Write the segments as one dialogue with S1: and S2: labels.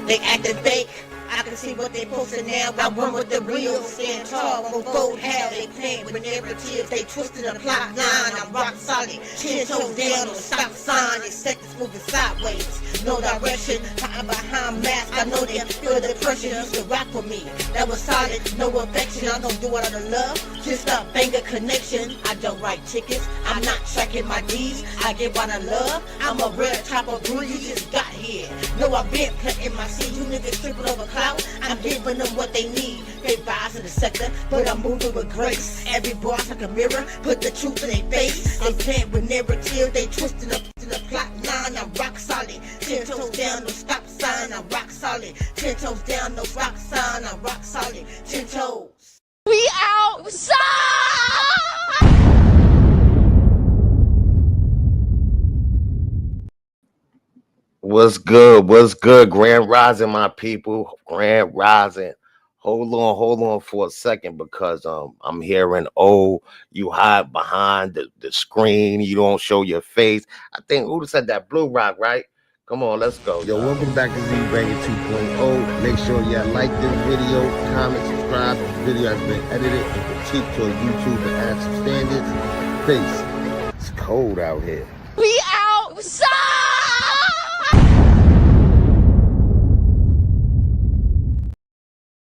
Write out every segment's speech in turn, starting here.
S1: They acting fake. I can see what they posting now. I run with the real, stand tall, won't fold hell. They playing with narratives, they twisted a plot line. I'm rock solid, 10 toes down on stop sign. They set this moving sideways, no direction. I'm behind mask, I know they feel the pressure. Used to rock for me, that was solid, no affection. I don't do it out of love, just a Banga connection. I don't write tickets, I'm not checking my D's. I give out of love, I'm a real type of breed. You just got here, no I've been planting my seed. You niggas tripping over clout, I'm giving them what they need. They rise in the sector, but I'm moving with grace. Every boss like a mirror, put the truth in their face. They playing with narrative, they twisting up to the plot line. I'm rock solid, 10 toes down, no stop sign. I'm rock solid, 10 toes down, no stop sign. I'm rock solid, 10 toes.
S2: We outside!
S3: What's good? What's good? Grand Rising, my people. Grand Rising. Hold on for a second because I'm hearing, oh, you hide behind the screen, you don't show your face. I think who said that? Blue Rock, right? Come on, let's go.
S4: Yo, welcome back to Zbanga 2.0. Make sure you like this video, comment, subscribe. This video has been edited and critiqued to YouTube and add some standards. Peace. It's cold out here.
S2: We outside!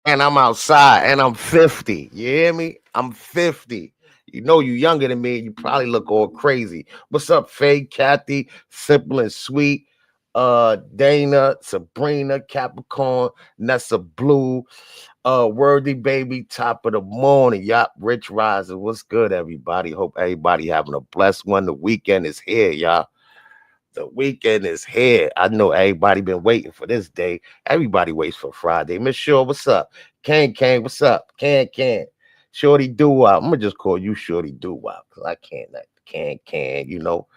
S3: And I'm outside and I'm 50. You hear me? I'm 50. You know you younger than me. You probably look all crazy. What's up, Faye, Kathy, Simple and Sweet, Dana, Sabrina, Capricorn, Nessa Blue, Worthy Baby, top of the morning. Yup, Rich Rising. What's good, everybody? Hope everybody having a blessed one. The weekend is here, y'all. The weekend is here. I know everybody been waiting for this day. Everybody waits for Friday. Miss Shaw, what's up? Can, what's up? Can. Shorty Do-Wop. I'm gonna just call you Shorty Do-Wop because I can't, you know.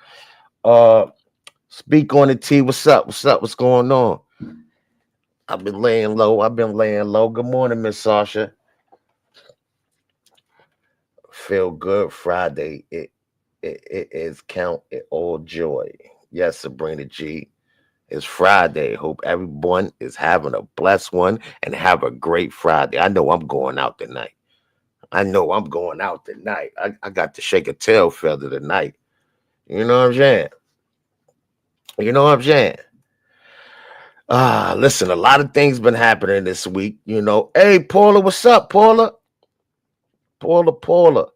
S3: Speak on the T. What's up? What's going on? I've been laying low. Good morning, Miss Sasha. Feel good Friday. It is count it all joy. Yes, Sabrina G. It's Friday. Hope everyone is having a blessed one and have a great Friday. I know I'm going out tonight. I got to shake a tail feather tonight. You know what I'm saying? Listen, a lot of things been happening this week. You know, hey, Paula, what's up, Paula? Paula.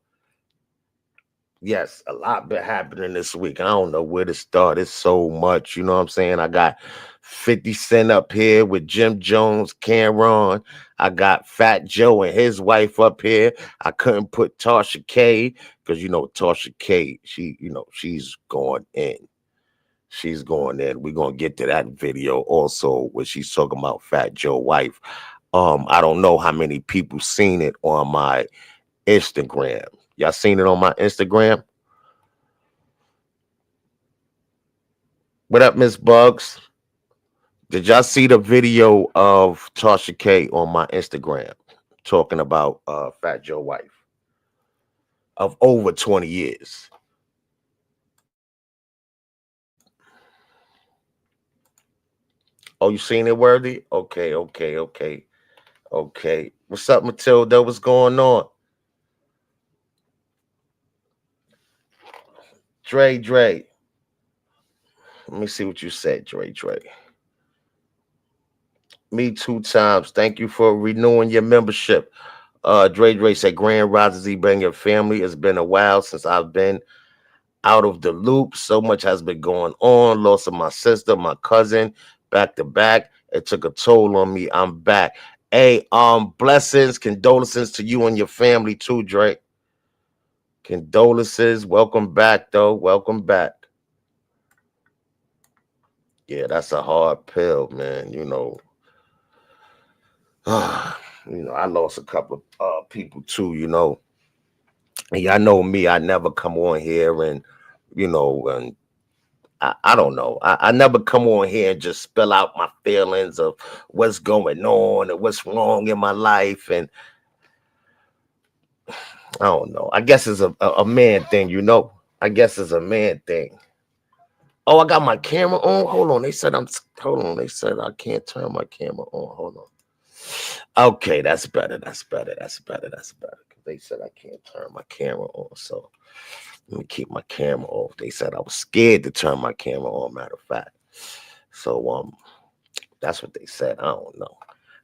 S3: Yes, a lot been happening this week. I don't know where to start. It's so much. You know what I'm saying? I got 50 Cent up here with Jim Jones, Cameron. I got Fat Joe and his wife up here. I couldn't put Tasha K because, you know, Tasha K, she's going in. She's going in. We're going to get to that video also where she's talking about Fat Joe's wife. I don't know how many people seen it on my Instagram. Y'all seen it on my Instagram? What up, Miss Bugs? Did y'all see the video of Tasha K on my Instagram talking about Fat Joe's wife of over 20 years? Oh, you seen it, Worthy? Okay. What's up, Matilda? What's going on? Dre. Let me see what you said, Dre. Me 2 times. Thank you for renewing your membership. Dre said, Grand Rising Zbanga family. It's been a while since I've been out of the loop. So much has been going on. Loss of my sister, my cousin, back to back. It took a toll on me. I'm back. Hey, blessings, condolences to you and your family too, Dre. Condolences. Welcome back, though. Welcome back. Yeah, that's a hard pill, man. You know, I lost a couple of people too, you know. And y'all know me, I never come on here and, you know, and I don't know. I never come on here and just spill out my feelings of what's going on and what's wrong in my life. And I don't know. I guess it's a man thing, you know. I guess it's a man thing. Oh, I got my camera on. Hold on. They said They said I can't turn my camera on. Hold on. Okay, that's better. That's better. That's better. That's better. They said I can't turn my camera on. So let me keep my camera off. They said I was scared to turn my camera on, matter of fact. So that's what they said. I don't know.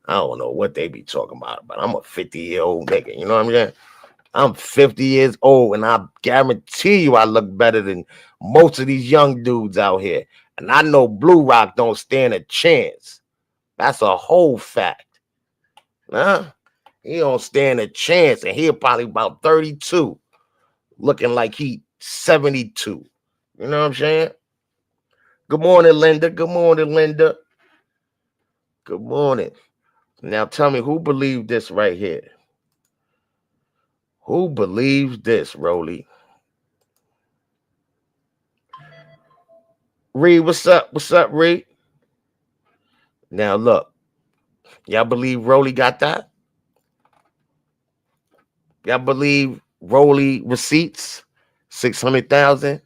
S3: I don't know what they be talking about, but I'm a 50-year-old nigga. You know what I'm saying? I'm 50 years old, and I guarantee you I look better than most of these young dudes out here. And I know Blue Rock don't stand a chance. That's a whole fact. Huh? He don't stand a chance, and he'll probably about 32, looking like he 72. You know what I'm saying? Good morning, Linda. Good morning, Linda. Good morning. Now tell me, who believed this right here? Who believes this, Rolly? Reed, what's up? What's up, Reed? Now look, y'all believe Rolly got that? Y'all believe Rolly receipts 600,000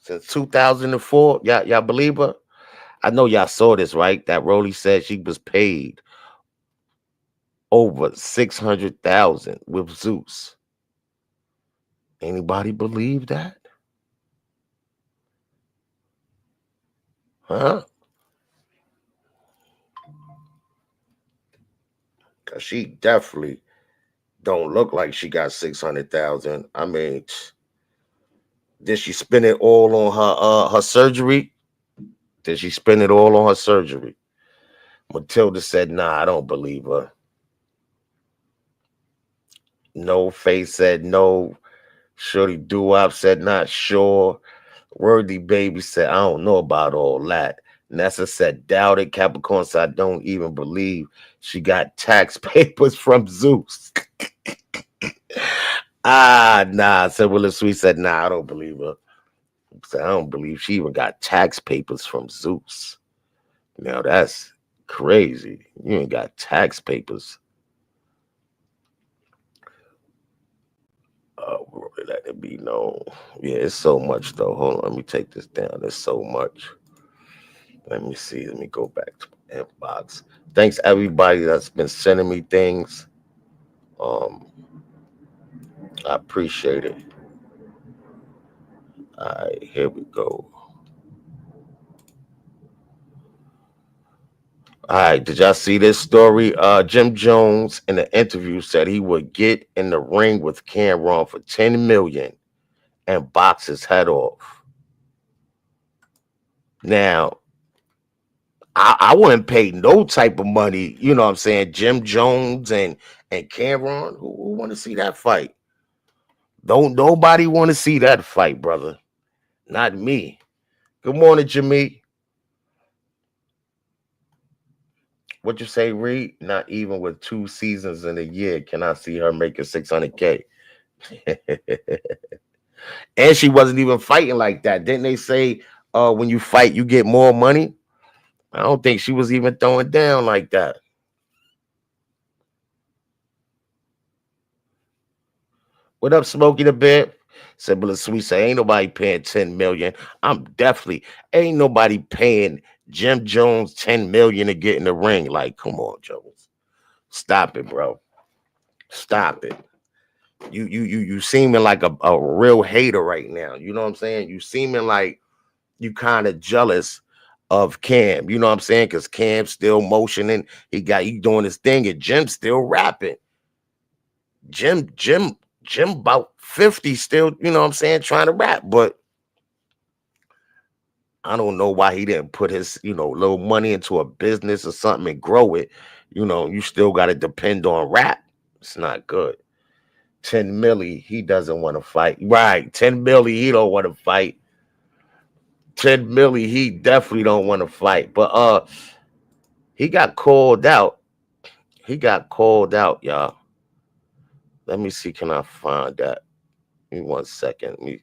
S3: since 2004? Y'all believe her? I know y'all saw this, right? That Rolly said she was paid over 600,000 with Zeus. Anybody believe that? Huh? Cause she definitely don't look like she got 600,000. I mean, did she spend it all on her surgery? Did she spend it all on her surgery? Matilda said, nah, I don't believe her. No Face said no. Shorty Doo-Wop said not sure. Worthy Baby said, I don't know about all that. Nessa said, doubt it. Capricorn said, I don't even believe she got tax papers from Zeus. Nah. Said Willis Sweet said, nah, I don't believe her. Said, I don't believe she even got tax papers from Zeus. Now that's crazy. You ain't got tax papers. Let it be known. Yeah, it's so much though. Hold on, let me take this down. There's so much. Let me see. Let me go back to my inbox. Thanks everybody that's been sending me things. I appreciate it. All right, here we go. All right, did y'all see this story? Jim Jones in the interview said he would get in the ring with Cameron for 10 million and box his head off. Now, I wouldn't pay no type of money, you know what I'm saying? Jim Jones and Cameron, who want to see that fight? Don't nobody want to see that fight, brother. Not me. Good morning, Jimmy. What you say, Reed? Not even with 2 seasons in a year can I see her making 600K. And she wasn't even fighting like that. Didn't they say when you fight, you get more money? I don't think she was even throwing down like that. What up, Smokey the Bear? Simple as Sweet say, ain't nobody paying 10 million. Ain't nobody paying Jim Jones 10 million to get in the ring. Like, come on, Jones. Stop it, bro. Stop it. You seeming like a real hater right now. You know what I'm saying? You seeming like you kind of jealous of Cam. You know what I'm saying? Because Cam's still motioning. He doing his thing, and Jim's still rapping. Jim about 50 still, you know what I'm saying, trying to rap, but I don't know why he didn't put his, little money into a business or something and grow it. You still got to depend on rap. It's not good. 10 milli, he doesn't want to fight. Right, 10 milli, he don't want to fight. 10 milli, he definitely don't want to fight. But he got called out. He got called out, y'all. Let me see, can I find that? Give me 1 second. Let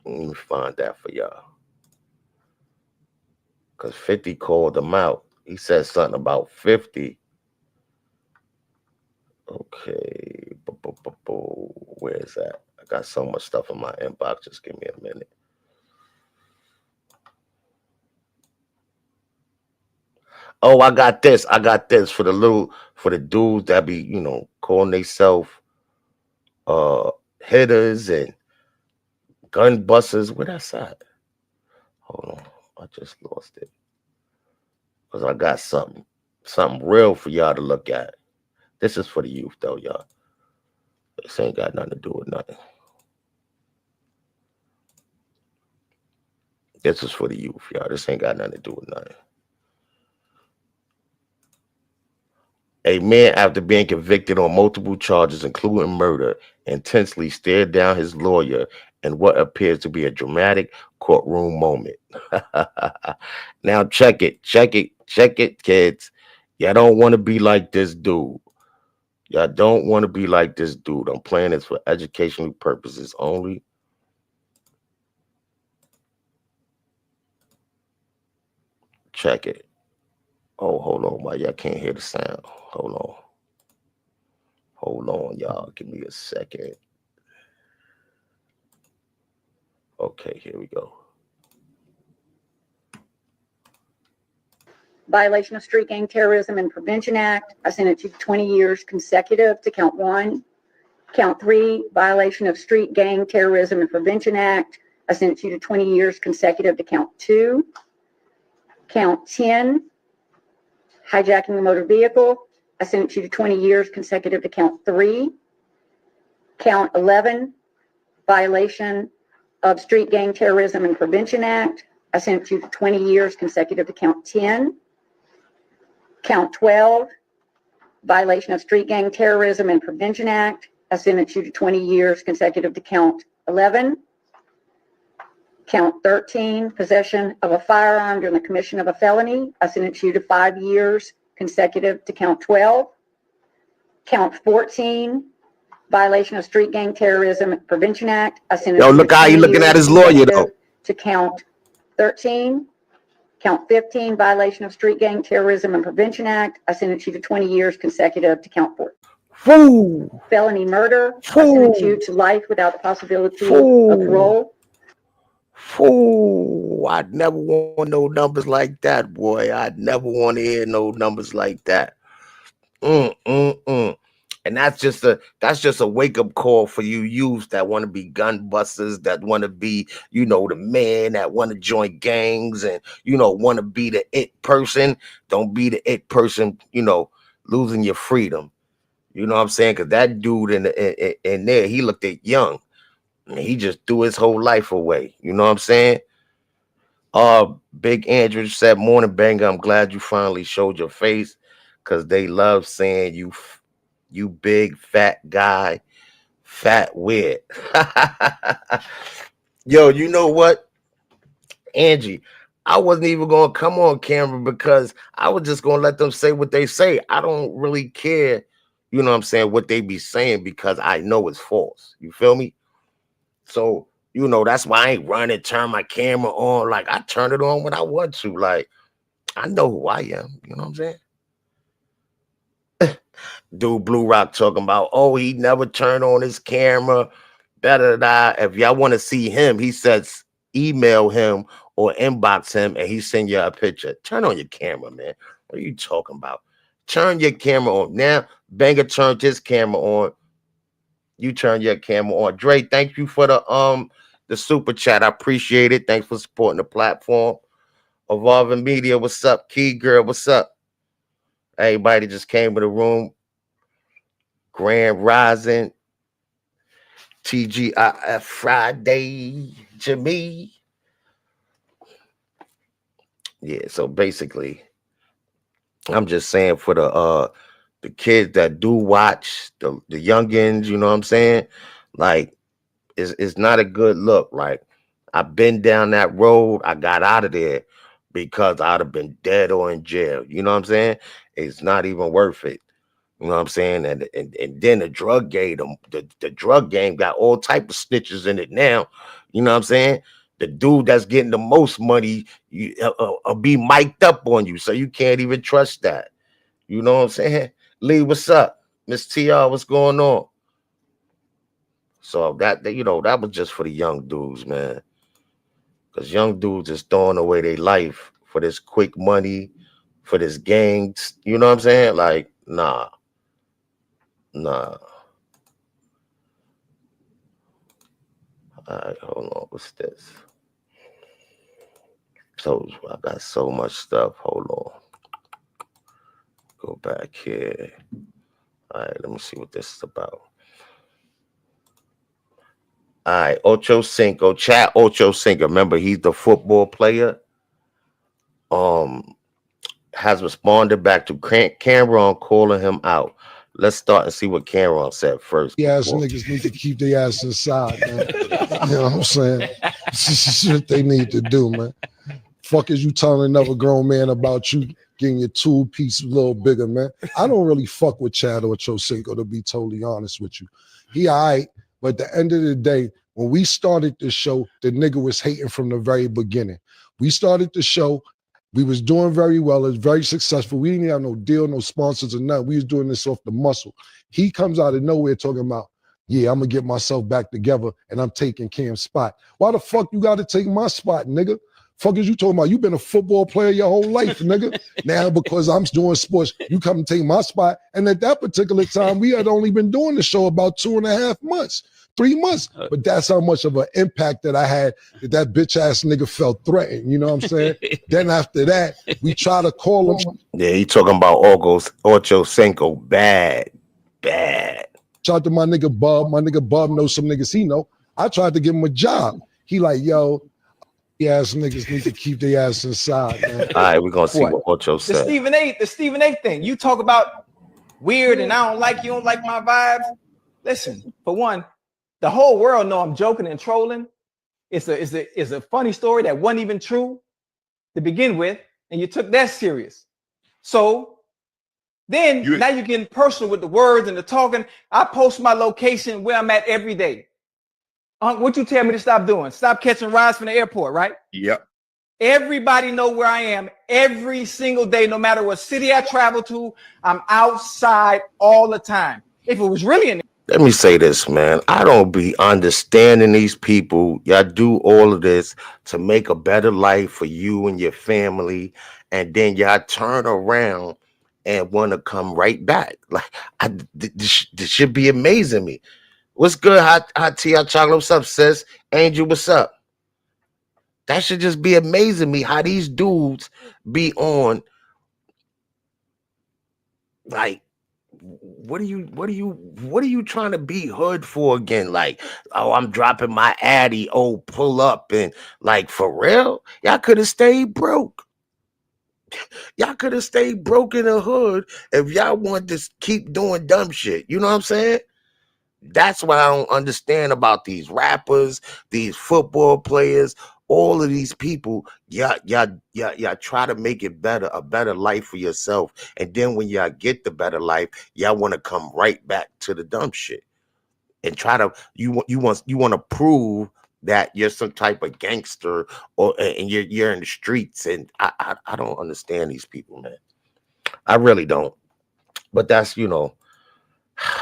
S3: me find that for y'all. Because 50 called him out. He said something about 50. Okay. Where is that? I got so much stuff in my inbox. Just give me a minute. Oh, I got this. I got this for the dudes that be, calling themselves uh hitters and gun busters. Where that's at? Hold on. I just lost it. Because I got something real for y'all to look at. This is for the youth though, y'all. This ain't got nothing to do with nothing. This is for the youth, y'all. This ain't got nothing to do with nothing. A man, after being convicted on multiple charges, including murder, intensely stared down his lawyer in what appears to be a dramatic courtroom moment. Now check it, kids. Y'all don't want to be like this dude. Y'all don't want to be like this dude. I'm playing this for educational purposes only. Check it. Oh, hold on, why y'all can't hear the sound? Hold on, y'all. Give me a second. Okay, here we go.
S5: Violation of Street Gang Terrorism and Prevention Act. I sentence you to 20 years consecutive to count 1. Count 3, violation of Street Gang Terrorism and Prevention Act. I sentence you to 20 years consecutive to count 2. Count 10, hijacking a motor vehicle. I sentence you to 20 years consecutive to count 3. Count 11, violation of Street Gang Terrorism and Prevention Act. I sentence you to 20 years consecutive to count 10. Count 12, violation of Street Gang Terrorism and Prevention Act. I sentence you to 20 years consecutive to count 11. Count 13, possession of a firearm during the commission of a felony. I sentence you to 5 years consecutive to count 12. Count 14, violation of Street Gang Terrorism and Prevention Act. I sentence
S3: Yo,
S5: you
S3: look
S5: to
S3: how you
S5: 20
S3: looking
S5: years
S3: at his lawyer, though.
S5: consecutive to count 13. Count 15, violation of Street Gang Terrorism and Prevention Act. I sentence you to 20 years consecutive to count 4.
S3: Fool.
S5: Felony murder.
S3: Fool.
S5: I sentence you to life without the possibility
S3: Fool.
S5: of parole.
S3: Fool. I'd never want no numbers like that, boy. I'd never want to hear no numbers like that. And that's just a wake-up call for you youths that want to be gun busters, that want to be, the man, that want to join gangs and, want to be the it person. Don't be the it person, losing your freedom. You know what I'm saying? Because that dude in there, he looked at young. And he just threw his whole life away. You know what I'm saying? Big Andrew said, "Morning, Banga. I'm glad you finally showed your face, because they love saying you big fat guy, fat weird." Yo, you know what, Angie? I wasn't even gonna come on camera because I was just gonna let them say what they say. I don't really care, you know what I'm saying, what they be saying, because I know it's false. You feel me? So, that's why I ain't run and turn my camera on. Like, I turn it on when I want to. Like, I know who I am. You know what I'm saying? Dude, Blue Rock talking about, oh, he never turned on his camera. Da-da-da. If y'all want to see him, he says email him or inbox him and he send you a picture. Turn on your camera, man. What are you talking about? Turn your camera on. Now, Banger turned his camera on. You turn your camera on. Dre, thank you for the super chat. I appreciate it. Thanks for supporting the platform. Evolving Media, what's up? Key Girl, what's up? Everybody just came to the room. Grand Rising. TGIF Friday. Jimmy. Yeah, so basically, I'm just saying for the kids that do watch, the youngins, you know what I'm saying? Like, it's not a good look. Like, I've been down that road. I got out of there because I'd have been dead or in jail. You know what I'm saying? It's not even worth it. You know what I'm saying? And then the drug game, the drug game got all type of snitches in it now. You know what I'm saying? The dude that's getting the most money be mic'd up on you, so you can't even trust that. You know what I'm saying? Lee, what's up? Miss TR, what's going on? So that that was just for the young dudes, man. Because young dudes is throwing away their life for this quick money, for this gangs. You know what I'm saying? Like, nah. All right, hold on. What's this? So I got so much stuff. Hold on. Go back here. All right, let me see what this is about. All right, Ocho Cinco, chat Ocho Cinco. Remember, he's the football player. Has responded back to Cameron calling him out. Let's start and see what Cameron said first.
S6: Ass niggas need to keep their ass inside, man. You know what I'm saying? This is what they need to do, man. Fuck is you telling another grown man about you getting your tool piece a little bigger, man? I don't really fuck with Chad or Chosinko, to be totally honest with you. He all right, but at the end of the day, when we started the show, the nigga was hating from the very beginning. We started the show. We was doing very well. It was very successful. We didn't have no deal, no sponsors or nothing. We was doing this off the muscle. He comes out of nowhere talking about, yeah, I'm going to get myself back together and I'm taking Cam's spot. Why the fuck you got to take my spot, nigga? Fuck is you talking about? You been a football player your whole life, nigga. Now because I'm doing sports, you come and take my spot. And at that particular time, we had only been doing the show about 2.5 months. 3 months, but that's how much of an impact that I had that bitch ass nigga felt threatened. You know what I'm saying? Then after that, we try to call him.
S3: Yeah, he talking about Ocho Cinco. Bad.
S6: Shout out to my nigga Bub. My nigga Bub knows some niggas he know. I tried to give him a job. He like, yo, ass niggas need to keep their ass inside, man.
S3: All right, we're gonna see what Ocho said.
S7: The Stephen A thing. You talk about weird and I don't like you don't like my vibes. Listen, for one, the whole world know I'm joking and trolling. It's a funny story that wasn't even true to begin with, and you took that serious. So then now you're getting personal with the words and the talking. I post my location where I'm at every day. What you tell me to stop doing? Stop catching rides from the airport, right?
S8: Yep.
S7: Everybody know where I am every single day, no matter what city I travel to. I'm outside all the time. If it was really in
S3: Let me say this, man. I don't be understanding these people. Y'all do all of this to make a better life for you and your family, and then y'all turn around and want to come right back. Like, this should be amazing me. What's good, hot tea, hot chocolate? What's up, sis? Angel, what's up? That should just be amazing me how these dudes be on. Like, what are you trying to be hood for again? Like, oh, I'm dropping my addy. Oh, pull up and like for real. Y'all could have stayed broke. Y'all could have stayed broke in the hood if y'all wanted to keep doing dumb shit. You know what I'm saying? That's what I don't understand about these rappers, these football players, all of these people. Y'all try to make it better, a better life for yourself. And then when y'all get the better life, y'all want to come right back to the dumb shit and try to you want to prove that you're some type of gangster and you're in the streets. And I don't understand these people, man. I really don't. But that's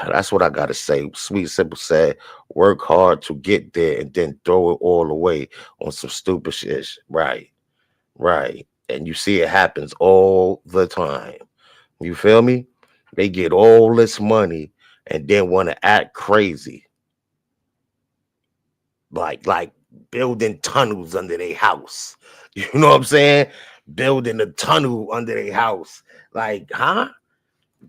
S3: that's what I gotta say. Sweet Simple said, work hard to get there and then throw it all away on some stupid shit. Right. And you see it happens all the time. You feel me? They get all this money and then want to act crazy. Like building tunnels under their house. You know what I'm saying? Building a tunnel under their house. Like, huh?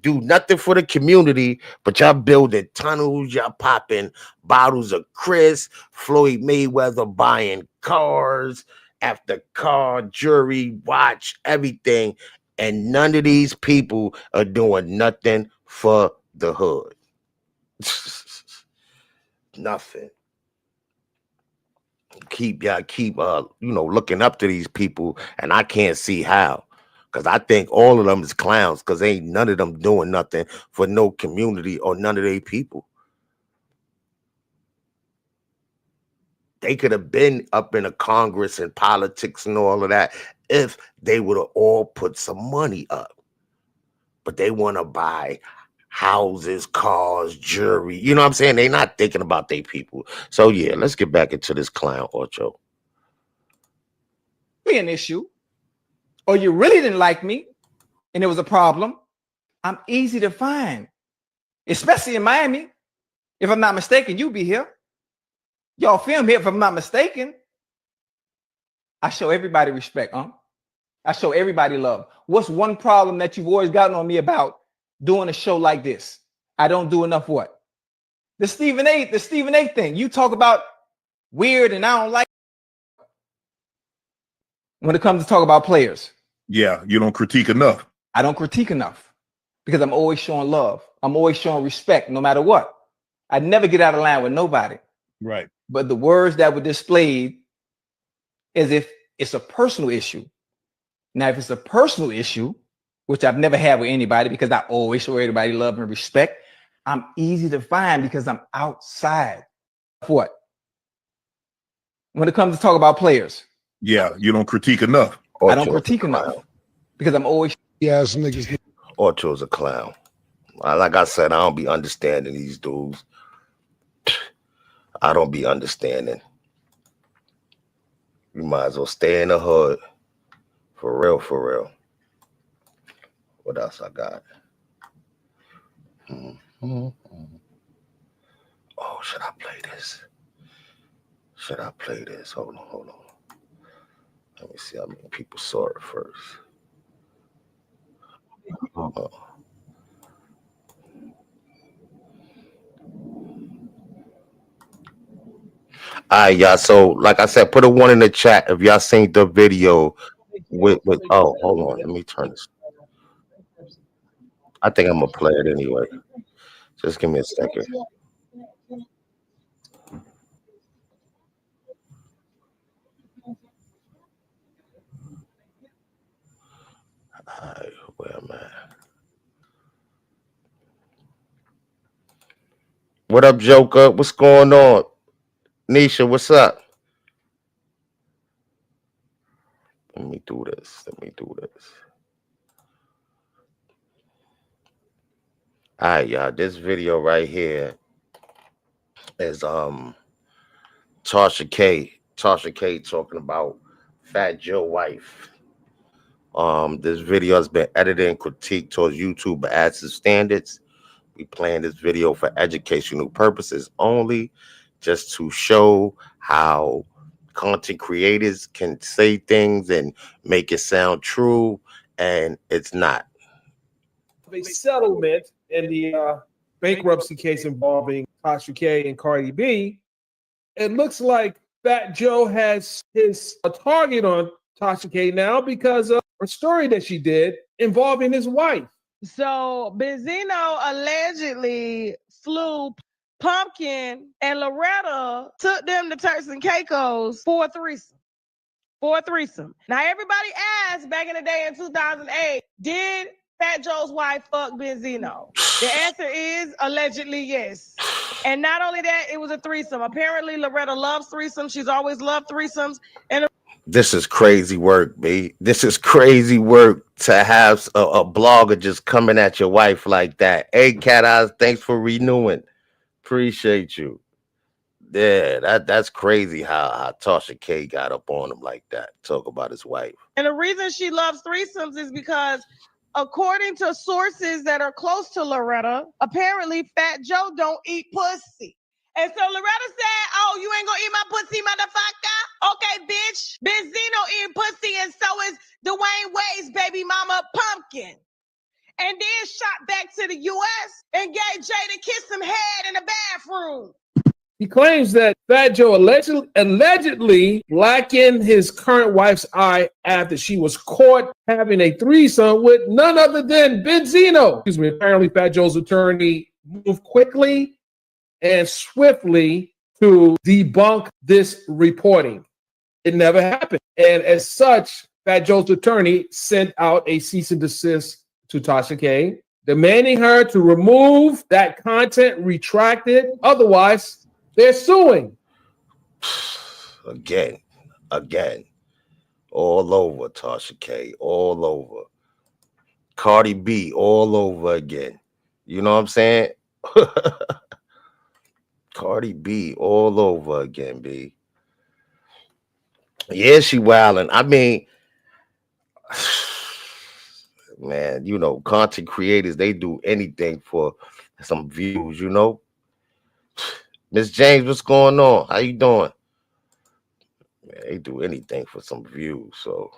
S3: Do nothing for the community, but y'all building tunnels, y'all popping bottles of Chris, Floyd Mayweather buying cars after car, jewelry, watch, everything, and none of these people are doing nothing for the hood. Nothing. Keep looking up to these people, and I can't see how. Because I think all of them is clowns because ain't none of them doing nothing for no community or none of their people. They could have been up in a Congress and politics and all of that if they would have all put some money up. But they want to buy houses, cars, jewelry. You know what I'm saying? They not thinking about their people. So yeah, let's get back into this clown Ocho.
S7: Be an issue, or you really didn't like me and it was a problem, I'm easy to find, especially in Miami. If I'm not mistaken, you be here. Y'all film here, if I'm not mistaken. I show everybody respect, huh? I show everybody love. What's one problem that you've always gotten on me about doing a show like this? I don't do enough what? The Stephen A thing. You talk about weird and I don't like when it comes to talk about players.
S8: Yeah, you don't critique enough.
S7: I don't critique enough because I'm always showing love. I'm always showing respect no matter what. I never get out of line with nobody.
S8: Right.
S7: But the words that were displayed as if it's a personal issue. Now, if it's a personal issue, which I've never had with anybody because I always show everybody love and respect, I'm easy to find because I'm outside. What? When it comes to talk about players.
S8: Yeah, you don't critique enough.
S7: I don't critique enough because I'm always
S6: Yes, niggas.
S3: Ocho's a clown. Like I said, I don't be understanding these dudes. I don't be understanding. You might as well stay in the hood. For real, for real. What else I got? Oh, should I play this? Should I play this? Hold on. Let me see how many people saw it first. All right, y'all. So, like I said, put a 1 in the chat if y'all seen the video with oh, hold on. Let me turn this. I think I'm gonna play it anyway. Just give me a second. All right, where am I? What up, Joker? What's going on? Nisha, what's up? Let me do this. All right, y'all. This video right here is Tasha K talking about Fat Joe wife. This video has been edited and critiqued towards YouTube AdSense standards. We playing this video for educational purposes only, just to show how content creators can say things and make it sound true, and it's not.
S9: A settlement in the bankruptcy case involving Tasha K and Cardi B. It looks like Fat Joe has his target on Tasha K now because of a story that she did involving his wife.
S10: So Benzino allegedly flew Pumpkin and Loretta, took them to Turks and Caicos for a threesome. Now everybody asked back in the day in 2008, did Fat Joe's wife fuck Benzino? The answer is allegedly yes. And not only that, it was a threesome. Apparently Loretta loves threesomes. She's always loved threesomes. And
S3: this is crazy work, B. This is crazy work to have a blogger just coming at your wife like that. Hey, Cat Eyes, thanks for renewing. Appreciate you. Yeah, that's crazy how Tasha K got up on him like that. Talk about his wife.
S10: And the reason she loves threesomes is because, according to sources that are close to Loretta, apparently Fat Joe don't eat pussy. And so Loretta said, oh, you ain't gonna eat my pussy, motherfucker? Okay, bitch. Benzino eating pussy, and so is Dwayne Wade's baby mama, Pumpkin. And then shot back to the U.S. and gave Jada Kiss some head in the bathroom.
S9: He claims that Fat Joe allegedly blackened his current wife's eye after she was caught having a threesome with none other than Benzino. Excuse me. Apparently, Fat Joe's attorney moved quickly and swiftly to debunk this reporting. It never happened. And as such, Fat Joe's attorney sent out a cease and desist to Tasha K, demanding her to remove that content, retract it. Otherwise, they're suing.
S3: Again. All over Tasha K. All over. Cardi B. All over again. You know what I'm saying? Cardi B all over again, B. Yeah, she wilding. I mean, man, you know, content creators, they do anything for some views, you know. Miss James, what's going on? How you doing? Man, they do anything for some views, so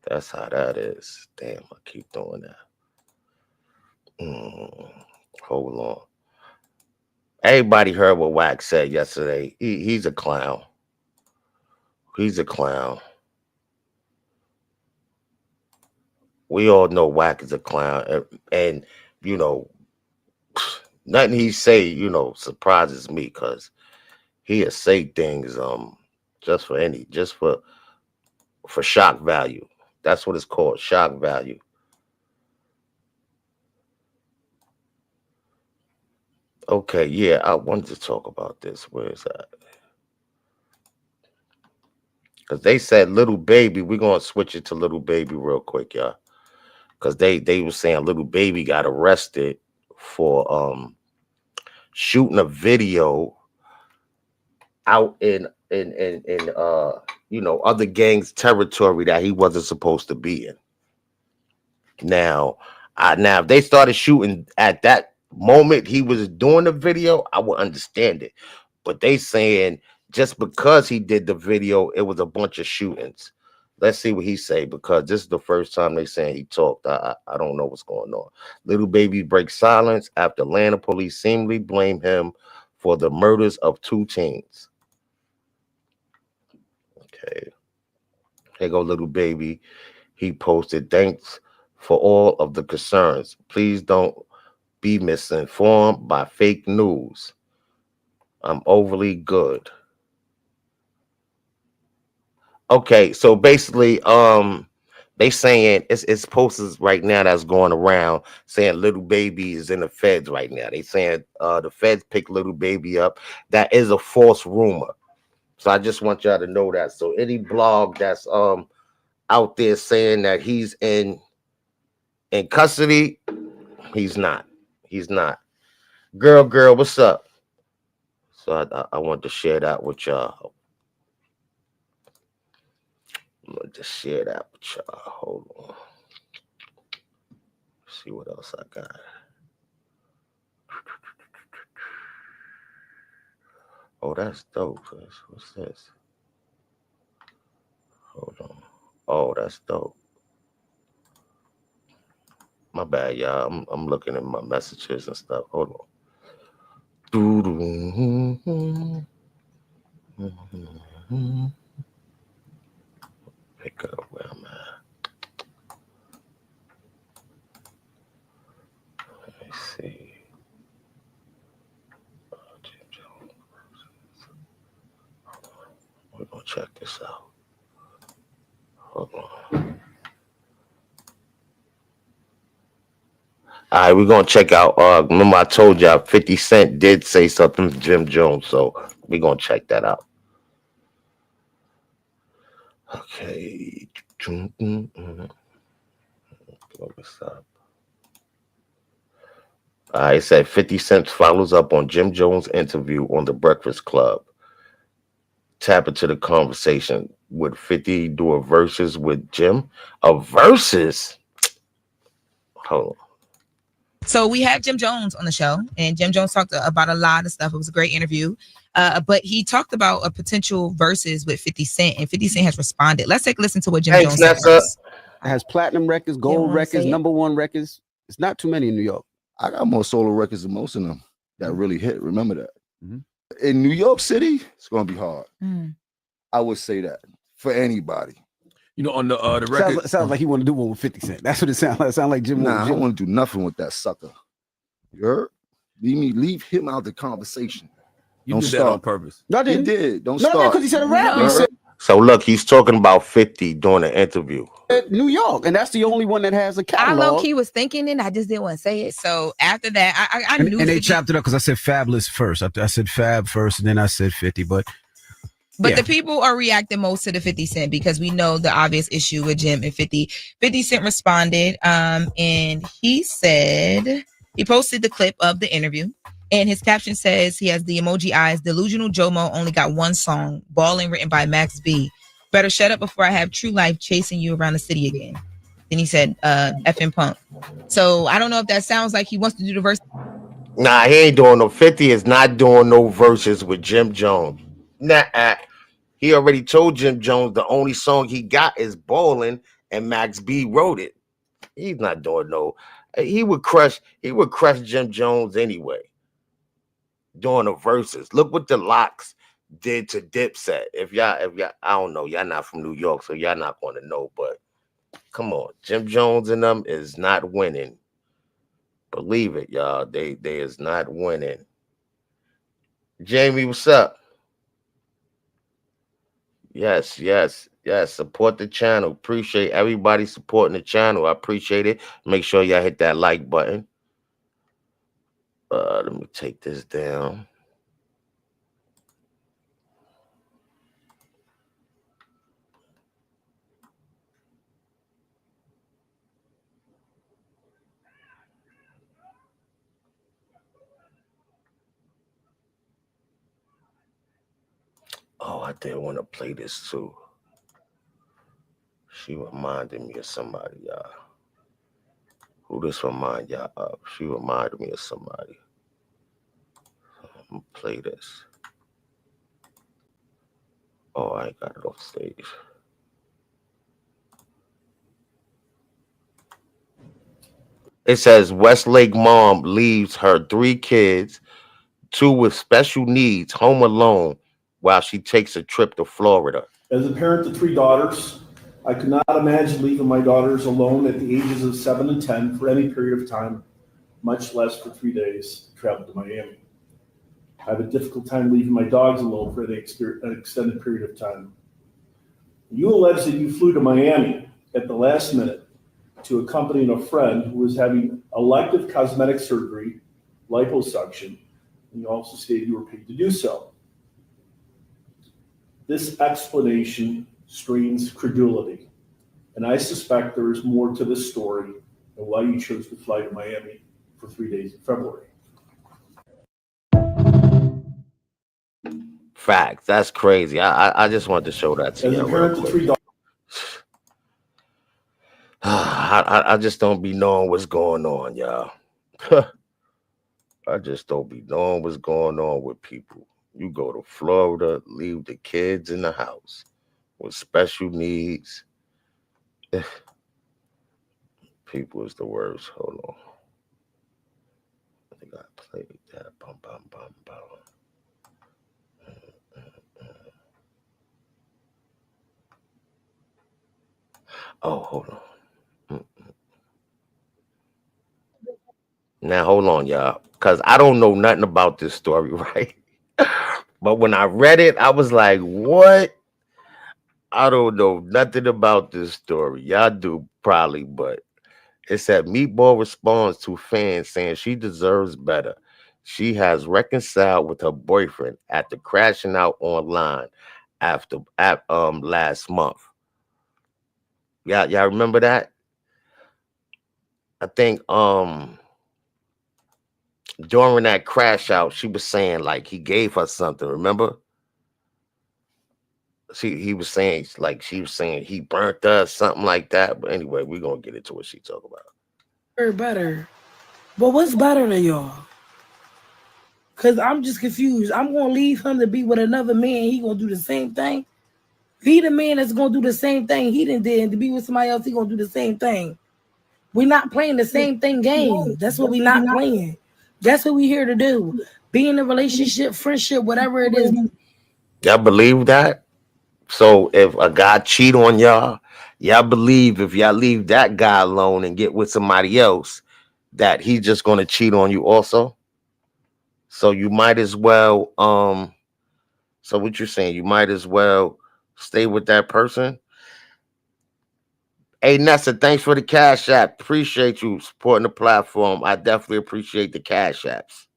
S3: that's how that is. Damn, I keep doing that. Hold on. Everybody heard what Wax said yesterday. He's a clown. He's a clown. We all know Wack is a clown, and you know, nothing he say, you know, surprises me because he'll say things just for shock value. That's what it's called, shock value. Okay, yeah, I wanted to talk about this. Where is that? Because they said Little Baby. We're gonna switch it to Little Baby real quick, y'all. Because they were saying Little Baby got arrested for shooting a video out in you know, other gangs' territory that he wasn't supposed to be in. Now if they started shooting at that moment he was doing the video, I would understand it. But they saying just because he did the video, it was a bunch of shootings. Let's see what he say, because this is the first time they saying he talked. I don't know what's going on. Little Baby breaks silence after Atlanta police seemingly blame him for the murders of 2 teens. Okay. Here go Little Baby. He posted, "Thanks for all of the concerns. Please don't be misinformed by fake news. I'm overly good." Okay, so basically, they saying it's posters right now that's going around saying Little Baby is in the feds right now. They saying the feds picked Little Baby up. That is a false rumor. So I just want y'all to know that. So any blog that's out there saying that he's in custody, he's not. He's not. Girl, what's up? So I want to share that with y'all. I'm going to share that with y'all. Hold on. Let's see what else I got. Oh, that's dope. What's this? Hold on. Oh, that's dope. My bad, y'all. I'm looking at my messages and stuff. Hold on. Pick up where I'm at. Let me see. We're gonna check this out. Hold on. All right, we're gonna check out. Remember I told y'all 50 Cent did say something to Jim Jones, so we're gonna check that out. Okay. What's up? It said 50 Cent follows up on Jim Jones' interview on The Breakfast Club. Tap into the conversation. Would 50 do a versus with Jim? A versus? Hold on.
S11: So we had Jim Jones on the show, and Jim Jones talked about a lot of stuff. It was a great interview. But he talked about a potential versus with 50 Cent, and 50 Cent has responded. Let's take a listen to what Jim Jones said first.
S12: It has platinum records, gold records, #1 records. It's not too many in New York.
S13: I got more solo records than most of them that really hit. Remember that. In New York City, it's gonna be hard. I would say that for anybody.
S14: You know, on the record,
S12: sounds like he want to do one with 50 Cent. That's what it sounds like. It sounds like Jim.
S13: Nah, I don't want to do nothing with that sucker. You heard? Leave him out of the conversation.
S14: You did that on purpose.
S12: No, I didn't.
S13: He did. Don't start.
S12: Because he said a rap.
S3: So look, he's talking about 50 during the interview.
S12: New York, and that's the only one that has a catalog.
S11: I low-key was thinking it, I just didn't want to say it. So after that, I knew.
S15: And they chopped it up because I said Fabulous first. I said Fab first, and then I said 50. But
S11: the people are reacting most to the 50 Cent because we know the obvious issue with Jim and 50. 50 Cent responded, and he said, He posted the clip of the interview, and his caption says he has the emoji eyes. Delusional Jomo only got one song, Ballin', written by Max B. Better shut up before I have true life chasing you around the city again. Then he said, effing punk. So I don't know if that sounds like he wants to do the verse.
S3: Nah, he ain't doing no 50 is not doing no verses with Jim Jones. Nah, he already told Jim Jones the only song he got is Ballin', and Max B wrote it. He's not doing no. He would crush Jim Jones anyway. Doing the verses. Look what the Locks did to Dipset. If y'all, I don't know, y'all not from New York, so y'all not going to know, but come on, Jim Jones and them is not winning. Believe it, y'all. They is not winning. Jamie, what's up? Yes. Support the channel. Appreciate everybody supporting the channel. I appreciate it. Make sure y'all hit that like button. Let me take this down. Oh, I did want to play this too. She reminded me of somebody, y'all. Who this remind y'all of? She reminded me of somebody. I'm gonna play this. Oh, I ain't got it off stage. It says Westlake mom leaves her 3 kids, 2 with special needs, home alone while she takes a trip to Florida.
S16: As a parent to 3 daughters, I could not imagine leaving my daughters alone at the ages of 7 and 10 for any period of time, much less for 3 days to travel to Miami. I have a difficult time leaving my dogs alone for an extended period of time. You allege that you flew to Miami at the last minute to accompany a friend who was having elective cosmetic surgery, liposuction, and you also stated you were paid to do so. This explanation screams credulity, and I suspect there is more to this story and why you chose to fly to Miami for 3 days in February.
S3: Facts. That's crazy. I just wanted to show that to you.
S16: As a parent to 3 daughters.
S3: I just don't be knowing what's going on, y'all. I just don't be knowing what's going on with people. You go to Florida, leave the kids in the house with special needs. People is the worst. Hold on. I think I played that. Bum, bum, bum, bum. Oh, hold on. Now, hold on, y'all, because I don't know nothing about this story, right? But when I read it, I was like, what? I don't know nothing about this story. Y'all do probably, but it said Meatball responds to fans saying she deserves better. She has reconciled with her boyfriend after crashing out online last month. Y'all remember that? I think during that crash out, she was saying like he gave her something, remember? He was saying like she was saying he burnt us, something like that. But anyway, we're gonna get into what she talk about.
S17: Better. But what's better than y'all? Cause I'm just confused. I'm gonna leave him to be with another man. He gonna do the same thing. He the man that's gonna do the same thing he done did, and to be with somebody else, he gonna do the same thing. We're not playing the same thing game. That's what we not playing. That's what we here to do. Be in a relationship, friendship, whatever it is.
S3: Y'all believe that? So if a guy cheat on y'all believe if y'all leave that guy alone and get with somebody else, that he's just gonna cheat on you also? So you might as well, so what you're saying, you might as well stay with that person? Hey, Nessa, thanks for the Cash App. Appreciate you supporting the platform. I definitely appreciate the Cash Apps.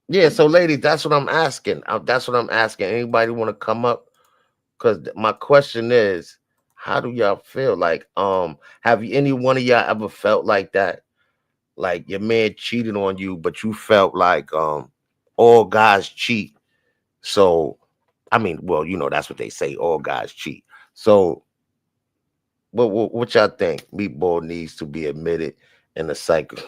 S3: Yeah, so ladies, that's what I'm asking. Anybody want to come up? Because my question is, How do y'all feel? Like, have you any one of y'all ever felt like that? Like your man cheated on you, but you felt like all guys cheat. So I mean, well, you know, that's what they say, all guys cheat. So what y'all think? Meatball needs to be admitted in the cycle.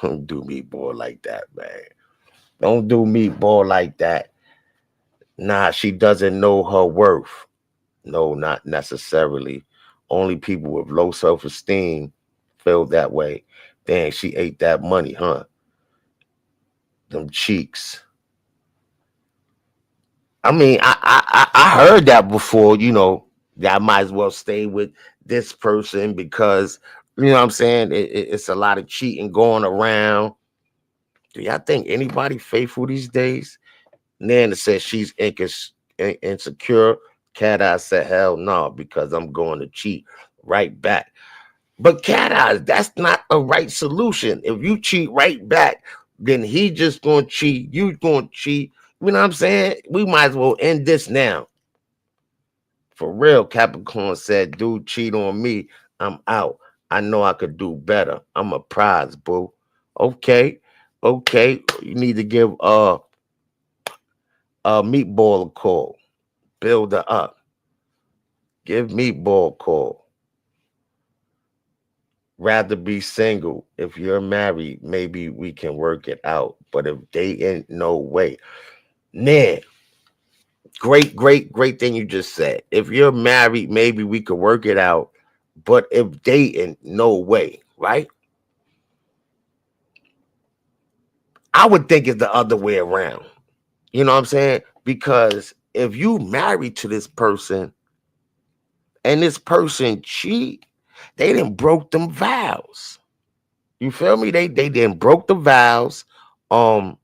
S3: Don't do Meatball like that, man. Don't do Meatball like that. Nah, she doesn't know her worth. No, not necessarily. Only people with low self-esteem feel that way. Dang, she ate that money, huh? Them cheeks. I mean, I heard that before, you know, that I might as well stay with this person because, you know what I'm saying? It's a lot of cheating going around. Do y'all think anybody faithful these days? Nana said she's insecure. Cat Eye said, hell no, because I'm going to cheat right back. But Cat Eyes, that's not a right solution. If you cheat right back, then he just going to cheat. You going to cheat. You know what I'm saying? We might as well end this now. For real, Capricorn said, dude, cheat on me. I'm out. I know I could do better. I'm a prize, boo. Okay. Okay. You need to give Meatball a call. Build her up. Give Meatball a call. Rather be single. If you're married, maybe we can work it out. But if they ain't, no way. Nah. Great thing you just said. If you're married, maybe we could work it out. But if dating, no way, right? I would think it's the other way around. You know what I'm saying? Because if you married to this person and this person cheat, they done broke them vows. You feel me? They done broke the vows. How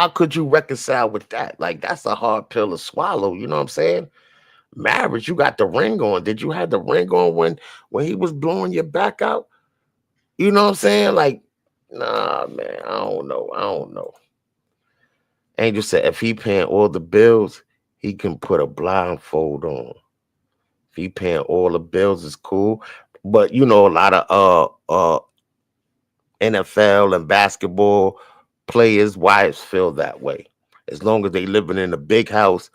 S3: could you reconcile with that? Like, that's a hard pill to swallow. You know what I'm saying? Marriage, you got the ring on. Did you have the ring on when he was blowing your back out? You know what I'm saying? Like, nah, man, I don't know. Angel said if he paying all the bills, he can put a blindfold on. If he paying all the bills, it's cool. But you know, a lot of NFL and basketball players' wives feel that way. As long as they living in a big house,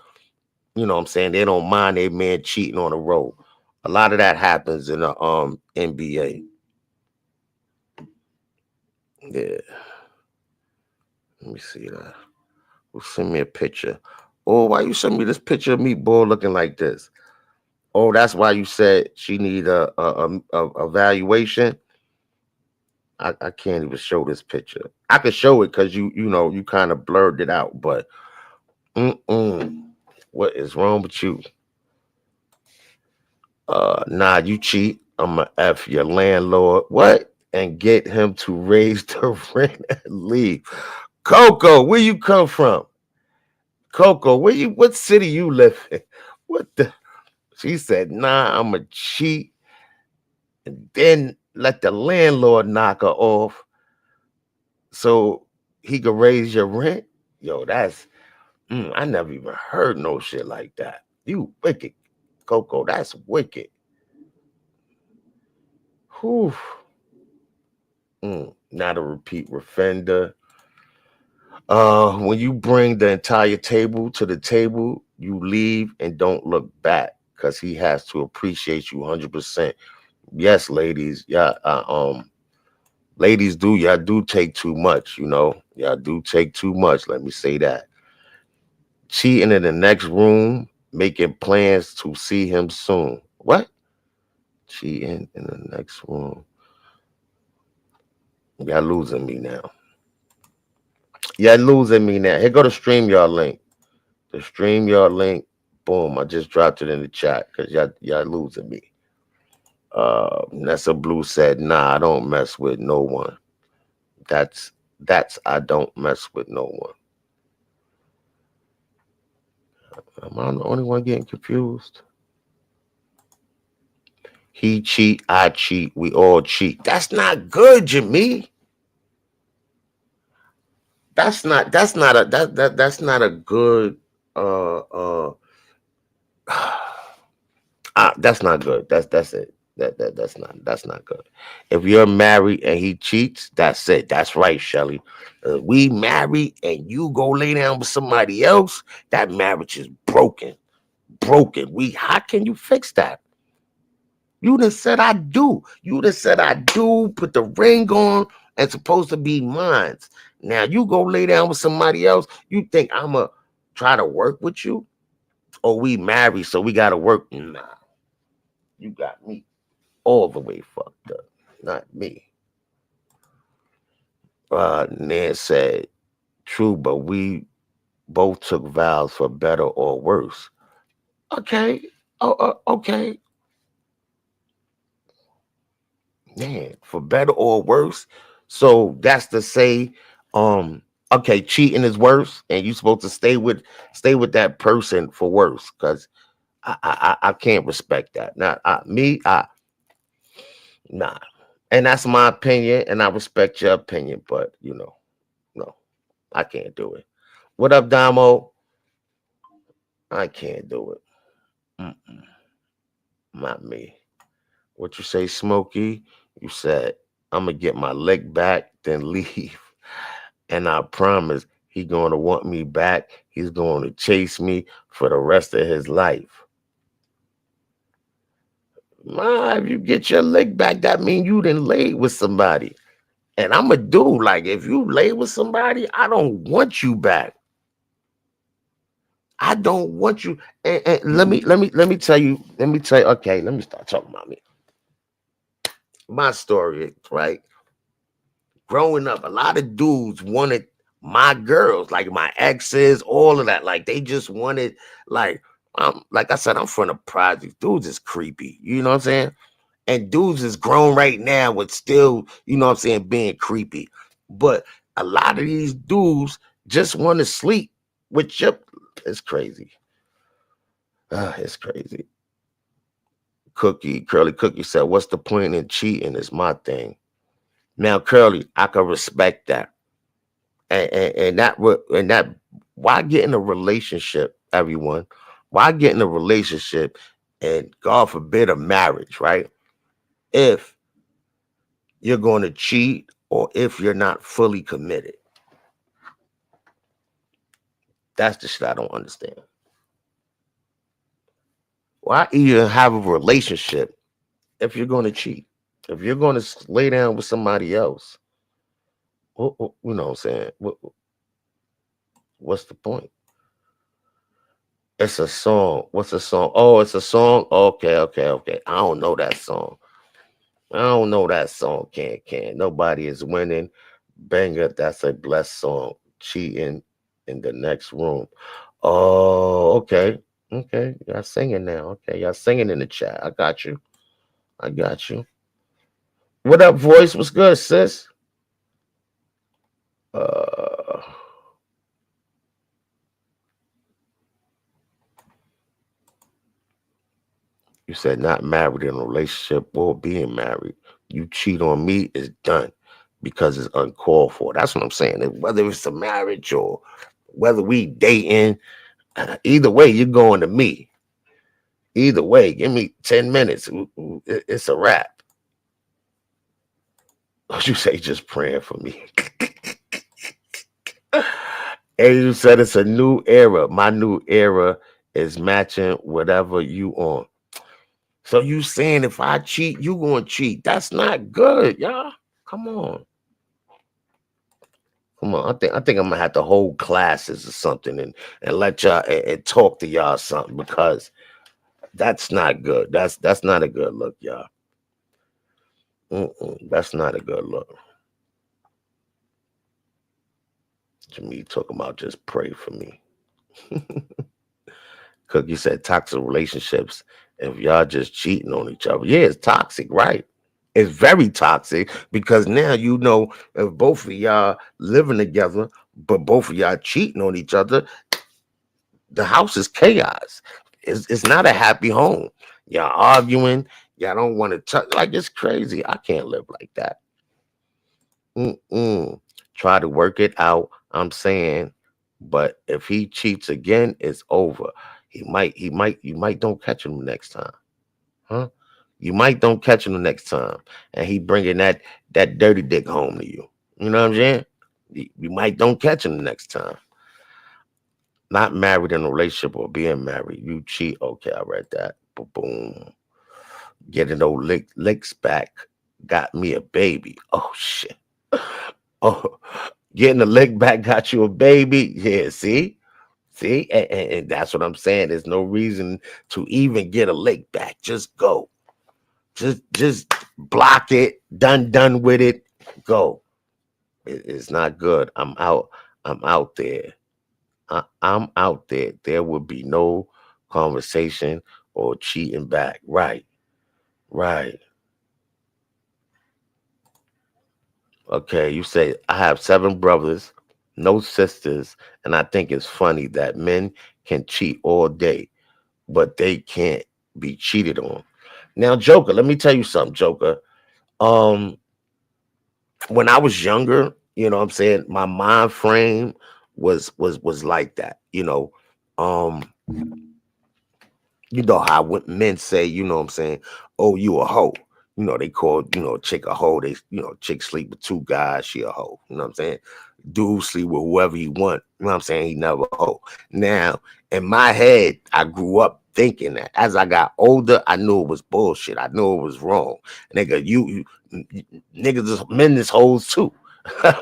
S3: you know what I'm saying, they don't mind their man cheating on the road. A lot of that happens in the NBA. Yeah. Let me see that. Well, send me a picture. Oh, why you send me this picture of Meatball looking like this? Oh, that's why you said she need a evaluation. I can't even show this picture. I could show it because you know you kind of blurred it out, but what is wrong with you? Nah, you cheat. I'ma F your landlord. What? And get him to raise the rent and leave. Coco, where you come from? Coco, what city you live in? What the? She said, nah, I'ma cheat and then let the landlord knock her off so he could raise your rent. Yo, that's I never even heard no shit like that. You wicked, Coco. That's wicked. Whew. Not a repeat offender. When you bring the entire table to the table, you leave and don't look back because he has to appreciate you 100%. Yes, ladies. Yeah, ladies y'all do take too much, you know. Y'all do take too much. Let me say that. Cheating in the next room, making plans to see him soon. What? Cheating in the next room. Y'all losing me now. Y'all losing me now. Here go the StreamYard link. The StreamYard link. Boom. I just dropped it in the chat because y'all losing me. Nessa Blue said, nah, I don't mess with no one. That's I don't mess with no one. Am I the only one getting confused? He cheat, I cheat, we all cheat. That's not good, Jimmy. That's not a good That's not good. That's it. That's not good. If you're married and he cheats, that's it. That's right, Shelly. We married and you go lay down with somebody else, that marriage is broken. Broken. How can you fix that? You done said I do. You done said I do, put the ring on, and supposed to be mine. Now you go lay down with somebody else. You think I'ma try to work with you? Or we married, so we gotta work? Nah, you got me all the way fucked up. Not me. Nan said, true, but we both took vows for better or worse. Okay. Okay. Man, for better or worse. So that's to say, okay, cheating is worse, and you supposed to stay with that person for worse, because I can't respect that. Not nah. And that's my opinion, and I respect your opinion, but no, I can't do it. What up, Damo? I can't do it. Mm-mm. Not me. What you say, Smokey? You said, I'm gonna get my leg back, then leave. And I promise he gonna want me back. He's going to chase me for the rest of his life. If you get your leg back, that means you done laid with somebody. And I'm a dude, like, if you lay with somebody, I don't want you back. I don't want you. And let me tell you, okay, let me start talking about me. My story, right? Growing up, a lot of dudes wanted my girls, like my exes, all of that. Like they just wanted, like I said, I'm from the project. Dudes is creepy. You know what I'm saying? And dudes is grown right now with still, you know what I'm saying, being creepy. But a lot of these dudes just want to sleep with you. It's crazy. It's crazy. Curly Cookie said, what's the point in cheating? Is my thing. Now, Curly, I can respect that. And that why get in a relationship, everyone? Why get in a relationship and God forbid a marriage, right? If you're going to cheat or if you're not fully committed. That's the shit I don't understand. Why even have a relationship if you're going to cheat? If you're going to lay down with somebody else, you know what I'm saying? What's the point? It's a song. What's a song? Oh, it's a song. Okay. I don't know that song. Can. Nobody is winning. Banga, that's a blessed song. Cheating in the next room. Oh, okay. Okay. Y'all singing now. Okay. Y'all singing in the chat. I got you. What up, voice? What's good, sis? You said not married in a relationship or being married. You cheat on me is done because it's uncalled for. That's what I'm saying. Whether it's a marriage or whether we dating, either way, you're going to me. Either way, give me 10 minutes. It's a wrap. What you say? Just praying for me. Angel said it's a new era. My new era is matching whatever you on. So you saying if I cheat, you gonna cheat? That's not good, y'all. Come on. I think I'm gonna have to hold classes or something and let y'all and talk to y'all something, because that's not good. That's not a good look, y'all. That's not a good look. To me, talking about just pray for me. Cookie said toxic relationships. If y'all just cheating on each other, yeah, it's toxic, right? It's very toxic, because now you know if both of y'all living together, but both of y'all cheating on each other, the house is chaos. It's not a happy home. Y'all arguing. Y'all don't want to touch. Like, it's crazy. I can't live like that. Try to work it out. I'm saying But if he cheats again, it's over. You might don't catch him next time. Huh? You might don't catch him the next time. And he bringing that dirty dick home to you. You know what I'm saying? You might don't catch him the next time. Not married in a relationship or being married. You cheat. Okay, I read that. Boom. Getting those licks back. Got me a baby. Oh shit. Oh, getting a lick back got you a baby. Yeah, see? See? And that's what I'm saying. There's no reason to even get a lick back. Just go. Just block it. Done with it. Go. It's not good. I'm out there. I'm out there. There will be no conversation or cheating back. Right. Okay, you say, I have 7 brothers, no sisters, and I think it's funny that men can cheat all day, but they can't be cheated on. Now, Joker, let me tell you something, Joker. When I was younger, you know what I'm saying, my mind frame was like that, you know how men say, you know what I'm saying, oh, you a hoe. They call, a chick a hoe. They, chick sleep with 2 guys, she a hoe. You know what I'm saying? Dude sleep with whoever he want. You know what I'm saying? He never a hoe. Now, in my head, I grew up thinking that. As I got older, I knew it was bullshit. I knew it was wrong. Nigga, you niggas, men is hoes too. You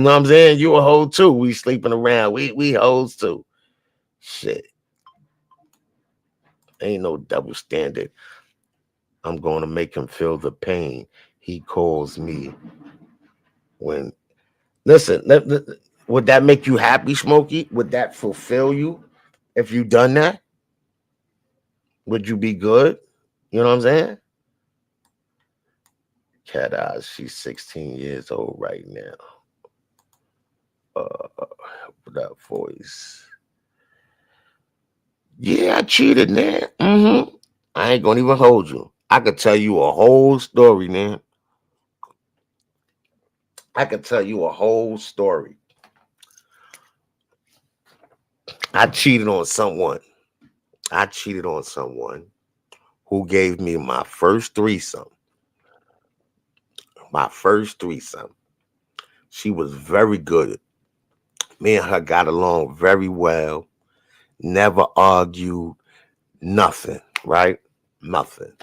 S3: know what I'm saying? You a hoe too. We sleeping around. We hoes too. Shit. Ain't no double standard. I'm going to make him feel the pain he calls me when. Listen, would that make you happy, Smokey? Would that fulfill you if you done that? Would you be good? You know what I'm saying? Cat Eyes, she's 16 years old right now. What up, voice? Yeah, I cheated, man. I ain't gonna even hold you. I could tell you a whole story, man. I could tell you a whole story. I cheated on someone who gave me my first threesome. She was very good. Me and her got along very well. Never argued. Nothing, right? Nothing.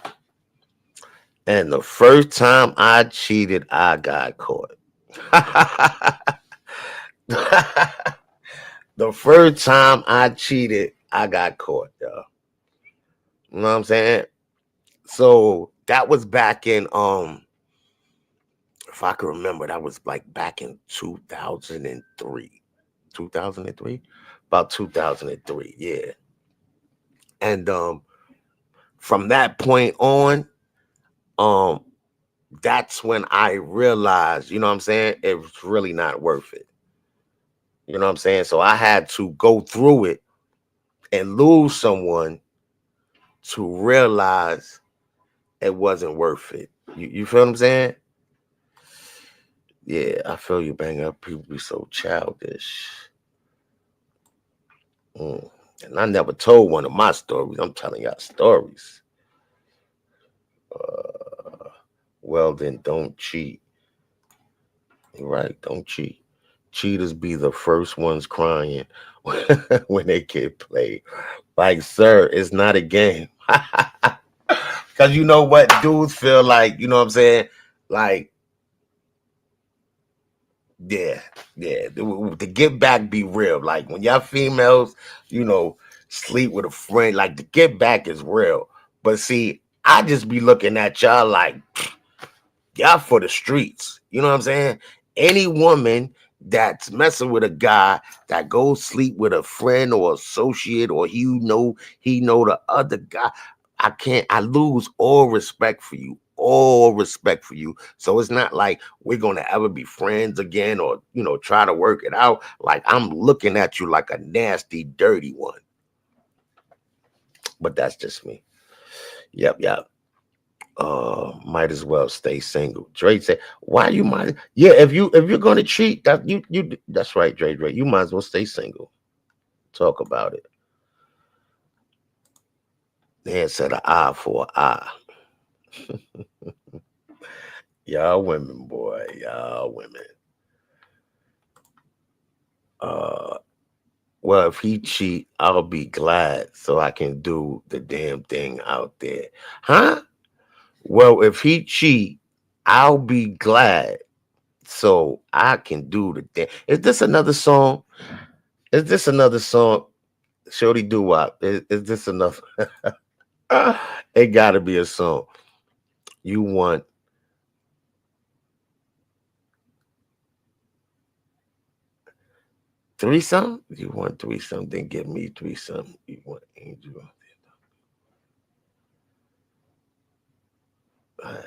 S3: And the first time I cheated, I got caught. The first time I cheated, I got caught, y'all. You know what I'm saying? So that was back in if I can remember, that was like back in 2003. 2003? About 2003, yeah. And from that point on, that's when I realized, you know what I'm saying, it was really not worth it. You know what I'm saying? So I had to go through it and lose someone to realize it wasn't worth it. You feel what I'm saying? Yeah, I feel you, Banga. People be so childish. And I never told one of my stories. I'm telling y'all stories. Well, then don't cheat. You're right, don't cheat. Cheaters be the first ones crying when they get played. Like, sir, it's not a game. Because you know what? Dudes feel like, you know what I'm saying? Like, yeah. The get back be real. Like, when y'all females, sleep with a friend, like, the get back is real. But see, I just be looking at y'all like, y'all for the streets. You know what I'm saying? Any woman that's messing with a guy that goes sleep with a friend or associate, or he know the other guy, I lose all respect for you. So it's not like we're gonna ever be friends again, or try to work it out. Like, I'm looking at you like a nasty, dirty one. But that's just me. Yep. Might as well stay single. Dre said, "Why you might? Yeah, if you're gonna cheat, that you that's right, Dre. You might as well stay single. Talk about it." They said an eye for an eye. Y'all women, boy, y'all women. Well, if he cheat, I'll be glad so I can do the damn thing out there. Huh? Well, if he cheat, I'll be glad so I can do the thing. Is this another song? Is this another song? Shorty do wop. Is this enough? It gotta be a song. You want threesome? You want threesome? Then give me threesome. You want angel? All right.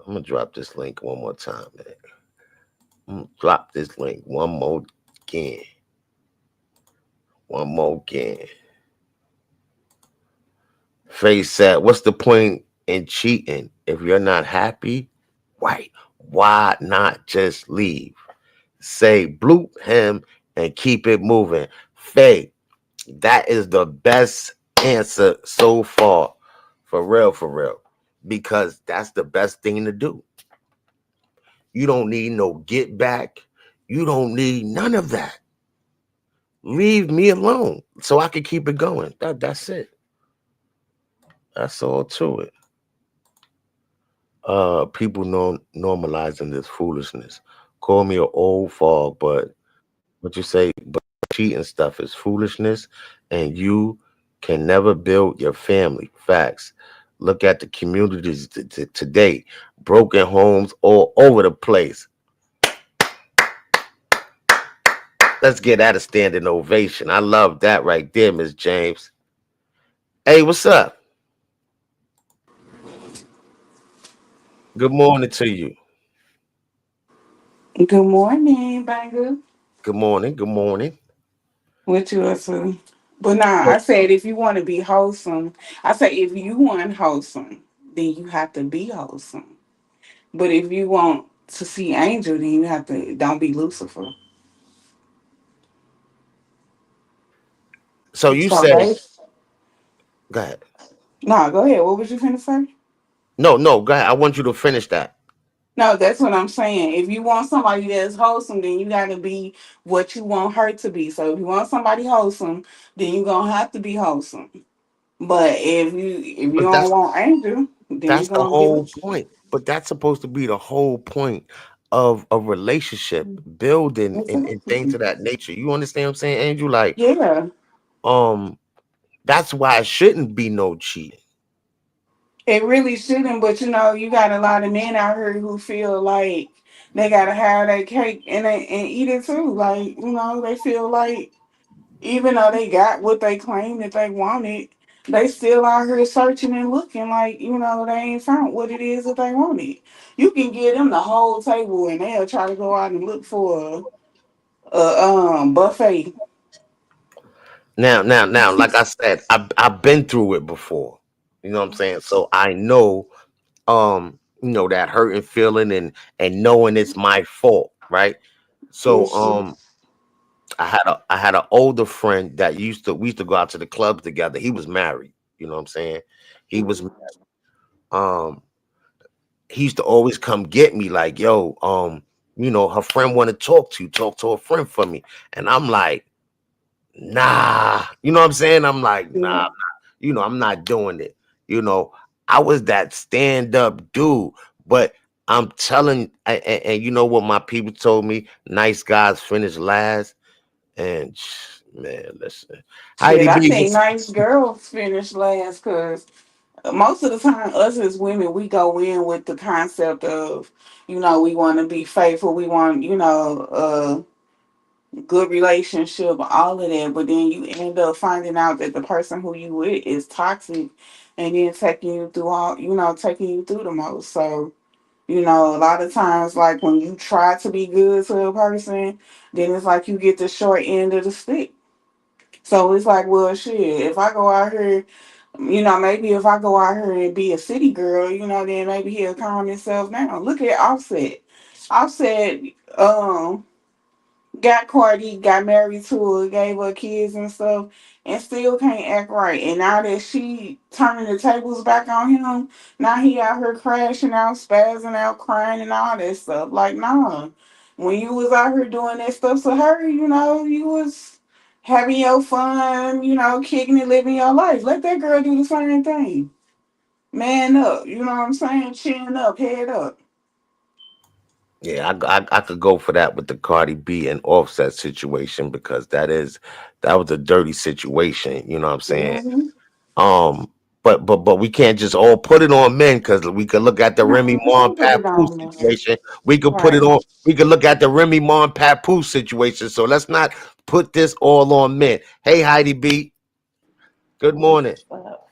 S3: I'm gonna drop this link one more time, man. I'm gonna drop this link one more again. One more again. Face said, "What's the point in cheating if you're not happy? Why not just leave? Say bloop him and keep it moving." Faye, that is the best answer so far. For real, for real. Because that's the best thing to do. You don't need no get back. You don't need none of that. Leave me alone so I can keep it going. That's it. That's all to it. People normalizing this foolishness. Call me an old fog, but what you say, but cheating stuff is foolishness, and you can never build your family. Facts. Look at the communities today. Broken homes all over the place. Let's get that a standing ovation. I love that right there, Miss James. Hey, what's up? Good morning to you.
S18: Good morning, Banga.
S3: Good morning. Good morning.
S18: What you up to? But nah, I
S3: So,
S18: said if you want to be wholesome, I say if you want wholesome, then you have to be wholesome. But if you want to see angel, then you have to don't be Lucifer.
S3: so you
S18: So
S3: said,
S18: they
S3: go ahead.
S18: nah, go ahead. What was you finna say?
S3: No, go ahead. I want you to finish that.
S18: No, that's what I'm saying. If you want somebody that's wholesome, then you gotta be what you want her to be. So if you want somebody wholesome, then you gonna have to be wholesome. But if you
S3: But
S18: don't want angel, then you
S3: that's the
S18: gonna be
S3: whole point. But that's supposed to be the whole point of a relationship, building and things of that nature. You understand what I'm saying, Angel? Like,
S18: yeah.
S3: um, that's why it shouldn't be no cheating.
S18: It really shouldn't, but you got a lot of men out here who feel like they gotta have that cake and eat it too. Like, they feel like even though they got what they claim that they wanted, they still out here searching and looking like, they ain't found what it is that they wanted. You can give them the whole table and they'll try to go out and look for a buffet.
S3: Now, like I said, I've been through it before. You know what I'm saying? So I know, that hurting feeling and knowing it's my fault, right? So,
S18: Yes, sir.
S3: I had an older friend that we used to go out to the clubs together. He was married. You know what I'm saying? He was um he used to always come get me like, yo, her friend want to talk to a friend for me. And I'm like, nah, you know what I'm saying? I'm like, nah,
S18: Yeah.
S3: I'm not doing it. You know, I was that stand-up dude, but I'm telling, and you know what my people told me? Nice guys finish last. And man, listen,
S18: Shit,
S3: Heidi
S18: I
S3: B,
S18: think nice girls finish last because most of the time, us as women, we go in with the concept of, we want to be faithful, we want, a good relationship, all of that. But then you end up finding out that the person who you with is toxic, and then taking you through taking you through the most. So, a lot of times, like when you try to be good to a person, then it's like you get the short end of the stick. So it's like, well, shit, if I go out here You know, maybe if I go out here and be a city girl, you know, then maybe he'll calm himself down. Look at Offset. Offset, got Cardi, got married to her, gave her kids and stuff, and still can't act right. And now that she turning the tables back on him, now he out here crashing out, spazzing out, crying and all that stuff. Like, nah. When you was out here doing that stuff to her, you know, you was having your fun, you know, kicking and living your life. Let that girl do the same thing. Man up, you know what I'm saying? Chin up, head up.
S3: Yeah, I could go for that with the Cardi B and Offset situation because that was a dirty situation. You know what I'm saying?
S18: Mm-hmm.
S3: But we can't just all put it on men because we could look at the Remy
S18: No, we
S3: Ma and
S18: can't put it
S3: Papoose
S18: on there.
S3: situation. We could put it
S18: Right.
S3: on. We could look at the Remy Ma and Papoose situation. So let's not put this all on men. Hey, Heidi B. Good morning.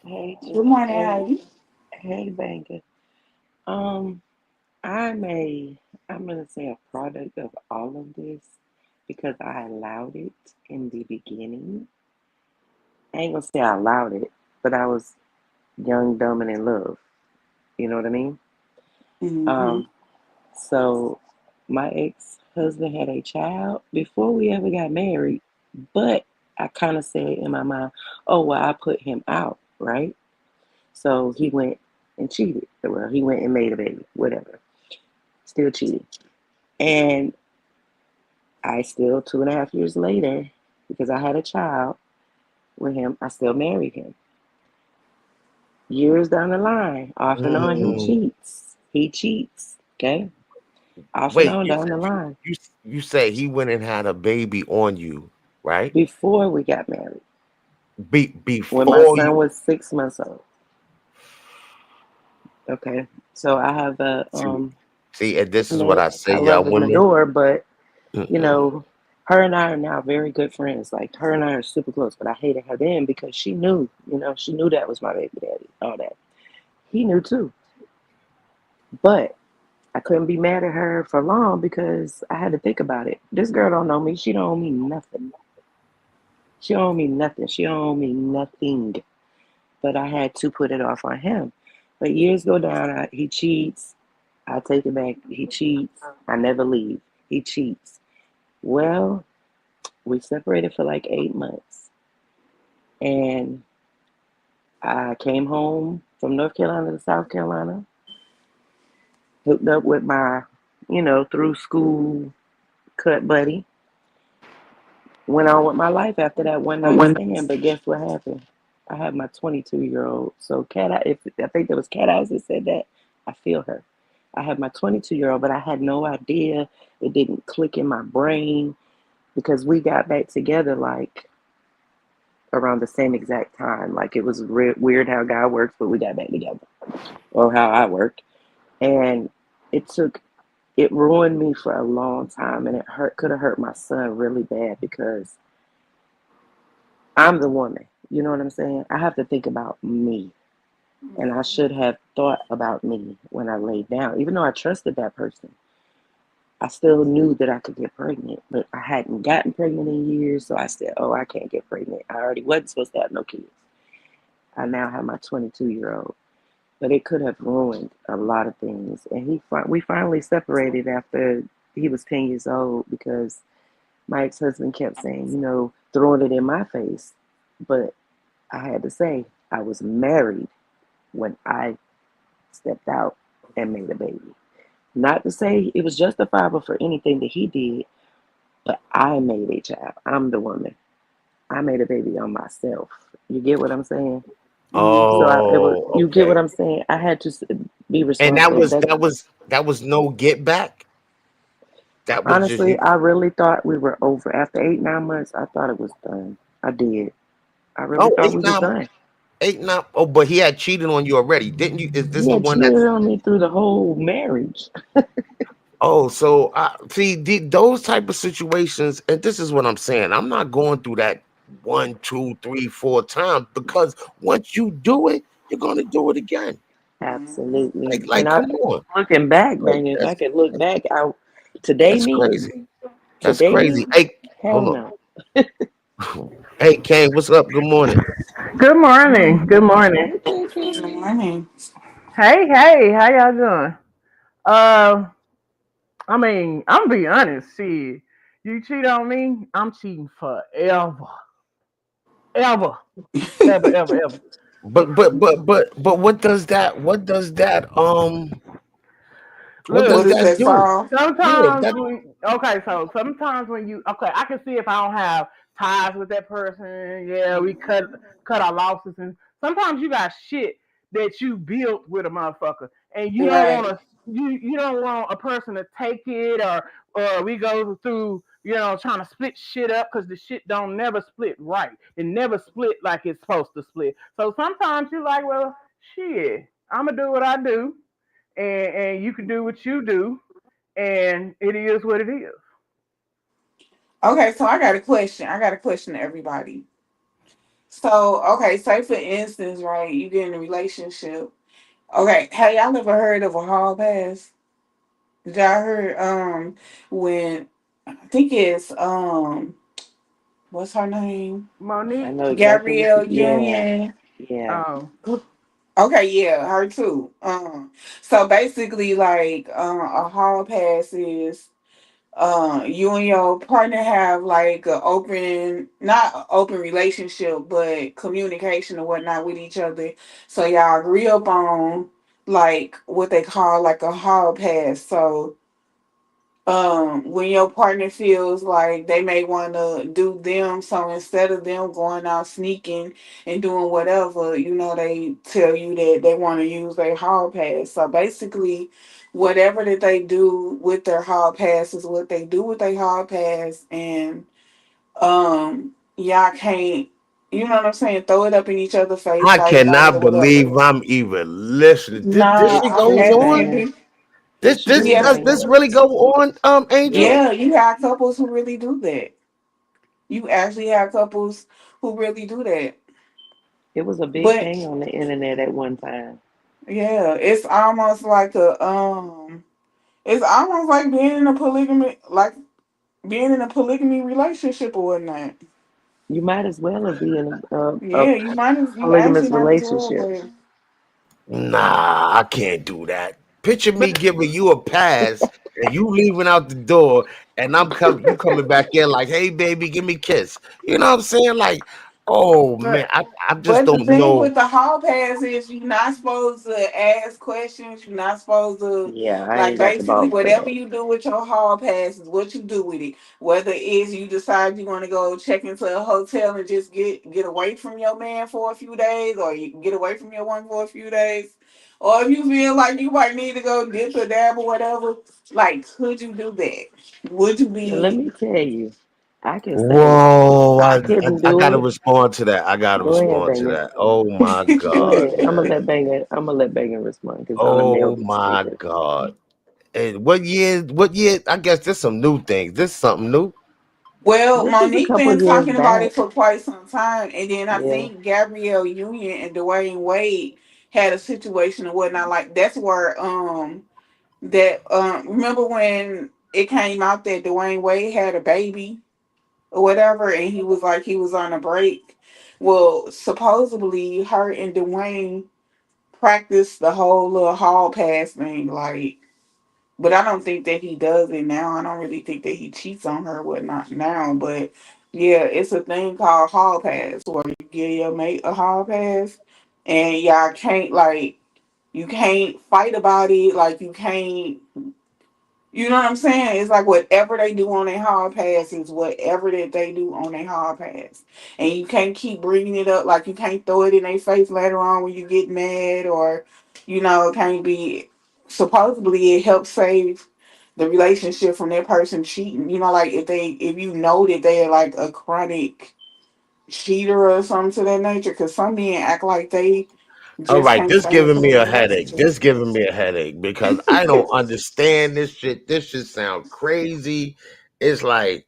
S19: Hey,
S18: Good morning,
S19: hey,
S18: Heidi.
S19: hey, Banga. Um, I'm gonna say a product of all of this because I allowed it in the beginning. I ain't gonna say I allowed it, but I was young, dumb, and in love. You know what I mean?
S18: Mm-hmm.
S19: Um, so my ex-husband had a child before we ever got married, but I kind of said in my mind, oh, well, I put him out, right? So he went and cheated. Well, he went and made a baby, whatever. Still cheated. And I still, 2.5 years later, because I had a child with him, I still married him. Years down the line, off and on, he
S3: Mm,
S19: cheats. He cheats. Okay? Off and
S3: wait,
S19: on down the line.
S3: you say he went and had a baby on you, right?
S19: Before we got married, when my
S3: Before you
S19: son was 6 months old. Okay? So I have a,
S3: see, and this is what
S19: look,
S3: I
S19: I
S3: say, y'all
S19: love him
S3: women.
S19: adore, but you
S3: Mm-mm.
S19: know, her and I are now very good friends. Like her and I are super close, but I hated her then because she knew, she knew that was my baby daddy, all that. He knew too. But I couldn't be mad at her for long because I had to think about it. This girl don't know me. She don't owe me nothing. She don't owe me nothing. She don't owe me nothing. But I had to put it off on him. But years go down, he cheats. I take it back. He cheats. I never leave. He cheats. Well, we separated for like 8 months. And I came home from North Carolina to South Carolina, hooked up with my, through school cut buddy. Went on with my life after that one night stand, but guess what happened? I have my 22-year-old. So if I think there was Cat Eyes that said that, I feel her. I have my 22-year-old, but I had no idea. It didn't click in my brain because we got back together like around the same exact time. Like it was weird how God works, but we got back together, or how I worked, and it took it ruined me for a long time, and it could have hurt my son really bad because I'm the woman. You know what I'm saying? I have to think about me, and I should have thought about me when I laid down. Even though I trusted that person, I still knew that I could get pregnant, but I hadn't gotten pregnant in years, so I said, "Oh, I can't get pregnant. I already wasn't supposed to have no kids." I now have my 22-year-old, but it could have ruined a lot of things. And we finally separated after he was 10 years old because my ex-husband kept saying, throwing it in my face. But I had to say, I was married when I stepped out and made a baby. Not to say it was justifiable for anything that he did, but I made a child. I'm the woman. I made a baby on myself. You get what I'm saying? So
S3: Oh,
S19: you get what
S3: okay.
S19: I'm saying? I had to be
S3: And that
S19: responsible.
S3: was no get back. That was just
S19: Honestly,
S3: you.
S19: I really thought we were over. After 8, 9 months, I thought it was done. I did. I really
S3: Oh,
S19: thought we was done.
S3: 8, 9. Oh, but he had cheated on you already, didn't you? Is this
S19: He
S3: the
S19: had
S3: one
S19: cheated
S3: that's?
S19: on me through the whole marriage.
S3: Oh, so see those type of situations, and this is what I'm saying. I'm not going through that 1, 2, 3, 4 times because once you do it, you're gonna do it again.
S19: Absolutely.
S3: Like,
S19: And
S3: come on.
S19: looking back,
S3: Like,
S19: man, if I could look back out today,
S3: that's
S19: me,
S3: crazy. That's
S19: today, me,
S3: crazy. Hey,
S19: hell
S3: hold
S19: no.
S3: on. Hey, Kane, what's up? Good morning.
S20: Good morning. Good morning.
S18: Good morning.
S20: Hey, how y'all doing? Uh, I mean, I'm gonna be honest. Shit, you cheat on me, I'm cheating forever, ever, ever.
S3: But what
S20: Look,
S3: does
S18: What is
S3: that
S18: that
S3: do?
S18: song?
S3: Yeah,
S20: sometimes
S3: that
S20: so sometimes when you I can see if I don't have ties with that person. Yeah, we cut our losses, and sometimes you got shit that you built with a motherfucker, and you don't want
S18: Right.
S20: to you don't want a person to take it, or we go through trying to split shit up because the shit don't never split right. It never split like it's supposed to split. So sometimes you're like, well, shit, I'm gonna do what I do, and you can do what you do, and it is what it is.
S18: Okay, so I got a question. I got a question to everybody. So, okay, say for instance, right, you get in a relationship. Okay, have y'all ever heard of a hall pass? Did y'all heard when I think it's what's her name?
S19: I
S20: Monique.
S19: know exactly what
S18: Gabrielle
S19: you. Yeah,
S18: Union.
S19: yeah.
S20: Oh,
S18: Okay, yeah, her too. So basically, like, a hall pass is you and your partner have like a open, not a open relationship, but communication and whatnot with each other. So y'all agree upon like what they call like a hall pass. So when your partner feels like they may want to do them, so instead of them going out sneaking and doing whatever, they tell you that they want to use their hall pass. So basically, whatever that they do with their hall pass is what they do with their hall pass, and y'all can't, you know what I'm saying, throw it up in each other's face
S3: I
S18: like nah,
S3: cannot
S18: whatever.
S3: believe I'm even listening. This
S18: Nah,
S19: It's
S3: shit
S18: I'm
S3: goes
S19: true,
S3: on.
S19: Banga.
S18: asking.
S19: It's
S3: This
S19: true,
S3: does
S18: Yes,
S3: this
S19: Banga.
S3: really go on, Angel?
S18: yeah, you have couples who really do that. You actually have couples who really do that.
S19: It was a big
S18: But
S19: thing on the internet at one time.
S18: yeah, it's almost like being in a polygamy relationship or whatnot.
S19: You might as well be in a
S18: Yeah, you actually
S19: polygamous
S18: might as well,
S19: relationship.
S18: but
S3: Nah, I can't do that. Picture me giving you a pass and you leaving out the door, and you coming back in like, hey baby, give me a kiss. You know what I'm saying? Like, oh man,
S18: but
S3: I just
S18: But the
S3: don't
S18: thing
S3: know.
S18: with the hall pass is you're not supposed to ask questions. You're not supposed to
S19: Yeah, I
S18: like
S19: ain't got the
S18: basically
S19: balls for
S18: whatever
S19: that.
S18: you do with your hall pass is what you do with it. Whether it is you decide you want to go check into a hotel and just get away from your man for a few days, or you can get away from your one for a few days, or if you feel like you might need to go dip or dab or whatever, like could you do that? Would you
S19: Now, let
S18: be?
S19: me tell you, I can say
S3: Whoa,
S19: I couldn't
S3: I
S19: do
S3: gotta
S19: it.
S3: respond to that. I gotta
S19: Go ahead,
S3: respond to
S19: Banga.
S3: that. Oh my
S19: Go
S3: god,
S19: ahead. I'm gonna
S3: man.
S19: let Banga. I'm gonna let Banga respond because all the
S3: Oh
S19: males are
S3: my
S19: speaking.
S3: god. And what year? What year? I guess there's some new things. This is something new.
S18: Well,
S19: This is a
S18: Monique
S19: couple
S18: been
S19: years
S18: talking about
S19: back.
S18: it for quite some time, and then I
S19: Yeah,
S18: think Gabrielle Union and Dwayne Wade had a situation and whatnot. Like that's where remember when it came out that Dwayne Wade had a baby or whatever, and he was on a break. Well, supposedly her and Dwayne practiced the whole little hall pass thing, like. But I don't think that he does it now. I don't really think that he cheats on her, whatnot now. But yeah, it's a thing called hall pass where you give your mate a hall pass, and y'all can't like you can't fight about it. Like you can't, you know what I'm saying? It's like whatever they do on their hall pass is whatever that they do on their hall pass, and you can't keep bringing it up. Like you can't throw it in their face later on when you get mad, or it can't be. Supposedly, it helps save the relationship from that person cheating. Like if you know that they're like a chronic cheater or something to that nature, because some men act like they
S3: All
S18: just
S3: right,
S18: can't
S3: this
S18: stay into
S3: giving
S18: a
S3: me a headache.
S18: relationship.
S3: This giving me a headache because I don't understand this shit. This shit sound crazy. It's like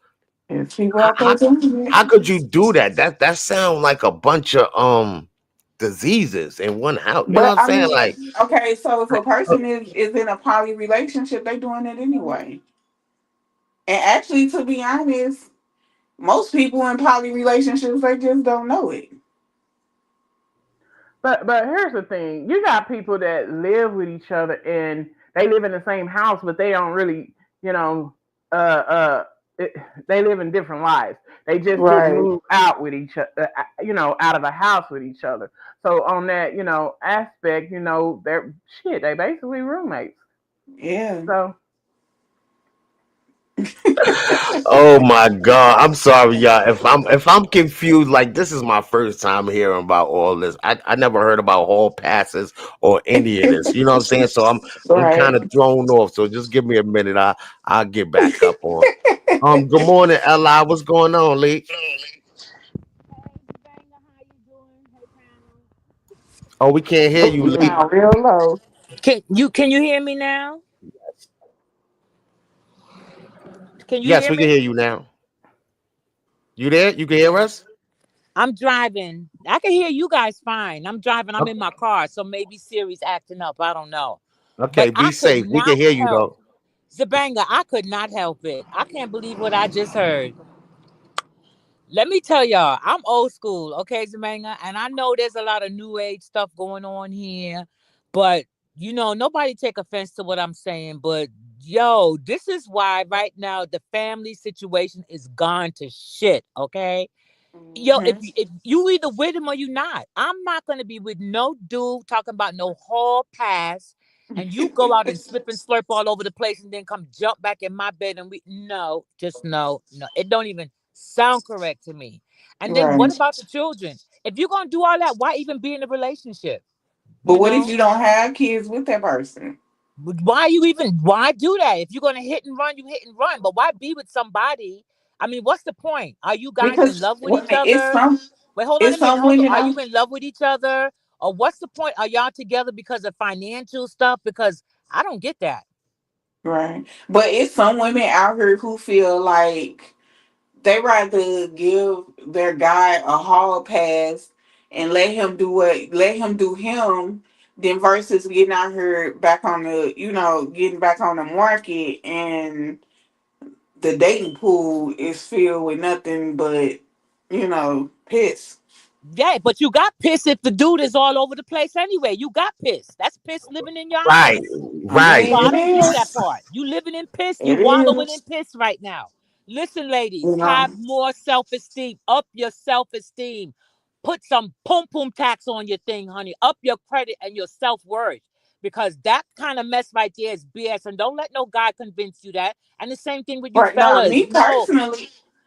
S18: There's people
S3: how,
S18: out there
S3: how,
S18: doing it.
S3: how could you do that? That sound like a bunch of diseases in one house. You know what
S18: But
S3: I'm
S18: I
S3: saying? Like,
S18: mean, okay, so if a
S3: uh,
S18: person is in a poly relationship, they doing it anyway. And actually, to be honest, most people in poly relationships they just don't know it.
S20: But here's the thing: you got people that live with each other and they live in the same house, but they don't really, you know, uh, uh, it, they live in different lives. They just didn't
S18: Right.
S20: move out with each other, out of the house with each other. So on that, aspect, they're shit. They basically roommates.
S18: Yeah.
S20: So
S3: Oh my God. I'm sorry, y'all. If I'm confused, like this is my first time hearing about all this. I never heard about hall passes or any of this. You know what I'm saying? So I'm kind
S18: Right.
S3: of thrown off. So just give me a minute. I'll get back up on. Good morning, Li. What's going on, Lee? Oh, we can't hear you,
S18: You
S3: Lee.
S18: sound real low.
S21: Can you hear me now? Can you
S3: Yes,
S21: hear
S3: we can
S21: me?
S3: hear you now. You there? You can hear us?
S21: I'm driving. I can hear you guys fine. I'm driving. I'm in
S3: Okay,
S21: my car, so maybe Siri's acting up. I don't know. But
S3: okay,
S21: I
S3: be
S21: could
S3: safe. We can
S21: not
S3: hear you
S21: help.
S3: though.
S21: Zbanga, I could not help it. I can't believe what I just heard. Let me tell y'all, I'm old school, okay, Zbanga? And I know there's a lot of new age stuff going on here, but nobody take offense to what I'm saying. But yo, this is why right now the family situation is gone to shit, okay? Yo, if
S18: Hmm.
S21: if you either with him or you not, I'm not gonna be with no dude talking about no hall pass, and you go out and slip and slurp all over the place, and then come jump back in my bed, and just no, no, it don't even sound correct to me. And then what
S18: Right.
S21: about the children? If you're gonna do all that, why even be in a relationship?
S18: But
S21: You
S18: what if
S21: know,
S18: you don't have kids with that person?
S21: why do that? If you're gonna hit and run, you hit and run. But why be with somebody? I mean, what's the point? Are you guys in
S18: Because
S21: love with each
S18: women, it's
S21: other?
S18: some
S21: Wait, hold on a
S18: it's
S21: minute.
S18: some
S21: Hold on.
S18: women
S21: Are you
S18: out
S21: in love with each other? Or what's the point? Are y'all together because of financial stuff? Because I don't get that.
S18: right. But it's some women out here who feel like they rather give their guy a hall pass and let him do him than versus getting out here back on the getting back on the market and the dating pool is filled with nothing but piss.
S21: Yeah, but you got pissed if the dude is all over the place anyway. You got pissed. That's piss living in your
S3: Right,
S21: house.
S18: I
S3: right.
S21: So
S18: mean,
S21: I
S18: it
S21: don't get that
S18: is.
S21: part. You living in piss, you
S18: It
S21: wallowing in
S18: is.
S21: piss right now. Listen, ladies,
S18: You know.
S21: have more self-esteem. Up your self-esteem. Put some pum pum tax on your thing, honey. Up your credit and your self-worth. Because that kind of mess right there is BS. And don't let no guy convince you that. And the same thing with you
S18: Right now,
S21: fellas. No.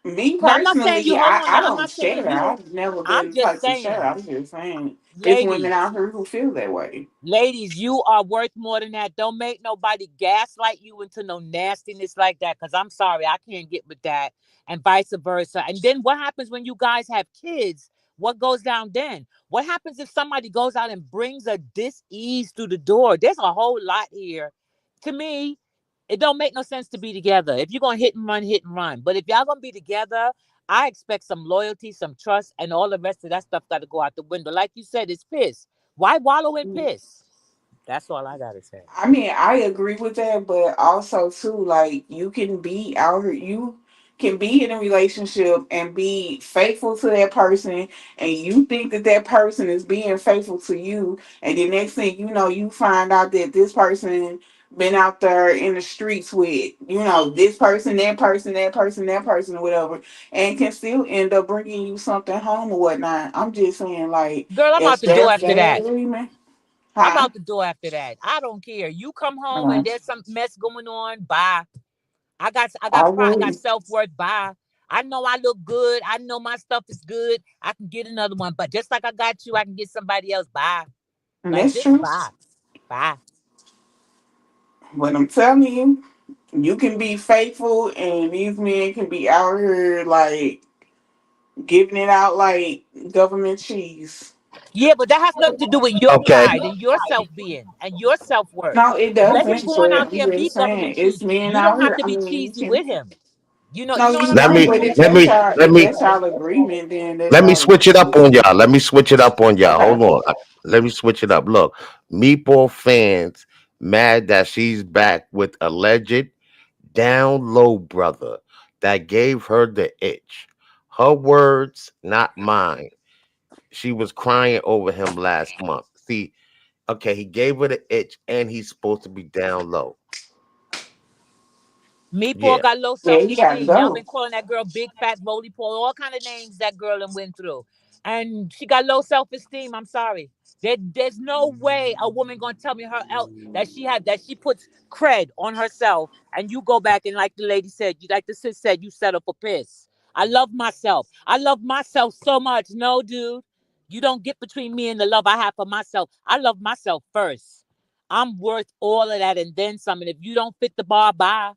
S18: me
S21: Now I'm not saying
S18: personally,
S21: you, hold on
S18: I
S21: now. I'm
S18: don't
S21: not saying
S18: share.
S21: you.
S18: I've never
S21: I'm
S18: been the
S21: just
S18: type to share.
S21: saying,
S18: I'm just saying it's women
S21: ladies,
S18: out here who feel that way.
S21: ladies, you are worth more than that. Don't make nobody gaslight you into no nastiness like that. Cause I'm sorry, I can't get with that. And vice versa. And then what happens when you guys have kids? What goes down then? What happens if somebody goes out and brings a dis-ease through the door? There's a whole lot here. To me, it don't make no sense to be together. If you're gonna hit and run, hit and run. But if y'all gonna be together, I expect some loyalty, some trust, and all the rest of that stuff got to go out the window. Like you said, it's piss. Why wallow in piss? That's all I gotta say.
S18: I mean, I agree with that, but also too, like you can be out here, you can be in a relationship and be faithful to that person, and you think that that person is being faithful to you, and the next thing you know, you find out that this person been out there in the streets with this person, that person, that person, that person, or whatever, and can still end up bringing you something home or whatnot. I'm just saying, like,
S21: Girl, I'm
S18: if
S21: out the door
S18: that's
S21: after
S18: their
S21: that.
S18: agreement,
S21: I'm
S18: huh?
S21: out the door after that. I don't care. You come home and
S18: Uh,
S21: there's some mess going on. Bye. I got
S18: I
S21: pride. I got
S18: would.
S21: self worth. Bye. I know I look good. I know my stuff is good. I can get another one. But just like I got you, I can get somebody else. Bye.
S18: And
S21: Like
S18: that's
S21: just
S18: true.
S21: bye. Bye.
S18: But I'm telling you, you can be faithful, and these men can be out here like giving it out like government cheese.
S21: Yeah, but that has nothing to do with your
S3: Okay.
S21: pride and your self being and your self worth.
S18: No, it
S21: Let him
S18: doesn't.
S21: go on
S18: But
S21: out
S18: I'm
S21: there and be
S18: just saying,
S21: government
S18: it's
S21: cheese.
S18: men
S21: You
S18: out
S21: don't have
S18: here.
S21: to
S18: I
S21: be
S18: mean, you
S21: cheesy
S18: can.
S21: with him. You
S18: No,
S21: know what
S18: you
S21: I'm
S3: Let
S18: don't.
S3: me
S18: But
S21: saying?
S18: if
S3: let
S18: that's
S3: me
S18: y'all,
S3: let
S18: if
S3: me
S18: that's y'all agreement, then that's
S3: let me
S18: y'all
S3: switch it up
S18: agreement.
S3: on y'all. Let me switch it up on y'all.
S18: Okay.
S3: Hold on. Let me switch it up. Look, Meatball fans mad that she's back with alleged down low brother that gave her the itch. Her words, not mine. she was crying over him last month. See, okay, he gave her the itch, and he's supposed to be down low.
S21: Meatball
S3: Yeah,
S21: got low
S18: Yeah, you gotta
S21: self-esteem. Y'all
S18: go.
S21: been calling that girl big fat roly poly, all kind of names that girl and went through. And she got low self-esteem. I'm sorry. There's no way a woman gonna tell me her out that she puts cred on herself, and you go back and like the lady said, you like the sis said, you settle for piss. I love myself. I love myself so much. No, dude, you don't get between me and the love I have for myself. I love myself first. I'm worth all of that and then some. And if you don't fit the bar, bye.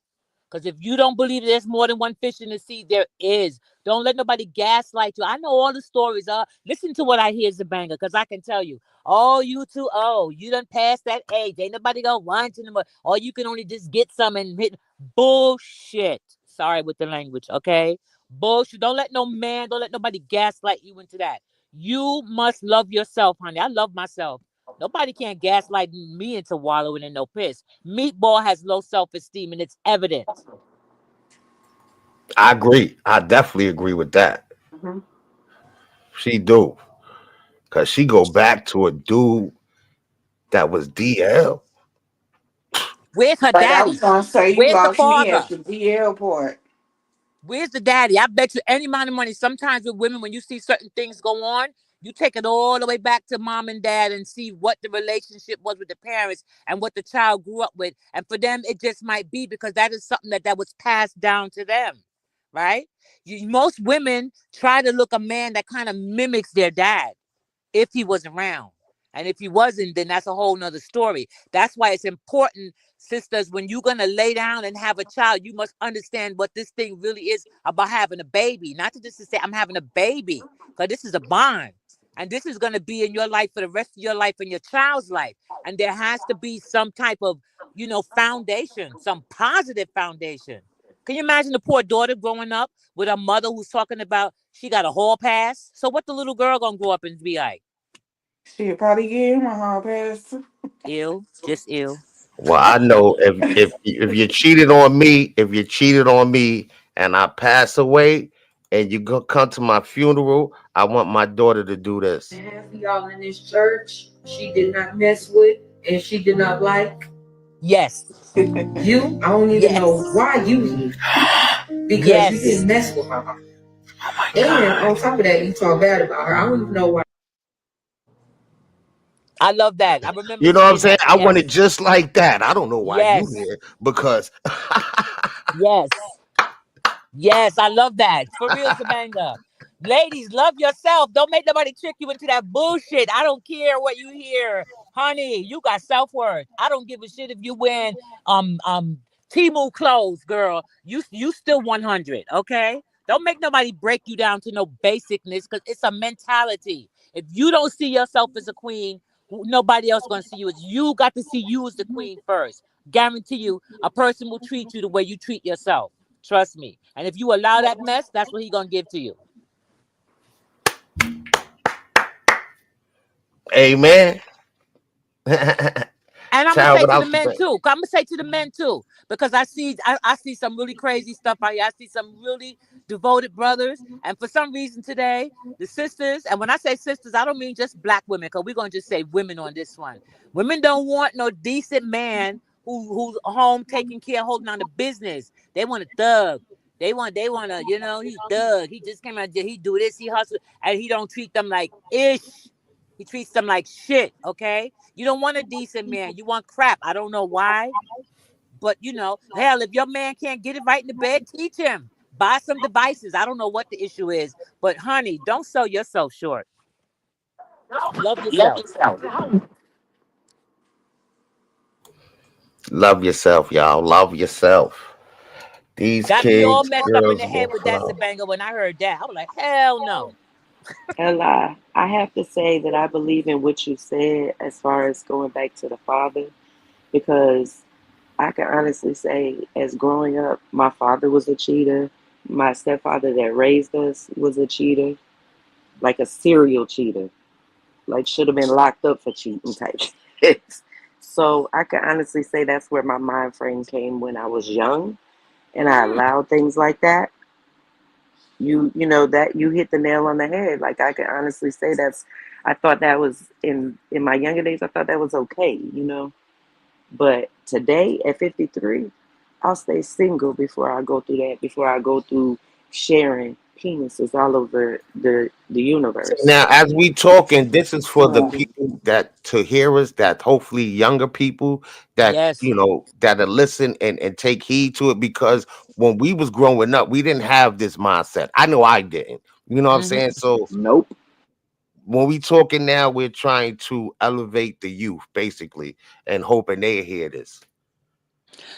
S21: Because if you don't believe there's more than one fish in the sea, there is. Don't let nobody gaslight you. I know all the stories. Listen to what I hear, Zbanga, because I can tell you. Oh, you too. Oh, you done passed that age. Ain't nobody gonna want you anymore. Or you can only just get some and hit bullshit. Sorry with the language, okay? Bullshit. Don't let nobody gaslight you into that. You must love yourself, honey. I love myself. Nobody can gaslight me into wallowing in no piss. Meatball has low self-esteem and it's evident.
S3: I agree. I definitely agree with that.
S18: Mm-hmm.
S3: She do, cause she go back to a dude that was DL.
S21: Where's her
S18: But I was
S21: daddy?
S18: gonna say you
S21: Where's the
S18: lost me
S21: father?
S18: at the DL part.
S21: Where's the daddy? I bet you any amount of money. Sometimes with women, when you see certain things go on, you take it all the way back to mom and dad and see what the relationship was with the parents and what the child grew up with. And for them, it just might be because that is something that was passed down to them, right? Most women try to look a man that kind of mimics their dad if he was around. And if he wasn't, then that's a whole nother story. That's why it's important, sisters, when you're going to lay down and have a child, you must understand what this thing really is about having a baby. Not to just to say, I'm having a baby, because this is a bond. And this is going to be in your life for the rest of your life and your child's life. And there has to be some type of, foundation, some positive foundation. Can you imagine the poor daughter growing up with a mother who's talking about she got a hall pass? So what the little girl going to grow up and be like?
S18: She'll probably give him a hall pass.
S21: Ill, just ill.
S3: Well, I know if you cheated on me, and I pass away, and you go come to my funeral, I want my daughter to do this.
S17: Half of y'all in this church, she did not mess with and she did not like.
S21: Yes.
S17: You, I don't even know why you here. Because you didn't mess with her. And on top of that, you talk bad about her. I don't even know why.
S21: I love that. I remember
S3: You know what I'm
S21: seeing
S3: saying?
S21: that.
S3: I want
S21: Yes.
S3: it just like that. I don't know why you
S21: Yes.
S3: here because
S21: Yes. Yes, I love that. For real, Zbanga. Ladies, love yourself. Don't make nobody trick you into that bullshit. I don't care what you hear. Honey, you got self-worth. I don't give a shit if you wearing Temu clothes, girl. You still 100, okay? Don't make nobody break you down to no basicness because it's a mentality. If you don't see yourself as a queen, nobody else gonna see you as you got to see you as the queen first. Guarantee you, a person will treat you the way you treat yourself. Trust me. And if you allow that mess, that's what he gonna give to you.
S3: amen.
S21: And I'm gonna
S3: Child,
S21: say
S3: what
S21: to the
S3: else you
S21: men
S3: think?
S21: too. I'm gonna say to the men too, because I see some really crazy stuff out here. I see some really devoted brothers, and for some reason today, the sisters. And when I say sisters, I don't mean just black women, because we're gonna just say women on this one. Women don't want no decent man who's home taking care, holding on to business. They want a thug. They want to, he's thug. He just came out. He do this. He hustle, and he don't treat them like ish. He treats them like shit. Okay. You don't want a decent man. You want crap. I don't know why. But, hell, if your man can't get it right in the bed, teach him. Buy some devices. I don't know what the issue is. But, honey, don't sell yourself short. Love yourself.
S3: Love yourself, y'all. Love yourself. These
S21: Got me all
S3: kids,
S21: messed up in
S3: girls,
S21: the head
S3: will
S21: with that
S3: flow.
S21: Zbanga when I heard that. I was like, hell no.
S19: Ella, I have to say that I believe in what you said as far as going back to the father, because I can honestly say, as growing up, my father was a cheater. My stepfather that raised us was a cheater, like a serial cheater, like should have been locked up for cheating type shit. So I can honestly say that's where my mind frame came when I was young, and I allowed things like that. you know that you hit the nail on the head. Like I can honestly say I thought that was in my younger days. I thought that was okay, you know. But today at 53, I'll stay single before I go through that. Before I go through sharing penises all over the universe.
S3: Now, as we talking, this is for the
S19: So
S3: people that to hear us, that hopefully younger people that
S21: Yes.
S3: that'll listen and take heed to it, because when we was growing up, we didn't have this mindset. I know I didn't. You know what I'm
S21: Mm-hmm.
S3: saying? So
S19: nope.
S3: when we talking now, we're trying to elevate the youth basically and hoping they hear this.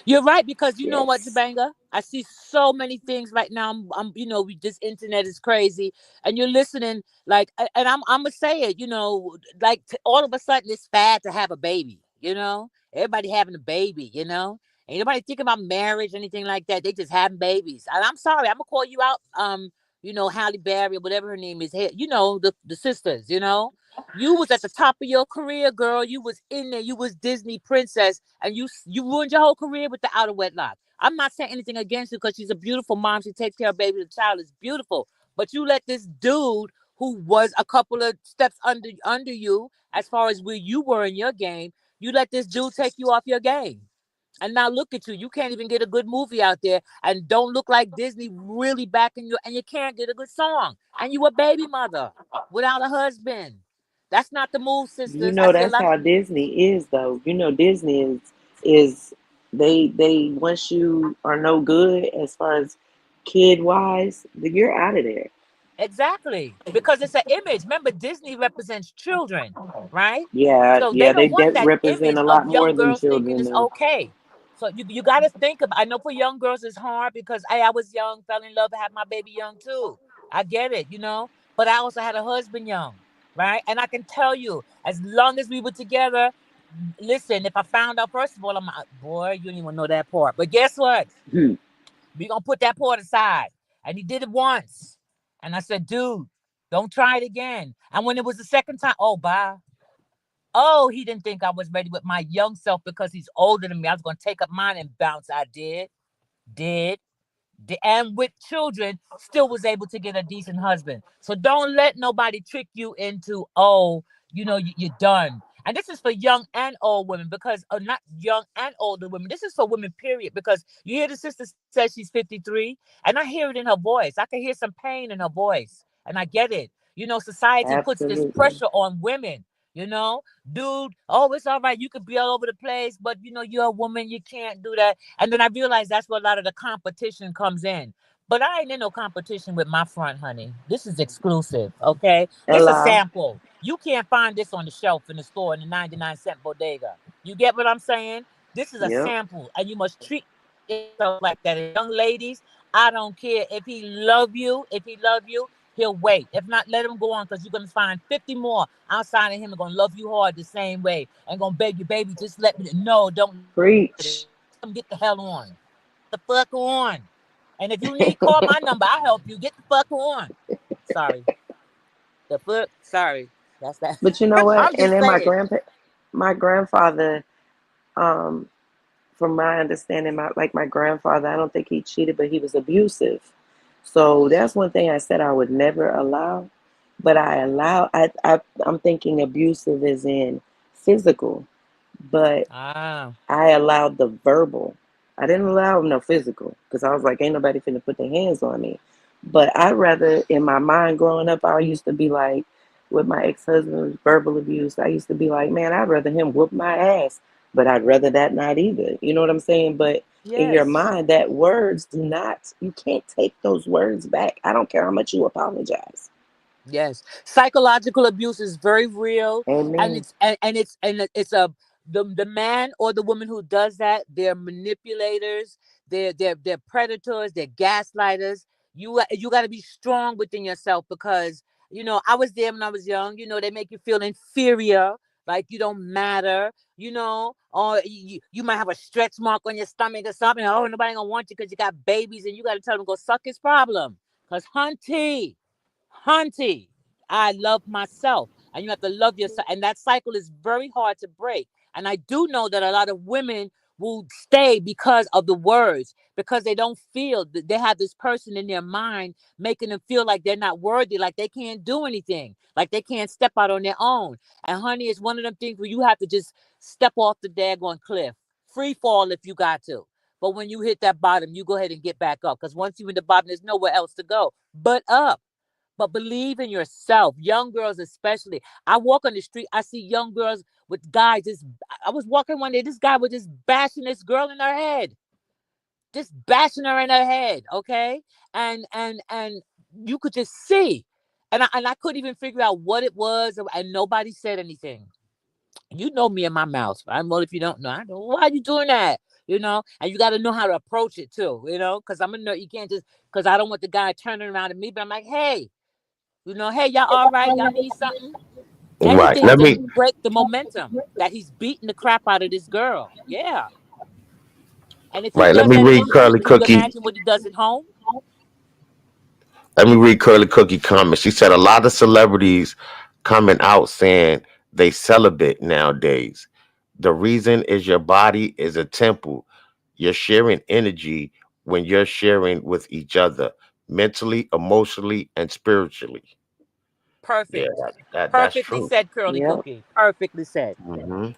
S21: You're right, because you know what,
S19: Yes.
S21: Zbanga? I see so many things right now. This internet is crazy, and you're listening. Like, and I'm gonna say it. Like all of a sudden, it's fad to have a baby. Everybody having a baby. Ain't nobody thinking about marriage, anything like that. They just having babies. And I'm sorry, I'm gonna call you out. Halle Berry, or whatever her name is. Hey, the sisters. You was at the top of your career, girl. You was in there. You was Disney princess, and you ruined your whole career with the out of wedlock. I'm not saying anything against you, because she's a beautiful mom. She takes care of baby. The child is beautiful, but you let this dude who was a couple of steps under you as far as where you were in your game. You let this dude take you off your game. And now look at you. You can't even get a good movie out there, and don't look like Disney really backing you, and you can't get a good song. And you a baby mother without a husband. That's not the move,
S19: You
S21: sisters. I
S19: know
S21: see a
S19: that's
S21: lot of
S19: how Disney is, though. You know Disney is they once you are no good as far as kid wise, you're out of there.
S21: exactly, because it's an image. Remember, Disney represents children, right?
S19: Yeah,
S21: So they
S19: yeah,
S21: don't
S19: they
S21: want
S19: get
S21: that
S19: represent
S21: image
S19: a
S21: of
S19: lot more
S21: young
S19: than
S21: girls thinking
S19: children
S21: it's
S19: now.
S21: okay. So you got to think about. I know for young girls it's hard, because I was young, fell in love, had my baby young too. I get it. But I also had a husband young, right? And I can tell you, as long as we were together, listen, if I found out, first of all, I'm like, boy, you didn't even know that part. But guess what?
S19: Hmm.
S21: We gonna put that part aside. And he did it once. And I said, dude, don't try it again. And when it was the second time, oh, bye. Oh, he didn't think I was ready with my young self, because he's older than me. I was gonna take up mine and bounce. I did, and with children, still was able to get a decent husband. So don't let nobody trick you into, oh, you're done. And this is for young and old women, because not young and older women. This is for women, period. Because you hear the sister say she's 53, and I hear it in her voice. I can hear some pain in her voice, and I get it. Society puts this
S19: Absolutely.
S21: pressure on women. You know, dude, oh, it's all right. You could be all over the place, but you're a woman. You can't do that. And then I realized that's where a lot of the competition comes in. But I ain't in no competition with my front, honey. This is exclusive, okay? This a
S19: Hello.
S21: sample. You can't find this on the shelf in the store in the 99-cent bodega. You get what I'm saying? This is a
S19: Yep.
S21: sample, and you must treat yourself like that. And young ladies, I don't care if he love you, he'll wait. If not, let him go on, because you're gonna find 50 more outside of him are gonna love you hard the same way and gonna beg you, baby, just let me. No, don't.
S19: Preach.
S21: Get the hell on. The fuck on. And if you need, call my number. I'll help you. Get the fuck on. Sorry. The fuck. Sorry. That's that.
S19: But you know what?
S21: I'm
S19: And
S21: just
S19: then
S21: saying.
S19: my grandfather, um, from my understanding, my grandfather, I don't think he cheated, but he was abusive. So that's one thing I said I would never allow. But I'm thinking abusive is in physical, but
S21: Ah.
S19: I allowed the verbal. I didn't allow no physical, because I was like, ain't nobody finna put their hands on me. But I rather, in my mind growing up, I used to be like, with my ex-husband's verbal abuse, I used to be like, man, I'd rather him whoop my ass, but I'd rather that not either. You know what I'm saying? But in your
S21: Yes.
S19: mind, that words you can't take those words back. I don't care how much you apologize.
S21: Yes, psychological abuse is very real, and
S19: Amen.
S21: it's a the man or the woman who does that. They're manipulators. They're predators. They're gaslighters. You got to be strong within yourself, because I was there when I was young. They make you feel inferior, like you don't matter. Or you might have a stretch mark on your stomach or something. Oh, nobody gonna want you because you got babies, and you got to tell them go suck his problem. Cause Hunty, I love myself, and you have to love yourself. And that cycle is very hard to break. And I do know that a lot of women will stay because of the words, because they don't feel that they have this person in their mind making them feel like they're not worthy, like they can't do anything, like they can't step out on their own. And honey, it's one of them things where you have to just step off the daggone cliff, free fall if you got to. But when you hit that bottom, you go ahead and get back up, because once you're in the bottom, there's nowhere else to go but up. But believe in yourself. Young girls especially. I walk on the street, I see young girls with guys just, I was walking one day, this guy was just bashing this girl in her head. Just bashing her in her head, okay? And you could just see. And I couldn't even figure out what it was, and nobody said anything. You know me and my mouth. I don't know if you don't know. I know, why are you doing that? And you got to know how to approach it too, because I'm a nerd. You can't just, because I don't want the guy turning around at me, but I'm like, hey, hey, y'all all right? Y'all need something?
S3: Right.
S21: Anything
S3: Let
S21: just
S3: me
S21: to break the momentum that he's beating the crap out of this girl. Yeah. And if he
S3: right. Let
S21: does
S3: me
S21: that in
S3: read
S21: the street,
S3: Curly
S21: can you
S3: Cookie.
S21: imagine what he does at home?
S3: Let me read Curly Cookie comments. She said a lot of celebrities coming out saying they celibate nowadays. The reason is your body is a temple. You're sharing energy when you're sharing with each other, mentally, emotionally, and spiritually. Yeah,
S21: Perfect.
S3: that's
S21: Perfectly
S3: true.
S21: said, Curly
S19: Yep.
S21: Cookie. Perfectly said.
S3: Hmm.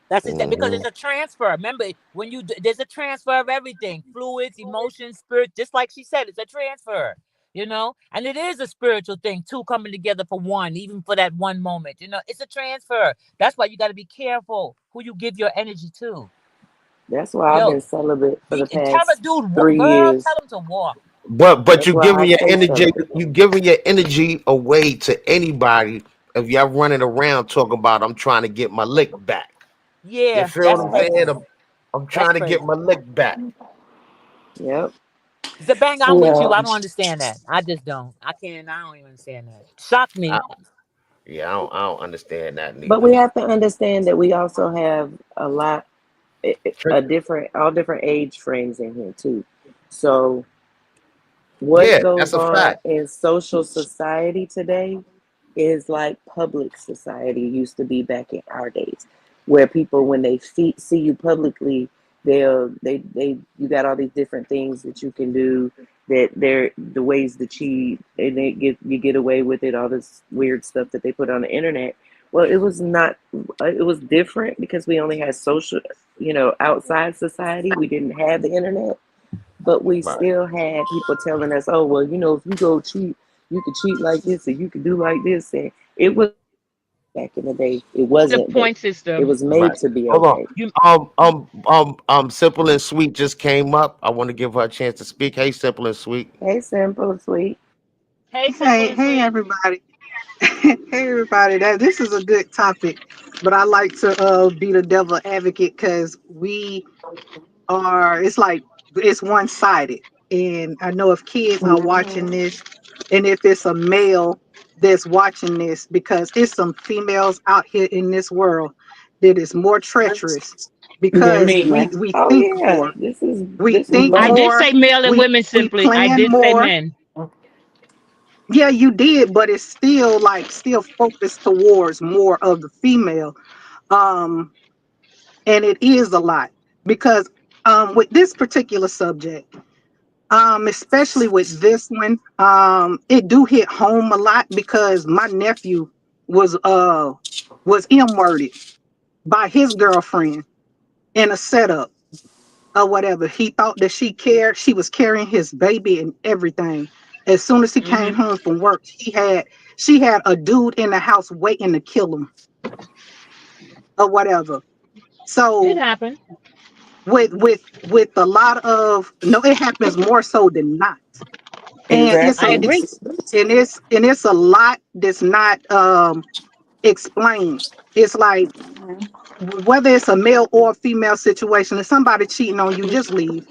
S21: That's exactly because
S3: Hmm.
S21: it's a transfer. Remember, when there's a transfer of everything, fluids, emotions, spirit. Just like she said, it's a transfer. And it is a spiritual thing, two coming together for one, even for that one moment. It's a transfer. That's why you got to be careful who you give your energy to.
S19: That's why I've been
S21: Yo,
S19: celibate for the
S21: tell a
S19: past
S21: dude,
S19: three
S21: girl,
S19: years.
S21: tell him to walk.
S3: But
S19: That's
S3: you
S19: why I
S3: giving your
S19: stay
S3: energy,
S19: celibate.
S3: you giving your energy away to anybody if y'all running around talking about I'm trying to get my lick back. You
S21: Yeah,
S3: feel
S21: that's
S3: what I'm saying?
S21: crazy.
S3: I'm
S21: That's
S3: trying to get
S21: crazy.
S3: my lick back.
S19: Yep.
S21: Zbanga, I'm with
S19: Yeah.
S21: you. I don't understand that. I just don't. I can't. I don't even understand that. Shock
S3: I,
S21: me.
S3: yeah, I don't understand that
S19: But
S3: neither.
S19: we have to understand that we also have a different, all different age frames in here too. So what
S3: Yeah, that's
S19: goes
S3: a
S19: on
S3: fact.
S19: in social society today is like public society used to be back in our days, where people, when they see you publicly, they you got all these different things that you can do, that they're the ways that you get away with it, all this weird stuff that they put on the internet. Well, it was not, it was different because we only had social, outside society. We didn't have the internet, but we
S3: Right.
S19: still had people telling us, oh, well, if you go cheat, you could cheat like this, and you could do like this. And it was back in the day. It
S21: The
S19: wasn't, but
S21: point
S19: it
S21: system.
S19: was made
S3: Right.
S19: to be
S3: Hold on.
S19: okay.
S3: Simple and Sweet just came up. I want to give her a chance to speak. Hey, Simple and Sweet.
S19: Hey, simple and sweet.
S21: Hey, simple
S1: Hey,
S21: and
S1: hey,
S21: sweet.
S1: everybody. Hey, everybody. This is a good topic, but I like to be the devil advocate because it's like it's one sided. And I know if kids are watching
S19: Mhm.
S1: this, and if it's a male that's watching this, because it's some females out here in this world that is more treacherous
S18: Than
S1: because
S18: me.
S1: we
S19: Oh
S1: think
S19: yeah,
S1: more. We
S19: this is
S1: think
S21: I
S19: both.
S21: did
S1: more.
S21: say male and women
S1: We
S21: simply. I
S1: plan
S21: did say
S1: more.
S21: men.
S1: Yeah, you did, but it's still still focused towards more of the female. Um, and it is a lot because with this particular subject, especially with this one, it do hit home a lot because my nephew was was M-worded by his girlfriend in a setup or whatever. He thought that she was carrying his baby and everything. As soon as he came
S21: Mm-hmm.
S1: home from work, she had a dude in the house waiting to kill him or whatever.
S21: It
S1: So
S21: happened.
S1: with a lot of, no, it happens more so than not. And
S21: I
S19: Exactly.
S21: agree.
S1: it's a lot that's not explained. It's like whether it's a male or female situation, if somebody cheating on you, just leave.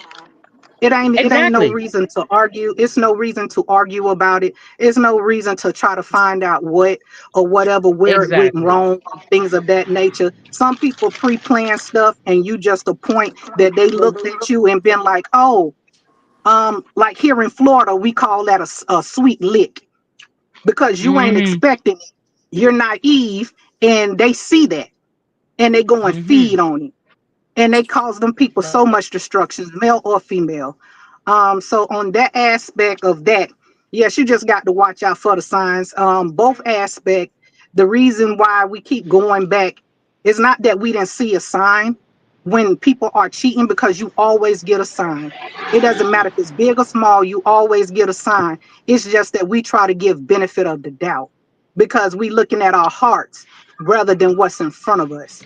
S1: It ain't no
S21: Exactly.
S1: reason to argue. It's no reason to argue about it. It's no reason to try to find out what or whatever, where it went
S21: Exactly.
S1: wrong, things of that nature. Some people pre-plan stuff and you just a point that they looked at you and been like, oh, like here in Florida, we call that a sweet lick because you ain't
S21: Mm-hmm.
S1: expecting it. You're naive and they see that and they go and
S21: Mm-hmm.
S1: feed on it. and they cause them people so much destruction, male or female. So on that aspect of that, yes, you just got to watch out for the signs. Both aspect. The reason why we keep going back is not that we didn't see a sign when people are cheating, because you always get a sign. It doesn't matter if it's big or small, you always get a sign. It's just that we try to give benefit of the doubt because we looking at our hearts rather than what's in front of us.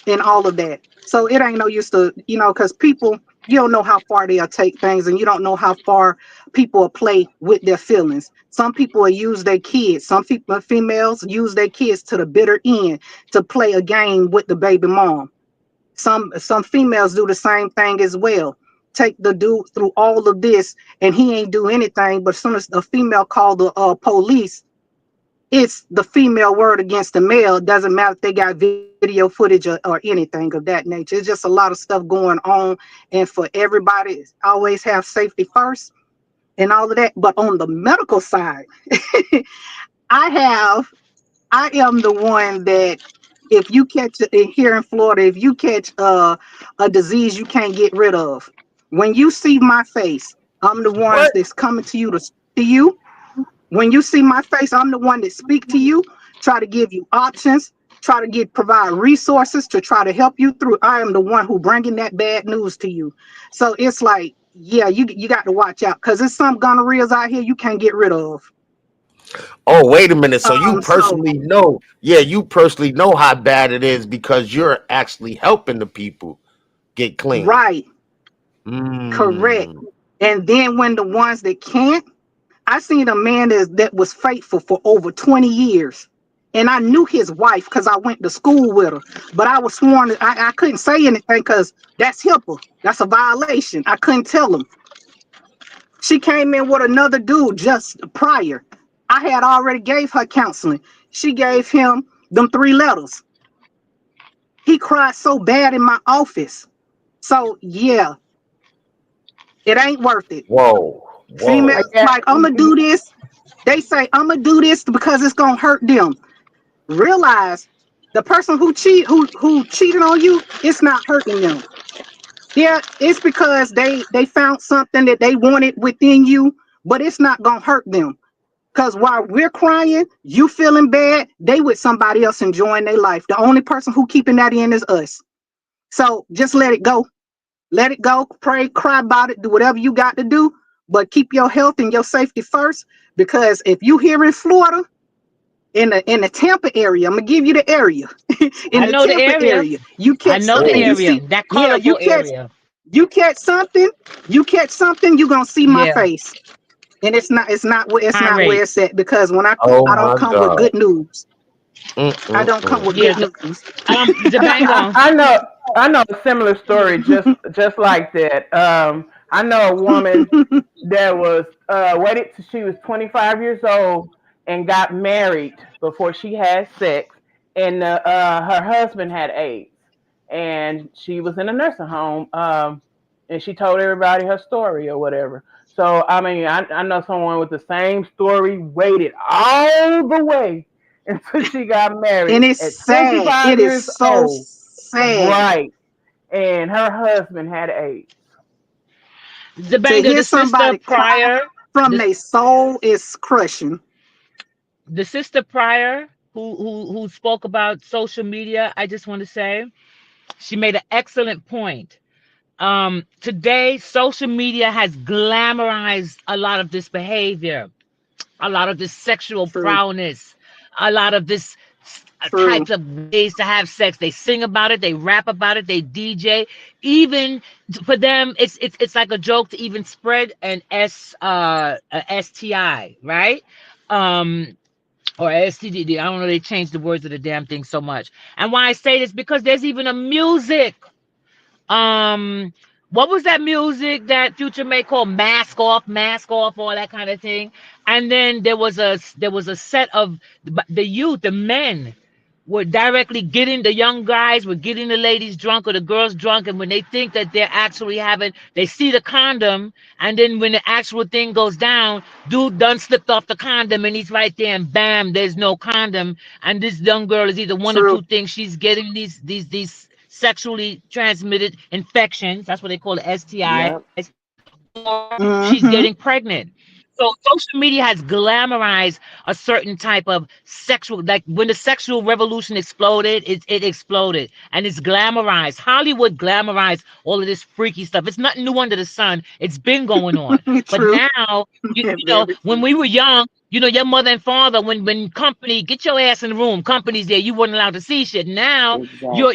S1: And all of that. So it ain't no use to, because people, you don't know how far they'll take things, and you don't know how far people will play with their feelings. Some people will use their kids. Some people, females, use their kids to the bitter end to play a game with the baby mom. Some females do the same thing as well. Take the dude through all of this, and he ain't do anything. But as soon as the female call the police, it's the female word against the male. Doesn't matter if they got video footage or anything of that nature. It's just a lot of stuff going on, and for everybody, always have safety first and all of that. But on the medical side, I am the one that if you catch here in Florida, if you catch a disease you can't get rid of, when you see my face, I'm the ones that's coming to you to speak to you. When you see my face, I'm the one that speak to you, try to give you options, try to provide resources to try to help you through. I am the one who bringing that bad news to you. So it's like, yeah, you got to watch out because there's some gonorrheas out here you can't get rid of.
S3: Oh, wait a minute. So you
S1: So
S3: personally know, you personally know how bad it is because you're actually helping the people get clean.
S1: right, correct.
S3: Mm.
S1: And then when the ones that can't, I seen a man that was faithful for over 20 years. And I knew his wife because I went to school with her. But I was sworn I couldn't say anything because that's HIPAA. That's a violation. I couldn't tell him. She came in with another dude just prior. I had already gave her counseling. She gave him them 3 letters. He cried so bad in my office. So yeah, it ain't worth it.
S3: Whoa.
S1: Females like, I'm gonna do this. They say I'm gonna do this because it's gonna hurt them. Realize the person who cheated on you, it's not hurting them. Yeah, it's because they found something that they wanted within you, but it's not gonna hurt them. Because while we're crying, you feeling bad, they with somebody else enjoying their life. The only person who keeping that in is us. So just let it go. Let it go. Pray, cry about it, do whatever you got to do, but keep your health and your safety first. Because if you here in Florida, in the Tampa area, I'm gonna give you the area. In
S21: I
S1: the
S21: know the
S1: Tampa
S21: area.
S1: you
S21: I
S1: catch
S21: know the
S1: something, you
S21: area.
S1: see,
S21: That
S1: yeah,
S21: colorful area.
S1: you catch something, you gonna see my
S21: Yeah.
S1: face. And it's
S21: High
S1: not where
S21: rate.
S1: it's at because when I come,
S3: Oh
S1: I don't
S3: my
S1: come with
S3: God.
S1: good news. I don't come with
S21: Yeah.
S1: good news.
S21: Zbanga.
S20: I know a similar story just like that. I know a woman that was waited till she was 25 years old and got married before she had sex, and her husband had AIDS, and she was in a nursing home, and she told everybody her story or whatever. So I mean, I know someone with the same story waited all the way until she got married
S1: And it's
S20: at
S1: sad.
S20: 25
S1: It is
S20: years
S1: so
S20: old.
S1: sad
S20: Right. And her husband had AIDS.
S1: to
S21: Zbanga,
S1: hear
S21: the sister
S1: somebody cry
S21: prior,
S1: from
S21: the,
S1: their soul is crushing.
S21: the sister prior who spoke about social media, I just want to say she made an excellent point. Today, social media has glamorized a lot of this behavior, a lot of this sexual
S1: True,
S21: prowess, a lot of this
S1: true,
S21: types of ways to have sex. They sing about it, they rap about it, they DJ. Even for them, it's like a joke to even spread a STI, right? Or STD. I don't know. They changed the words of the damn thing so much. And why I say this because there's even a music. um what was that music that Future made called Mask Off, all that kind of thing? And then there was a set of the youth, the men were directly getting the young guys were getting the ladies drunk or the girls drunk, and when they think that they're actually having, they see the condom, and then when the actual thing goes down, dude done slipped off the condom and he's right there, and bam, there's no condom, and this young girl is either one or
S1: true.
S21: two things. She's getting these sexually transmitted infections. That's what they call it, STIs.
S19: Yep.
S21: Or she's
S1: Mm-hmm.
S21: getting pregnant. So social media has glamorized a certain type of sexual, like when the sexual revolution exploded, it exploded and it's glamorized. Hollywood glamorized all of this freaky stuff. It's nothing new under the sun. It's been going on. But
S1: True.
S21: now,
S1: Yeah,
S21: you know,
S1: very
S21: when
S1: true.
S21: we were young, you know, your mother and father, when company, get your ass in the room, company's there, you weren't allowed to see shit. Now,
S19: Exactly.
S21: your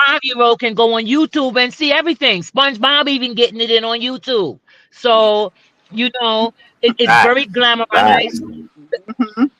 S21: 5-year-old can go on YouTube and see everything. SpongeBob even getting it in on YouTube. So, you know, it's very
S3: Facts.
S21: glamorized.
S3: Facts.
S1: Mhm.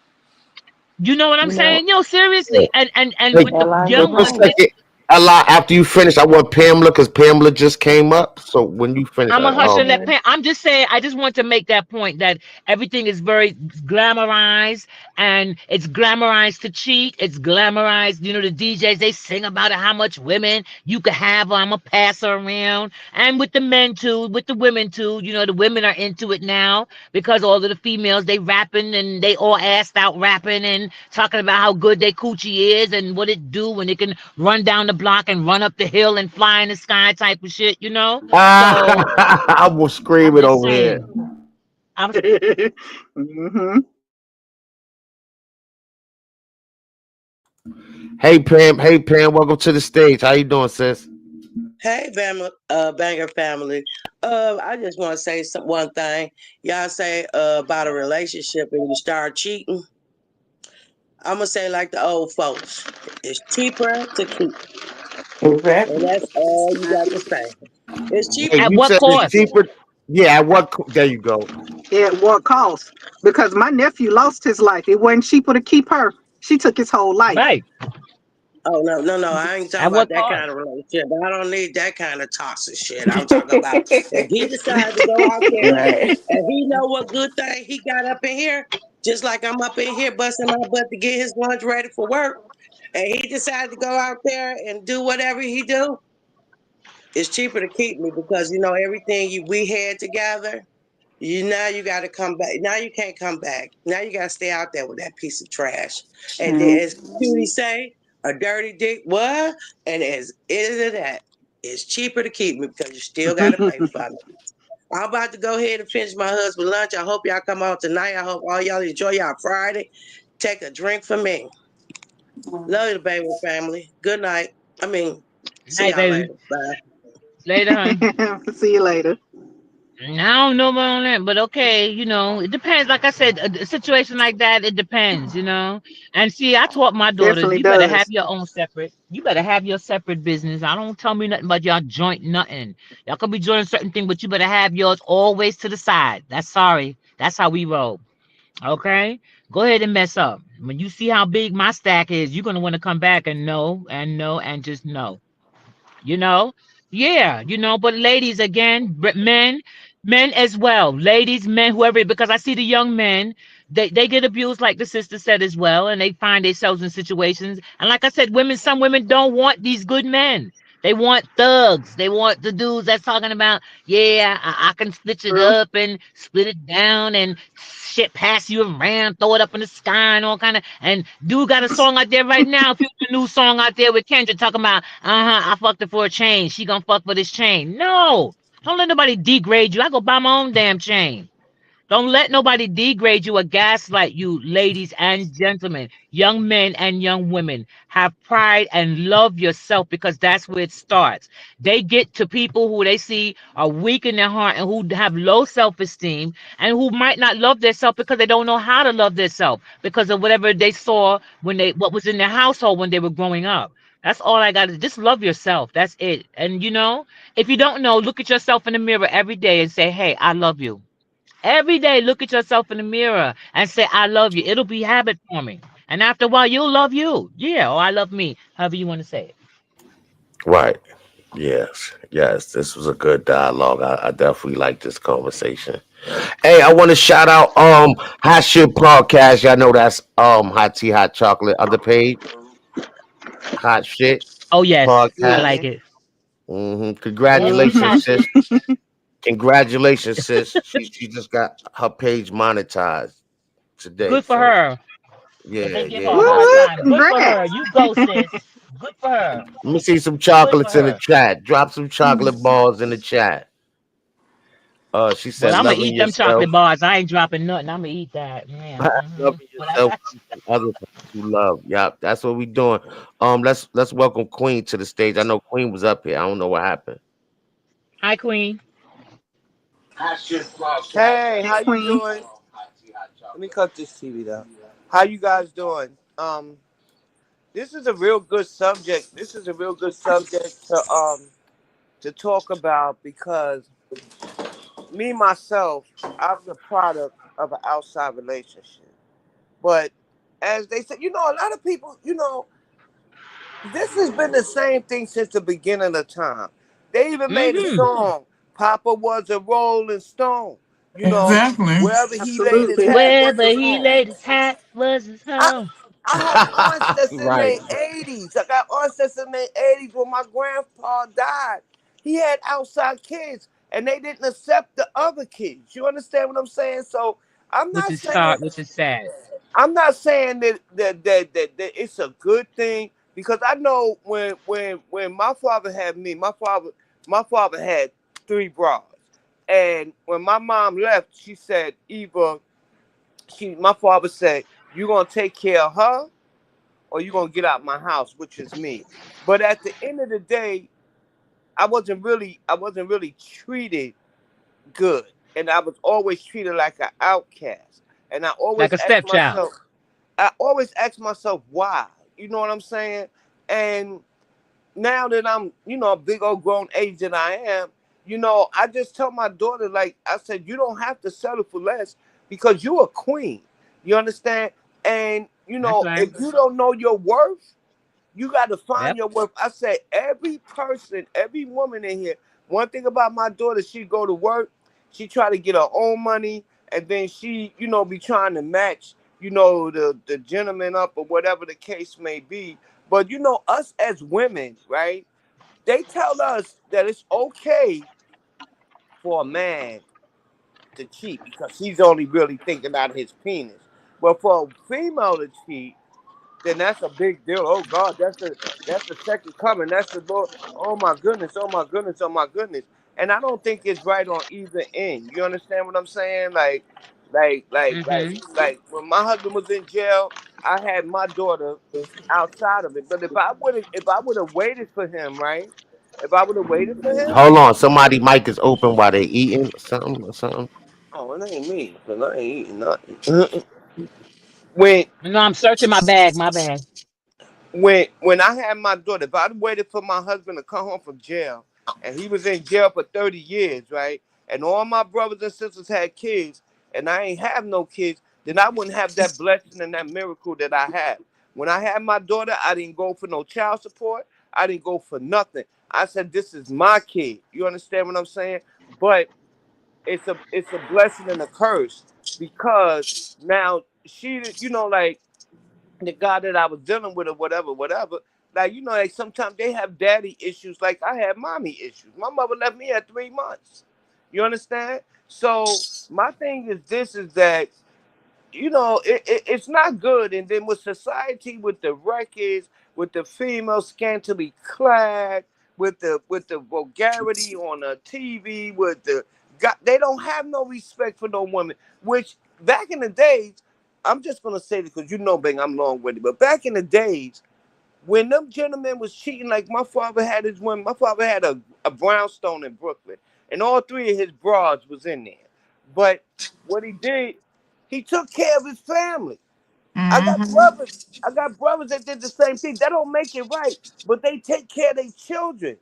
S21: You know what I'm
S19: You know,
S21: saying? No,
S3: Yeah.
S21: seriously. And
S3: Hey,
S21: with the
S19: Yolanda,
S21: young
S3: just
S21: ones,
S3: a
S19: right.
S3: second. A lot after you finish, I want Pamela because Pamela just came up. So when you finish,
S21: I'm a hush and let
S19: Okay.
S21: pan. I'm just saying, I just want to make that point that everything is very glamorized and it's glamorized to cheat. It's glamorized. You know, the DJs, they sing about it, how much women you could have. I'm a passer around. And with the men too, with the women too. You know, the women are into it now because all of the females, they rapping and they all assed out rapping and talking about how good their coochie is and what it do when it can run down the block and run up the hill and fly in the sky type of shit, you know? So
S3: I was
S21: I'm
S3: screaming
S21: just
S3: over here.
S21: saying. I'm
S1: Mm-hmm.
S3: Hey Pam, welcome to the stage. How you doing, sis?
S4: Hey, Banger family. I just want to say one thing. Y'all say about a relationship and you start cheating. I'm gonna say like the old folks. It's cheaper to keep, and
S18: Exactly.
S4: that's all you got to say. It's cheaper
S3: Wait,
S21: At
S4: to
S3: you
S21: what
S3: said
S4: keep.
S3: it's
S21: cost?
S3: cheaper? Yeah, at what there you go.
S1: At what cost? Because my nephew lost his life. It wasn't cheaper to keep her. She took his whole life.
S21: Right.
S4: Oh no! I ain't talking
S21: At
S4: about
S21: what
S4: that
S21: cost?
S4: kind of relationship. I don't need that kind of toxic shit. I'm talking about if he decided to go out there
S18: Right.
S4: and he know what good thing he got up in here, just like I'm up in here busting my butt to get his lunch ready for work, and he decided to go out there and do whatever he do, it's cheaper to keep me because you know everything we had together. You got to come back. Now you can't come back. Now you got to stay out there with that piece of trash. And then, as Cutie say, a dirty dick what? And as is that, it's cheaper to keep me because you still got to pay for me. I'm about to go ahead and finish my husband lunch. I hope y'all come out tonight. I hope all y'all enjoy y'all Friday. Take a drink for me. Love you, baby family. Good night. I mean, see
S21: Night,
S4: y'all
S21: baby.
S4: later. Bye.
S21: Later, hon.
S1: See you later.
S21: I don't know about that, but okay, you know, it depends. Like I said, a situation like that, it depends, you know. And see, I taught my daughters,
S1: Definitely
S21: you better have
S1: does.
S21: your own separate. You better have your separate business. I don't tell me nothing about y'all joint nothing. Y'all could be doing certain thing, but you better have yours always to the side. That's sorry. That's how we roll. Okay, go ahead and mess up. When you see how big my stack is, you're gonna want to come back and know and just know. You know, yeah, you know. But ladies, again, men as well, ladies, men, whoever, because I see the young men, they get abused like the sister said as well, and they find themselves in situations. And like I said, women, some women don't want these good men. They want thugs. They want the dudes that's talking about, yeah, I can stitch it
S1: True.
S21: up and split it down and shit pass you around, throw it up in the sky and all kind of. And dude got a song out there right now, future new song out there with Kendra talking about, I fucked her for a chain. She gonna fuck for this chain. No, don't let nobody degrade you. I go buy my own damn chain. Don't let nobody degrade you or gaslight you, ladies and gentlemen, young men and young women. Have pride and love yourself because that's where it starts. They get to people who they see are weak in their heart and who have low self-esteem and who might not love themselves because they don't know how to love themselves because of whatever they saw when what was in their household when they were growing up. That's all I got to just love yourself. That's it. And you know, if you don't know, look at yourself in the mirror every day and say, hey, I love you. Every day, look at yourself in the mirror and say, I love you. It'll be habit forming. And after a while, you'll love you. Yeah, or I love me, however you want to say it.
S3: Right. Yes. Yes. This was a good dialogue. I definitely like this conversation. Hey, I want to shout out Hot Shit Podcast. Y'all know that's Hot Tea, Hot Chocolate, other page. Hot Shit
S21: Oh, yes, I
S3: Podcast.
S21: like it. And it's
S3: Congratulations,
S21: hot
S1: Mm-hmm.
S21: shit.
S3: sis. Congratulations, sis. She just got her page monetized today.
S21: Good for
S3: So
S21: her. Because
S3: yeah,
S21: they give her
S3: yeah,
S21: a
S1: Woo
S21: hard
S3: that's
S1: woo!
S21: time. Good for her.
S1: Congrats.
S21: You go, sis. Good for her.
S3: Let me see some
S21: Good for
S3: chocolates in the
S21: her.
S3: chat. Drop some chocolate balls in the chat. She
S21: But
S3: said,
S21: I'm gonna
S3: loving
S21: eat them
S3: yourself.
S21: chocolate bars. I ain't dropping nothing. I'm gonna eat that, man.
S3: Loving
S21: But I
S3: yourself
S21: got
S3: and others you love. Yep, that's what we doing. Let's welcome Queen to the stage. I know Queen was up here. I don't know what happened.
S21: Hi, Queen.
S2: Hey,
S1: Hey,
S2: how you
S1: Queen.
S2: doing? Let me cut this TV down. How you guys doing? This is a real good subject. This is a real good subject to talk about because me myself, I'm the product of an outside relationship. But as they say, a lot of people, this has been the same thing since the beginning of time. They even made a
S21: Mm-hmm.
S2: song, Papa was a Rolling Stone.
S18: Exactly.
S2: Wherever he laid his
S1: Absolutely.
S2: hat was
S21: Wherever
S2: his
S21: he
S2: home.
S21: laid his hat was his
S2: I,
S21: home.
S2: I have aunts that's in
S3: Right.
S2: their 80s. I got aunts that's in their 80s when my grandpa died. He had outside kids and they didn't accept the other kids. You understand what I'm saying? So I'm
S21: Which
S2: not
S21: is
S2: saying
S21: sad. Which is sad.
S2: I'm not saying that it's a good thing because I know when my father had me, my father had 3 brothers. And when my mom left, she said either my father said, "You gonna take care of her or you gonna get out my house," which is me. But at the end of the day, I wasn't really treated good. And I was always treated like an outcast. And
S21: Like a stepchild.
S2: I always ask myself why. You know what I'm saying? And now that I'm, a big old grown age that I am, I just tell my daughter, like I said, you don't have to settle for less because you're a queen. You understand? And,
S21: That's right.
S2: if you don't know your worth, you got to find
S21: Yep.
S2: your worth. I say every person, every woman in here. One thing about my daughter, she go to work, she try to get her own money, and then she, be trying to match, the gentleman up or whatever the case may be. But us as women, right? They tell us that it's okay for a man to cheat because he's only really thinking out of his penis. But for a female to cheat, then that's a big deal. Oh God, that's the second coming. That's the Lord. Oh my goodness, oh my goodness, oh my goodness. And I don't think it's right on either end. You understand what I'm saying? Like, like, like,
S21: Mm-hmm.
S2: like when my husband was in jail, I had my daughter outside of it. But if I would have waited for him, right? If I would have waited for him,
S3: Hold on. Somebody mic is open while they eating or something.
S2: oh, it ain't me, cause I ain't eating nothing. when
S21: No, I'm searching my bag. My bad.
S2: when I had my daughter, if I'd waited for my husband to come home from jail, and he was in jail for 30 years, right? And all my brothers and sisters had kids, and I ain't have no kids, then I wouldn't have that blessing and that miracle that I had. When I had my daughter, I didn't go for no child support. I didn't go for nothing. I said, "This is my kid." You understand what I'm saying? But it's a blessing and a curse because now she, like the guy that I was dealing with or whatever, whatever. Like, like sometimes they have daddy issues like I had mommy issues. My mother left me at 3 months. You understand? So my thing is this is that it's not good. And then with society, with the records, with the female scantily clad, with the vulgarity on the TV, with they don't have no respect for no woman. Which back in the days, I'm just gonna say this because Bang, I'm long winded, but back in the days when them gentlemen was cheating, like my father had his women, my father had a brownstone in Brooklyn, and all 3 of his broads was in there. But what he did, he took care of his family. I got
S18: Mm-hmm.
S2: brothers. I got brothers that did the same thing. That don't make it right, but they take care of their children.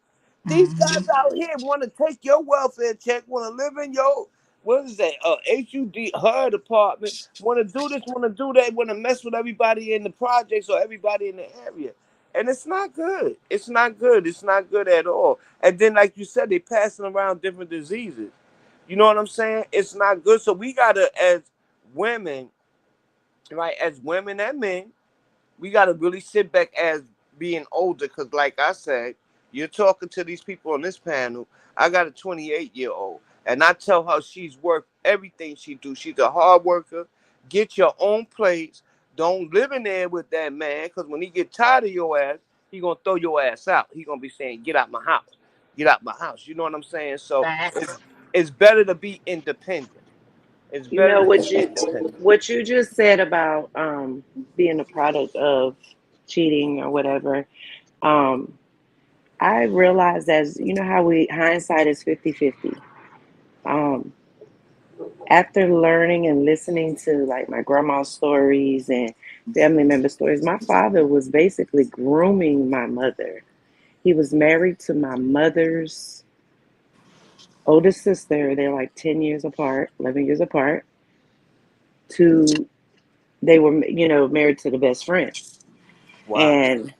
S2: These
S18: Mm-hmm.
S2: guys out here want to take your welfare check, want to live in your what is that? HUD HUD apartment. Want to do this, want to do that, want to mess with everybody in the projects or everybody in the area, and it's not good. It's not good. It's not good at all. And then, like you said, they passing around different diseases. You know what I'm saying? It's not good. So we gotta, as women, right, as women and men, we got to really sit back as being older because like I said, you're talking to these people on this panel. I got a 28-year-old and I tell her she's worth everything she do. She's a hard worker. Get your own place. Don't live in there with that man because when he get tired of your ass, he gonna throw your ass out. He gonna be saying, "Get out my house, get out my house." You know what I'm saying? So it's better to be independent. It's
S19: You
S2: better
S19: know
S2: to be
S19: what
S2: independent.
S19: you just said about being a product of cheating or whatever. Um, I realized, as you know how we hindsight is 50-50. Um, After learning and listening to like my grandma's stories and family member stories, my father was basically grooming my mother. He was married to my mother's oldest sister. They're like 10 years apart, 11 years apart. To They were, married to the best friend.
S2: Wow.
S19: And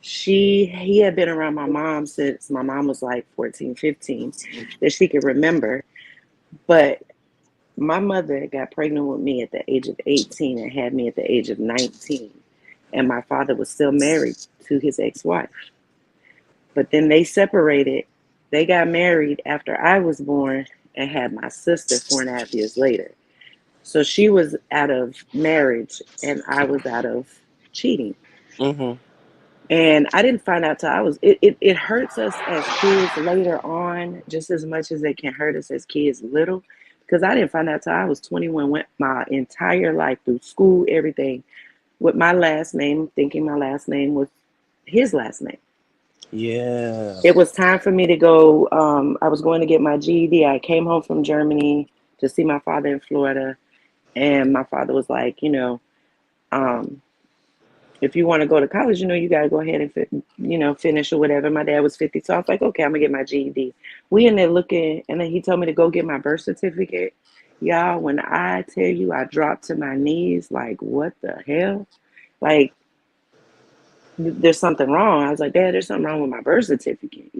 S19: he had been around my mom since my mom was like 14, 15, that she could remember. But my mother got pregnant with me at the age of 18 and had me at the age of 19. And my father was still married to his ex-wife. But then they separated. They got married after I was born and had my sister 4.5 years later. So she was out of marriage and I was out of cheating.
S2: Mm-hmm.
S19: And I didn't find out till it hurts us as kids later on just as much as it can hurt us as kids little. Because I didn't find out till I was 21, went my entire life through school, everything, with my last name, thinking my last name was his last name.
S2: Yeah.
S19: It was time for me to go. I was going to get my GED. I came home from Germany to see my father in Florida. And my father was like, um, if you want to go to college, you got to go ahead and, finish or whatever. My dad was 50. So I was like, okay, I'm going to get my GED. We in there looking, and then he told me to go get my birth certificate. Y'all, when I tell you I dropped to my knees, like, what the hell? Like, there's something wrong. I was like, Dad, there's something wrong with my birth certificate.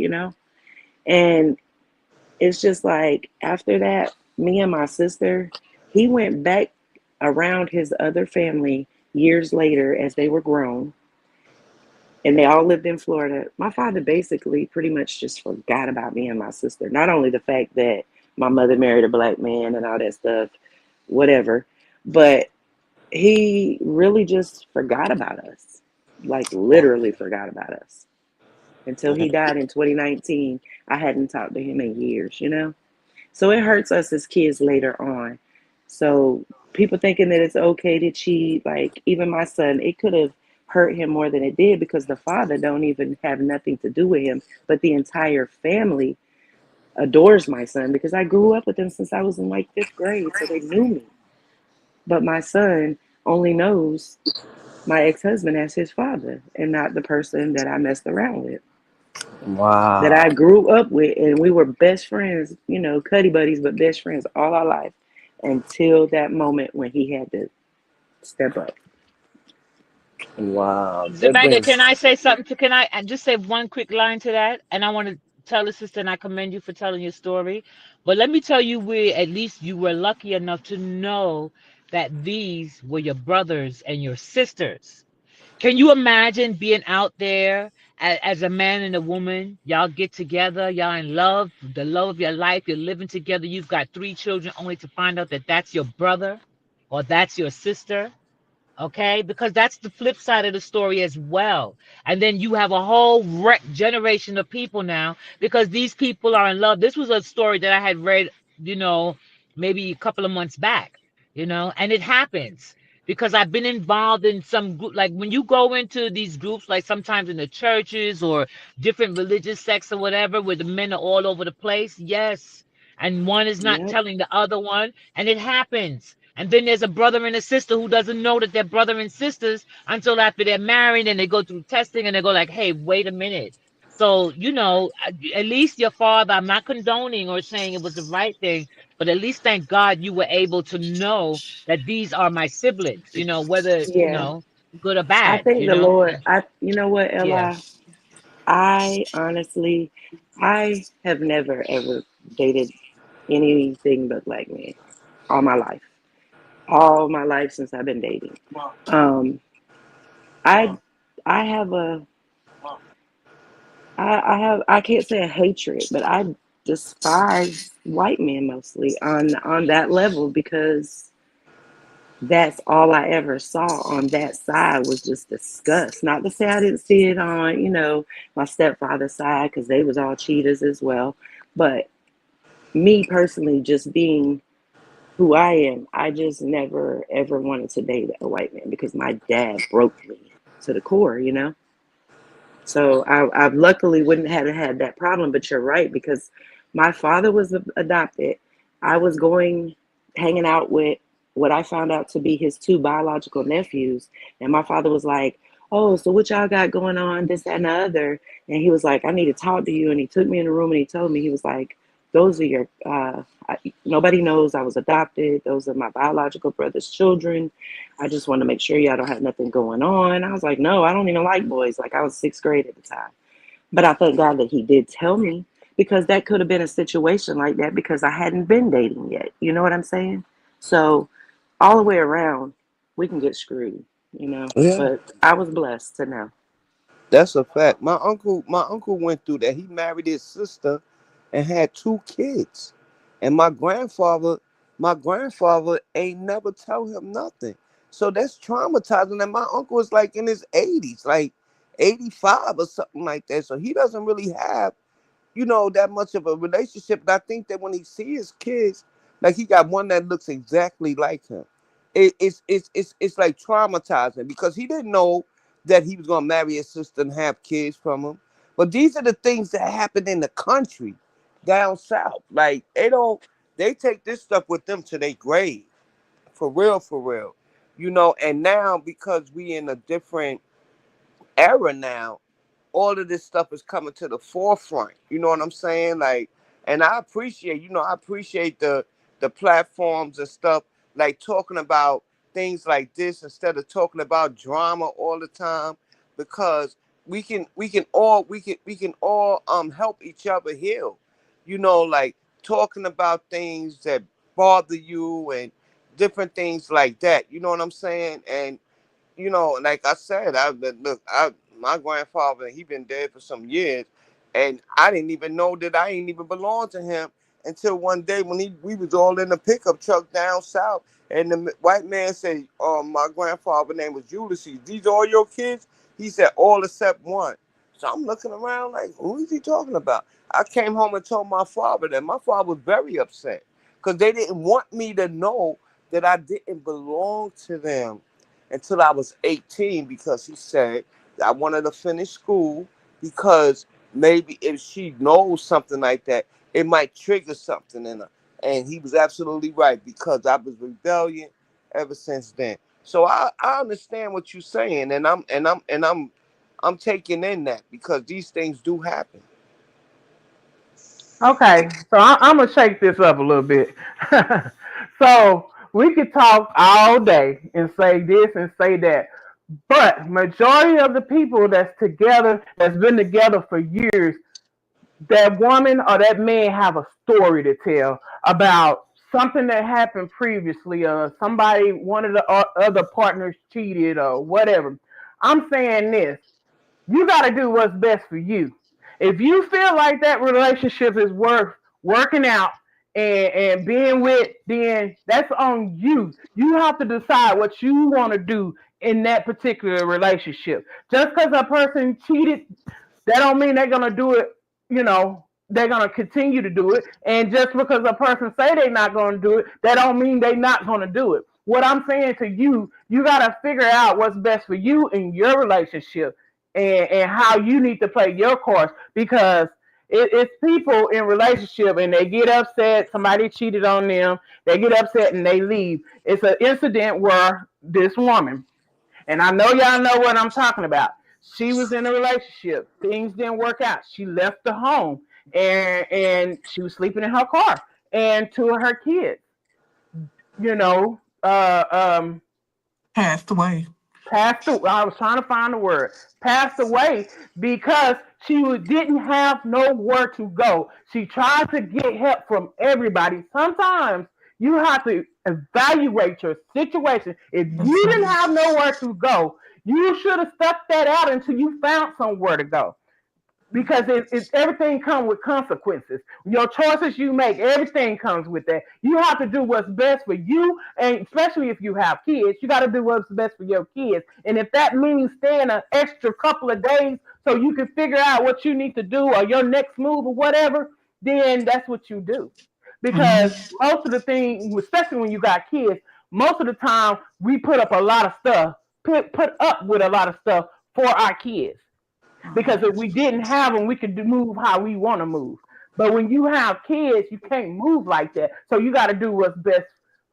S19: And it's just like, after that, me and my sister, he went back around his other family years later as they were grown and they all lived in Florida. My father basically pretty much just forgot about me and my sister. Not only the fact that my mother married a black man and all that stuff, whatever, but he really just forgot about us. Like literally forgot about us. Until he died in 2019, I hadn't talked to him in years. So it hurts us as kids later on. So people thinking that it's okay to cheat, like even my son, it could have hurt him more than it did because the father don't even have nothing to do with him, but the entire family adores my son because I grew up with them since I was in like 5th grade, so they knew me. But my son only knows my ex-husband as his father and not the person that I messed around with, that
S2: Wow.
S19: I grew up with, and we were best friends, cuddy buddies, but best friends all our life until that moment when he had to step up.
S2: Wow. That
S21: Zbanga,
S2: brings.
S21: can I say something can I just say one quick line to that? And I want to tell the sister, and I commend you for telling your story. But let me tell you where at least you were lucky enough to know that these were your brothers and your sisters. Can you imagine being out there as a man and a woman? Y'all get together, y'all in love, the love of your life, you're living together, you've got 3 children, only to find out that that's your brother or that's your sister. Okay, because that's the flip side of the story as well. And then you have a whole generation of people now because these people are in love. This was a story that I had read, you know, maybe a couple of months back, and it happens because I've been involved in some group. Like when you go into these groups, like sometimes in the churches or different religious sects or whatever, where the men are all over the place. Yes. And one is not
S19: Yep.
S21: telling the other one, and it happens. And then there's a brother and a sister who doesn't know that they're brother and sisters until after they're married and they go through testing and they go like, hey, wait a minute. So, at least your father, I'm not condoning or saying it was the right thing, but at least thank God you were able to know that these are my siblings, whether,
S19: Yeah.
S21: good or
S19: I
S21: bad,
S19: think the Lord,
S21: And
S19: you know what,
S21: yeah.
S19: Ella? I honestly, I have never ever dated anything but black men all my life. All my life since I've been dating. Um, I I have I can't say a hatred, but I despise white men mostly on that level because That's all I ever saw on that side was just disgust. Not to say I didn't see it on, my stepfather's side, because they was all cheaters as well. But me personally, just being who I am, I just never ever wanted to date a white man because my dad broke me to the core. So I luckily wouldn't have had that problem. But you're right, because my father was adopted. I was hanging out with what I found out to be his two biological nephews. And my father was like, "Oh, so what y'all got going on, this, that, and the other?" And he was like, "I need to talk to you." And he took me in the room and he told me, he was like, "Those are nobody knows I was adopted. Those are my biological brother's children. I just want to make sure y'all don't have nothing going on." I was like, "No, I don't even like boys." Like, I was sixth grade at the time. But I thank God that he did tell me, because that could have been a situation like that because I hadn't been dating yet. You know what I'm saying? So all the way around, we can get screwed.
S2: Yeah,
S19: But I was blessed to know.
S2: that's a fact. My uncle went through that. He married his sister and had 2 kids. And my grandfather ain't never tell him nothing. So that's traumatizing. And my uncle is like in his 80s, like 85 or something like that. So he doesn't really have that much of a relationship. And I think that when he sees his kids, like he got one that looks exactly like him, it's like traumatizing because he didn't know that he was gonna marry his sister and have kids from him. But these are the things that happen in the country down south. Like they take this stuff with them to their grave. For real, for real. And now because we in a different era now, all of this stuff is coming to the forefront. You know what I'm saying? Like, and I appreciate the platforms and stuff, like talking about things like this instead of talking about drama all the time, because we can all help each other heal. Like talking about things that bother you and different things like that. You know what I'm saying? And like I said, my grandfather, he been dead for some years, and I didn't even know that I ain't even belong to him until one day when we was all in a pickup truck down south, and the white man said, my grandfather name was Ulysses. These all your kids? He said all except one. So I'm looking around like, who is he talking about? I came home and told my father that. My father was very upset because they didn't want me to know that I didn't belong to them until I was 18, because he said I wanted to finish school because maybe if she knows something like that, it might trigger something in her. And he was absolutely right, because I was rebellion ever since then. So I understand what you're saying, and I'm taking in that because these things do happen.
S20: Okay, so I'm gonna shake this up a little bit. So we could talk all day and say this and say that, but majority of the people that's together, that's been together for years, that woman or that man have a story to tell about something that happened previously, or somebody, one of the other partners cheated or whatever. I'm saying this: you got to do what's best for you. If you feel like that relationship is worth working out and being with, then that's on you. You have to decide what you want to do in that particular relationship. Just because a person cheated, that don't mean they're gonna do it. They're gonna continue to do it. And just because a person say they're not gonna do it, that don't mean they're not gonna do it. What I'm saying to you, you gotta figure out what's best for you in your relationship, and how you need to play your course, because it's people in relationship and they get upset. Somebody cheated on them. They get upset and they leave. It's an incident where this woman, and I know y'all know what I'm talking about. She was in a relationship. Things didn't work out. She left the home, and she was sleeping in her car. And two of her kids, you know,
S18: Passed away.
S20: passed away. I was trying to find the word. Passed away because didn't have nowhere to go. She tried to get help from everybody. Sometimes you have to evaluate your situation. If you didn't have nowhere to go, you should have stuck that out until you found somewhere to go. because everything comes with consequences. Your choices you make, everything comes with that. You have to do what's best for you, and especially if you have kids, you got to do what's best for your kids. And if that means staying an extra couple of days so you can figure out what you need to do or your next move or whatever, then that's what you do. Because most of the thing, especially when you got kids, most of the time we put up a lot of stuff, put up with a lot of stuff for our kids. Because if we didn't have them, we could move how we want to move. But when you have kids, you can't move like that. So you got to do what's best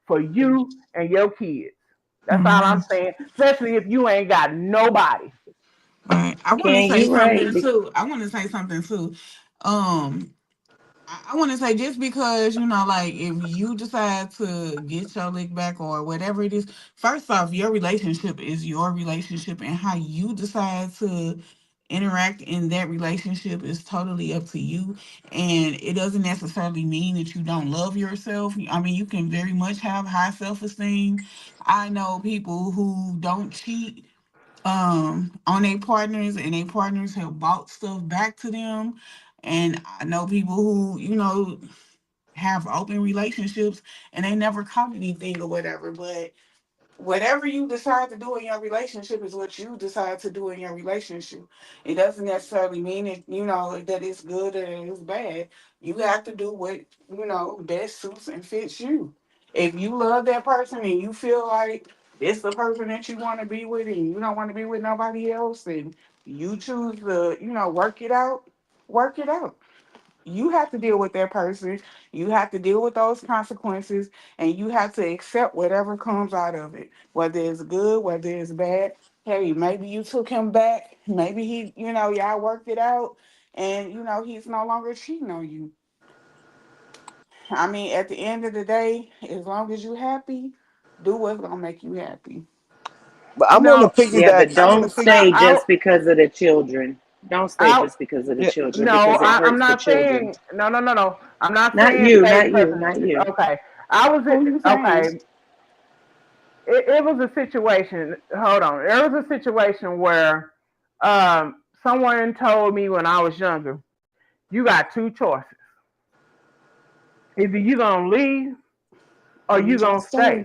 S20: for you and your kids. That's all I'm saying. Especially if you ain't got nobody.
S18: But I want to
S19: Can
S18: say
S19: you right?
S18: something too. I want to say something too. Um, I want to say just because like if you decide to get your lick back or whatever it is, first off, your relationship is your relationship, and how you decide to interact in that relationship is totally up to you. And it doesn't necessarily mean that you don't love yourself. I mean, you can very much have high self-esteem. I know people who don't cheat on their partners, and their partners have bought stuff back to them. And I know people who have open relationships and they never caught anything or whatever. But whatever you decide to do in your relationship is what you decide to do in your relationship. It doesn't necessarily mean that that it's good or it's bad. You have to do what best suits and fits you. If you love that person and you feel like it's the person that you want to be with and you don't want to be with nobody else, and you choose to work it out, work it out. You have to deal with that person. You have to deal with those consequences, and you have to accept whatever comes out of it, whether it's good, whether it's bad. Hey, maybe you took him back. Maybe y'all worked it out, and he's no longer cheating on you. I mean, at the end of the day, as long as you're happy, do what's gonna make you happy.
S2: But
S20: You
S2: I'm on the
S20: know,
S19: Yeah,
S2: piggyback.
S19: but
S2: I'm on the
S19: don't
S2: piggy.
S19: stay
S20: I,
S19: just because of the children. Don't stay
S20: I,
S19: just because of the
S2: Yeah,
S19: children
S20: no,
S19: because it
S20: I'm
S19: hurts the
S20: not
S19: children.
S20: saying no, no, no, no. I'm not
S19: Not
S20: saying
S19: you,
S20: stay
S19: not
S20: because
S19: you, not you.
S20: okay. I was
S18: Who you saying?
S20: okay. It was a situation. Hold on. There was a situation where someone told me when I was younger, you got two choices. Either you gonna leave or
S18: Or you
S20: you
S18: gonna
S20: gonna
S18: stay?
S20: stay.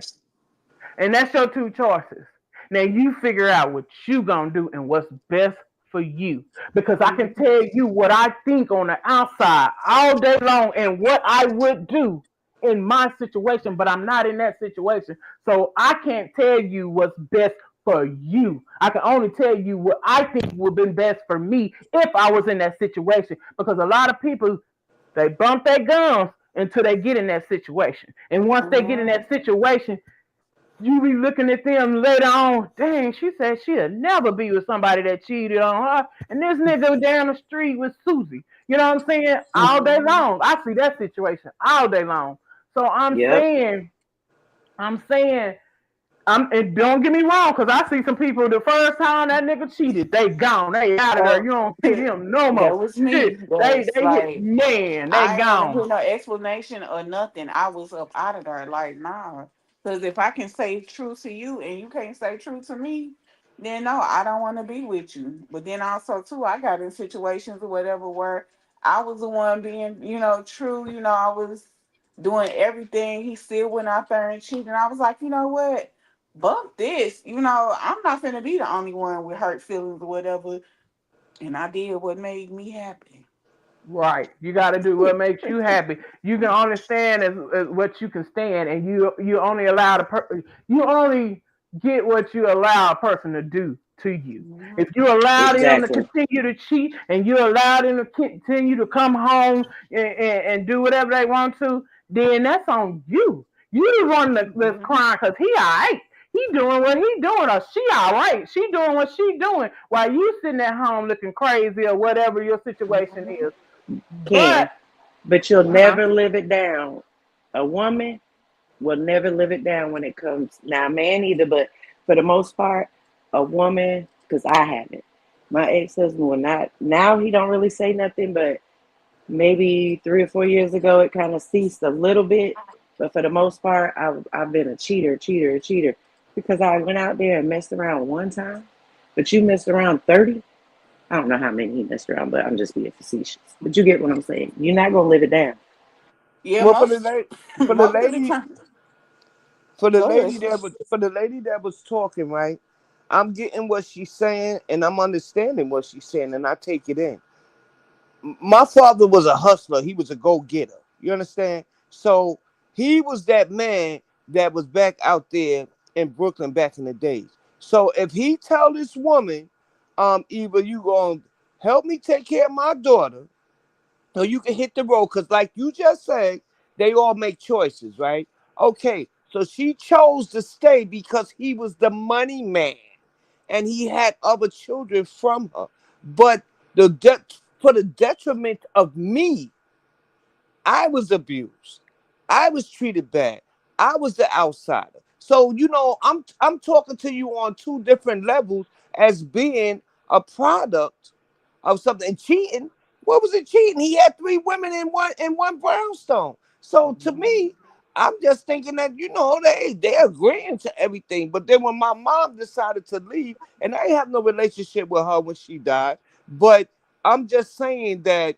S20: And that's your two choices. Now you figure out what you gonna do and what's best for you. Because I can tell you what I think on the outside all day long and what I would do in my situation, but I'm not in that situation. So I can't tell you what's best for you. I can only tell you what I think would have been best for me if I was in that situation. Because a lot of people they bump their gums until they get in that situation. And once they get in that situation, you be looking at them later on. Dang, she said she'll never be with somebody that cheated on her. And this nigga down the street with Susie. You know what I'm saying? All day long. I see that situation all day long. So
S19: Yep.
S20: I'm saying, and don't get me wrong, because I see some people the first time that nigga cheated, they gone. They out of there.
S18: So
S20: You don't see them no more.
S18: that was me. That's
S20: They hit
S18: like
S20: man, they
S18: I ain't want to
S20: gone.
S18: hear no explanation or nothing. I was up out of there. Like, nah. Because if I can say true to you and you can't say true to me, then no, I don't want to be with you. But then also too, I got in situations or whatever where I was the one being, true. I was doing everything. He still went out there and cheated. And I was like, you know what? Bump this. I'm not gonna be the only one with hurt feelings or whatever. And I did what made me happy.
S20: Right. You got to do what makes you happy. You can only stand as what you can stand, and you only allow you only get what you allow a person to do to you. If you allow them to
S19: Exactly.
S20: continue to cheat, and you allow them to continue to come home and do whatever they want to, then that's on you. You the one that's crying because he alright. He doing what he doing, or she all right. She doing what she doing, while you sitting at home looking crazy or whatever your situation is. But
S19: But you'll
S20: uh-huh.
S19: never live it down. A woman will never live it down when it comes. Now, a man either, but for the most part, a woman, because I haven't. My ex-husband will not. Now he don't really say nothing, but maybe 3 or 4 years ago it kind of ceased a little bit. But for the most part, I've been a cheater because I went out there and messed around one time. But you messed around 30. I don't know how many he messed around, but I'm just being facetious. But you get what I'm saying. You're not gonna live it down.
S18: Yeah,
S2: Well, for the
S18: most of the
S2: lady,
S18: time.
S2: for the
S18: Go ahead.
S2: lady that was talking, right? I'm getting what she's saying, and I'm understanding what she's saying, and I take it in. My father was a hustler. He was a go-getter. You understand? So he was that man that was back out there in Brooklyn back in the days. So if he tell this woman, either you gonna help me take care of my daughter, or you can hit the road, because like you just said, they all make choices, right? Okay, so she chose to stay because he was the money man and he had other children from her. But for the detriment of me, I was abused. I was treated bad. I was the outsider. So I'm talking to you on two different levels as being a product of something. And cheating. What was it cheating? He had three women in one brownstone. So to me, I'm just thinking that they agreeing to everything. But then when my mom decided to leave, and I didn't have no relationship with her when she died, but I'm just saying that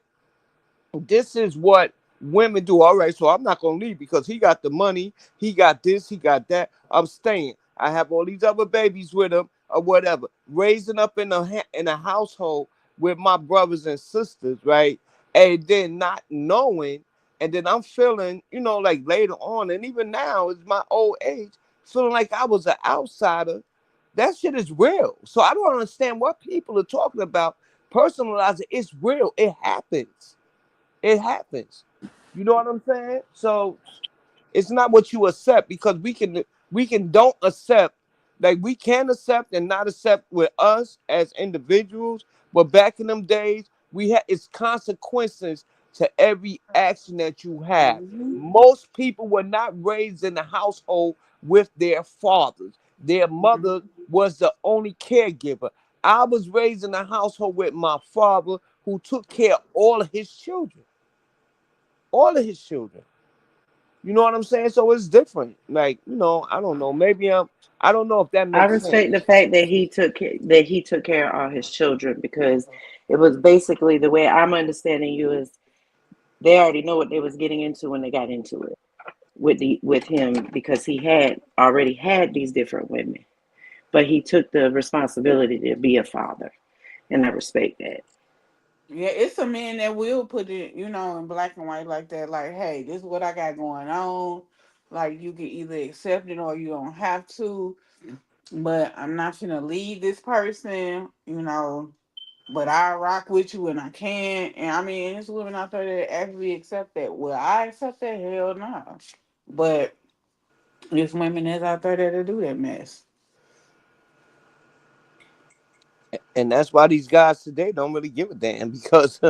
S2: this is what women do. All right, so I'm not gonna leave because he got the money, he got this, he got that. I'm staying. I have all these other babies with him or whatever. Raising up in a household with my brothers and sisters, right? And then not knowing, and then I'm feeling, like later on, and even now, it's my old age, feeling like I was an outsider. That shit is real. So I don't understand what people are talking about. Personalizing, it's real. It happens. It happens. You know what I'm saying? So it's not what you accept, because we can don't accept, like we can accept and not accept with us as individuals. But back in them days, we had it's consequences to every action that you have. Most people were not raised in the household with their fathers. Their mother was the only caregiver. I was raised in a household with my father, who took care of all of his children. All of his children. You know what I'm saying? So it's different. Like, I don't know. I don't know if that
S19: I
S2: makes
S19: respect the
S2: sense.
S19: fact that he took care of all his children, because it was basically, the way I'm understanding you is, they already know what they was getting into when they got into it with him, because he had already had these different women, but he took the responsibility to be a father, and I respect that.
S18: Yeah, it's a man that will put it, in black and white like that. Like, hey, this is what I got going on. Like, you can either accept it or you don't have to. But I'm not gonna leave this person. But I rock with you and I can't. And I mean, there's women out there that actually accept that. Will I accept that? Hell no. But there's women that's out there that'll do that mess.
S2: And that's why these guys today don't really give a damn, because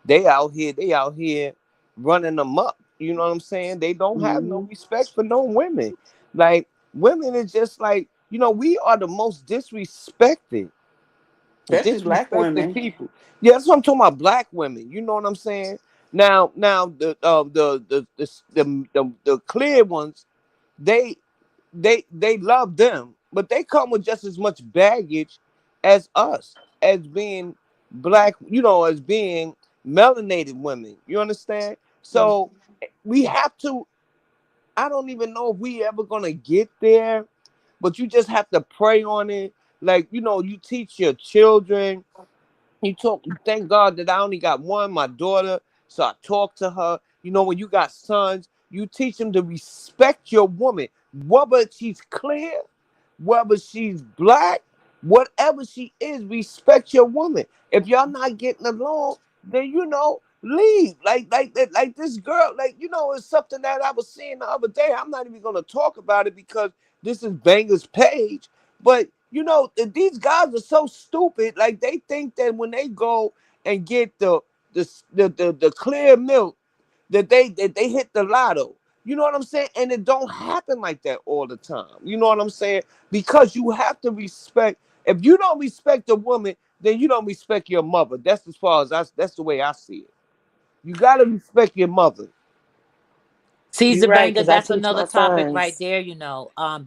S2: they out here running them up. You know what I'm saying? They don't have no
S19: Hmm.
S2: respect for no women. Like, women is just like, we are the most
S18: Especially black
S2: disrespected
S18: women.
S2: people. Yeah, that's what I'm talking about. Black women. You know what I'm saying? Now the clear ones, they they love them, but they come with just as much baggage as us, as being black, as being melanated women. You understand? So we have to. I don't even know if we ever gonna get there, but you just have to pray on it. Like, you teach your children. Thank God that I only got one, my daughter. So I talk to her. When you got sons, you teach them to respect your woman, whether she's clear, whether she's black, whatever she is, respect your woman. If y'all not getting along, then leave. Like this girl, it's something that I was seeing the other day. I'm not even gonna talk about it because this is Banger's page. But these guys are so stupid. Like, they think that when they go and get the clear milk, that they hit the lotto. You know what I'm saying? And it don't happen like that all the time. You know what I'm saying? Because you have to respect. If you don't respect a woman, then you don't respect your mother. That's as far as that's the way I see it. You gotta respect your mother.
S19: You're
S21: Caesar
S19: right,
S21: Banger,
S19: because I
S21: that's
S19: teach
S21: another
S19: my
S21: topic right
S19: sons.
S21: there,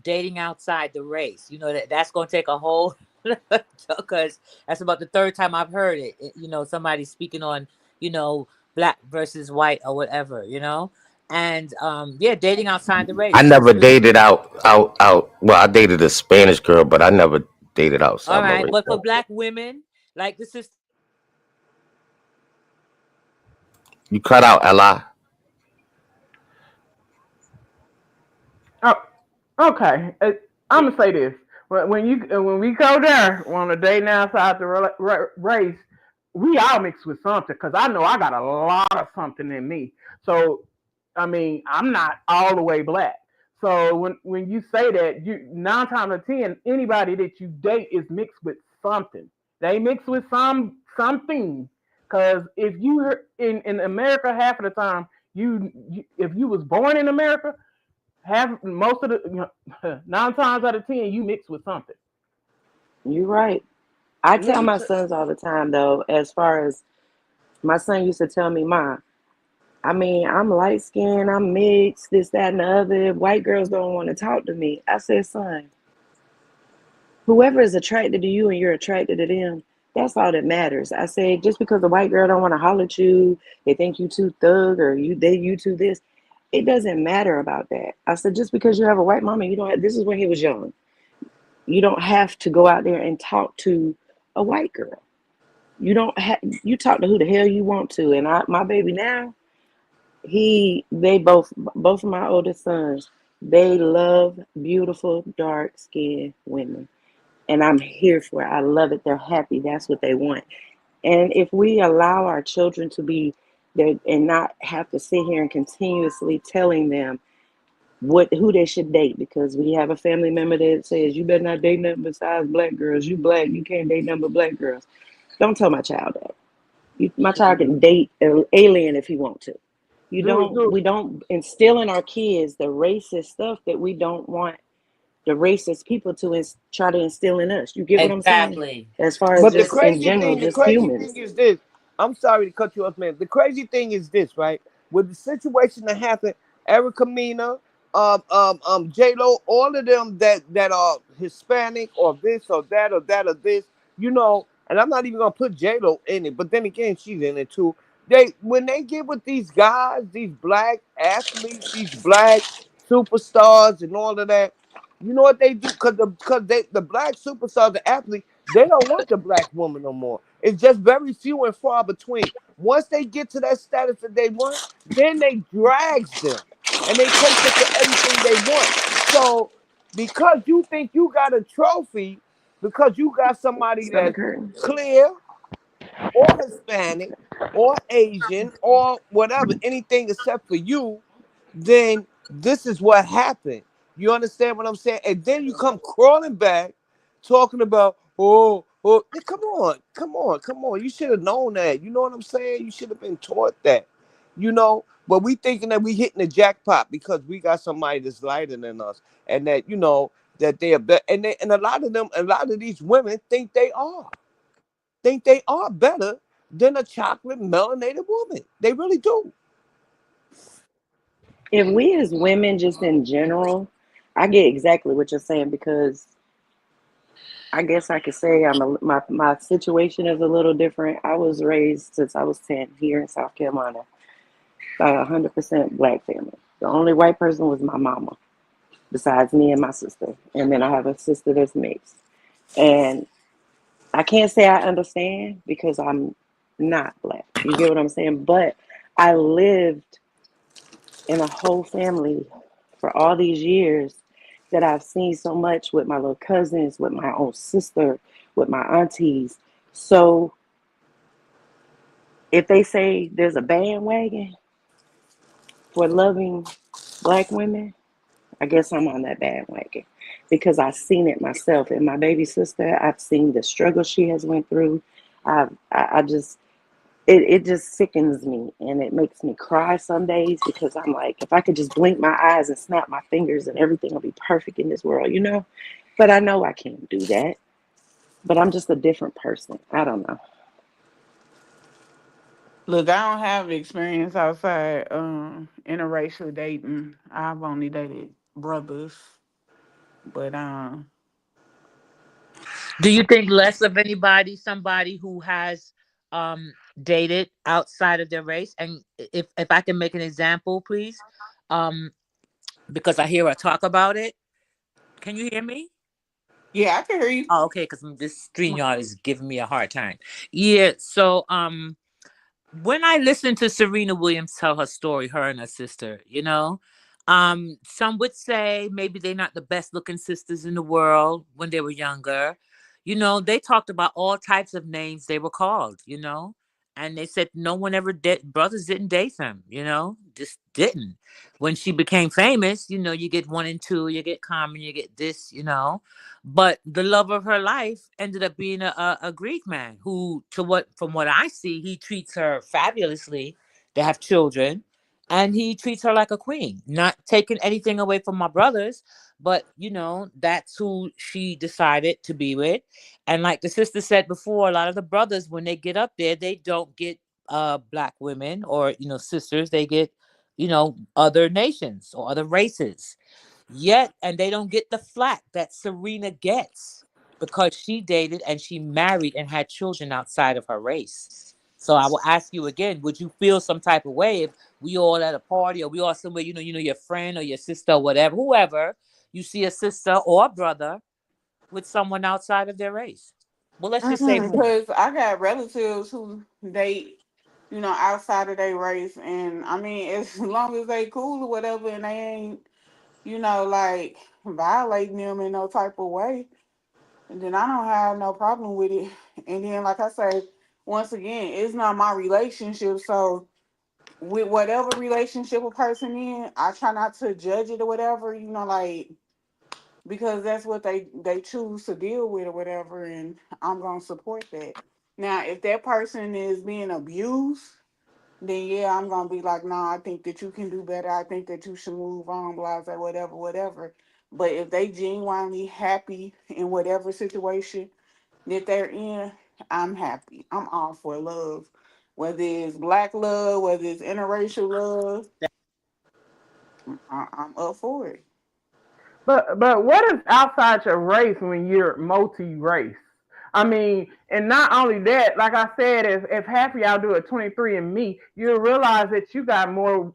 S21: dating outside the race. That's gonna take a whole because that's about the third time I've heard it. Somebody speaking on, black versus white or whatever, and yeah, dating outside the
S3: I
S21: race.
S3: never dated out. Well, I dated a Spanish girl, but I never dated
S21: All
S3: outside my
S21: right,
S3: race.
S21: but for black women, like the sister.
S3: You cut out Ella.
S20: Oh, okay. I'm gonna say this: when we go there on a day now outside the race, we all mix with something. Cause I know I got a lot of something in me. So, I mean, I'm not all the way black. So when you say that, you 9 times out of 10, anybody that you date is mixed with something. They mix with something. Cause if you in America, half of the time, if you was born in America, have most of the 9 times out of 10 you mix with something.
S19: You're right. I
S20: Let
S19: tell
S20: me
S19: my
S20: t-
S19: sons all the time, though, as far as my son used to tell me, Ma, I mean, I'm light skinned, I'm mixed, this, that, and the other. White girls don't want to talk to me. I said, son, whoever is attracted to you and you're attracted to them, that's all that matters. I said, just because a white girl don't want to holler at you, they think you too thug or you too this, it doesn't matter about that. I said, just because you have a white mama, you don't have, this is when he was young. You don't have to go out there and talk to a white girl. You don't have, you talk to who the hell you want to. And my baby now, they both of my oldest sons, they love beautiful dark skinned women, and I'm here for it. I love it. They're happy. That's what they want. And if we allow our children to be there and not have to sit here and continuously telling them who they should date, because we have a family member that says you better not date nothing besides black girls. You black, you can't date nothing but black girls. Don't tell my child that. My child can date an alien if he want to. We don't instill in our kids the racist stuff that we don't want the racist people to try to instill in us. You get what I'm saying?
S21: Exactly.
S19: As far as
S2: But the
S19: just in
S2: crazy
S19: general,
S2: thing, the
S19: just
S2: crazy thing
S19: humans.
S2: is this. I'm sorry to cut you off, man. The crazy thing is this, right? With the situation that happened, Erica Mena, J Lo, all of them that are Hispanic or this or that or that or this, and I'm not even gonna put J Lo in it, but then again, she's in it too. When they get with these guys, these black athletes, these black superstars, and all of that, you know what they do? The black superstars, the athletes, they don't want the black woman no more. It's just very few and far between. Once they get to that status that they want, then they drags them and they take them for everything they want. So because you think you got a trophy, because you got somebody
S19: Stomach
S2: that's
S19: hurting.
S2: clear or Hispanic or Asian or whatever, anything except for you, then this is what happened. You understand what I'm saying? And then you come crawling back talking about, come on, come on, come on. You should have known that. You know what I'm saying? You should have been taught that. But we thinking that we hitting the jackpot because we got somebody that's lighter than us, and that they are better. And a lot of these women think they are better than a chocolate melanated woman. They really do.
S19: If we as women, just in general, I get exactly what you're saying, because I guess I could say my situation is a little different. I was raised since I was 10 here in South Carolina by 100% black family. The only white person was my mama, besides me and my sister. And then I have a sister that's mixed. And I can't say I understand because I'm not black. You get what I'm saying? But I lived in a whole family for all these years that I've seen so much with my little cousins, with my own sister, with my aunties. So if they say there's a bandwagon for loving black women, I guess I'm on that bandwagon because I've seen it myself. And my baby sister, I've seen the struggle she has went through. I just, it just sickens me and it makes me cry some days because I'm like, if I could just blink my eyes and snap my fingers and everything will be perfect in this world. But I know I can't do that. But I'm just a different person. I don't know.
S18: Look, I don't have experience outside interracial dating. I've only dated brothers, but
S21: Do you think less of anybody, somebody who has dated outside of their race? And if I can make an example, please, um, because I hear her talk about it. Can you hear me?
S18: Yeah, I can hear you.
S21: Oh, okay, because this StreamYard is giving me a hard time. Yeah, so when I listened to Serena Williams tell her story, her and her sister, some would say maybe they're not the best looking sisters in the world when they were younger. They talked about all types of names they were called, and they said no one ever did, brothers didn't date them, just didn't. When she became famous, you get one and two, you get Common, you get this, but the love of her life ended up being a Greek man who, from what I see, he treats her fabulously. They have children, and he treats her like a queen. Not taking anything away from my brothers, but that's who she decided to be with. And like the sister said before, a lot of the brothers, when they get up there, they don't get black women or sisters. They get other nations or other races. Yet, and they don't get the flack that Serena gets because she dated and she married and had children outside of her race. So I will ask you again, would you feel some type of way if we all at a party or we all somewhere, your friend or your sister or whatever, whoever, you see a sister or a brother with someone outside of their race? Well, let's just say woman.
S18: Because I got relatives who date, outside of their race, and I mean, as long as they cool or whatever, and they ain't, like violating them in no type of way, and then I don't have no problem with it. And then, like I say, once again, it's not my relationship, so with whatever relationship a person in, I try not to judge it or whatever, like because that's what they choose to deal with or whatever, and I'm gonna support that. Now, if that person is being abused, then yeah, I'm gonna be like, nah, I think that you can do better. I think that you should move on, blah, blah, whatever, whatever. But if they genuinely happy in whatever situation that they're in, I'm happy. I'm all for love. Whether it's black love, whether it's interracial love, I'm up for it.
S20: But what is outside your race when you're multi-race? I mean, and not only that, like I said, if half of y'all do a 23 and me, you'll realize that you got more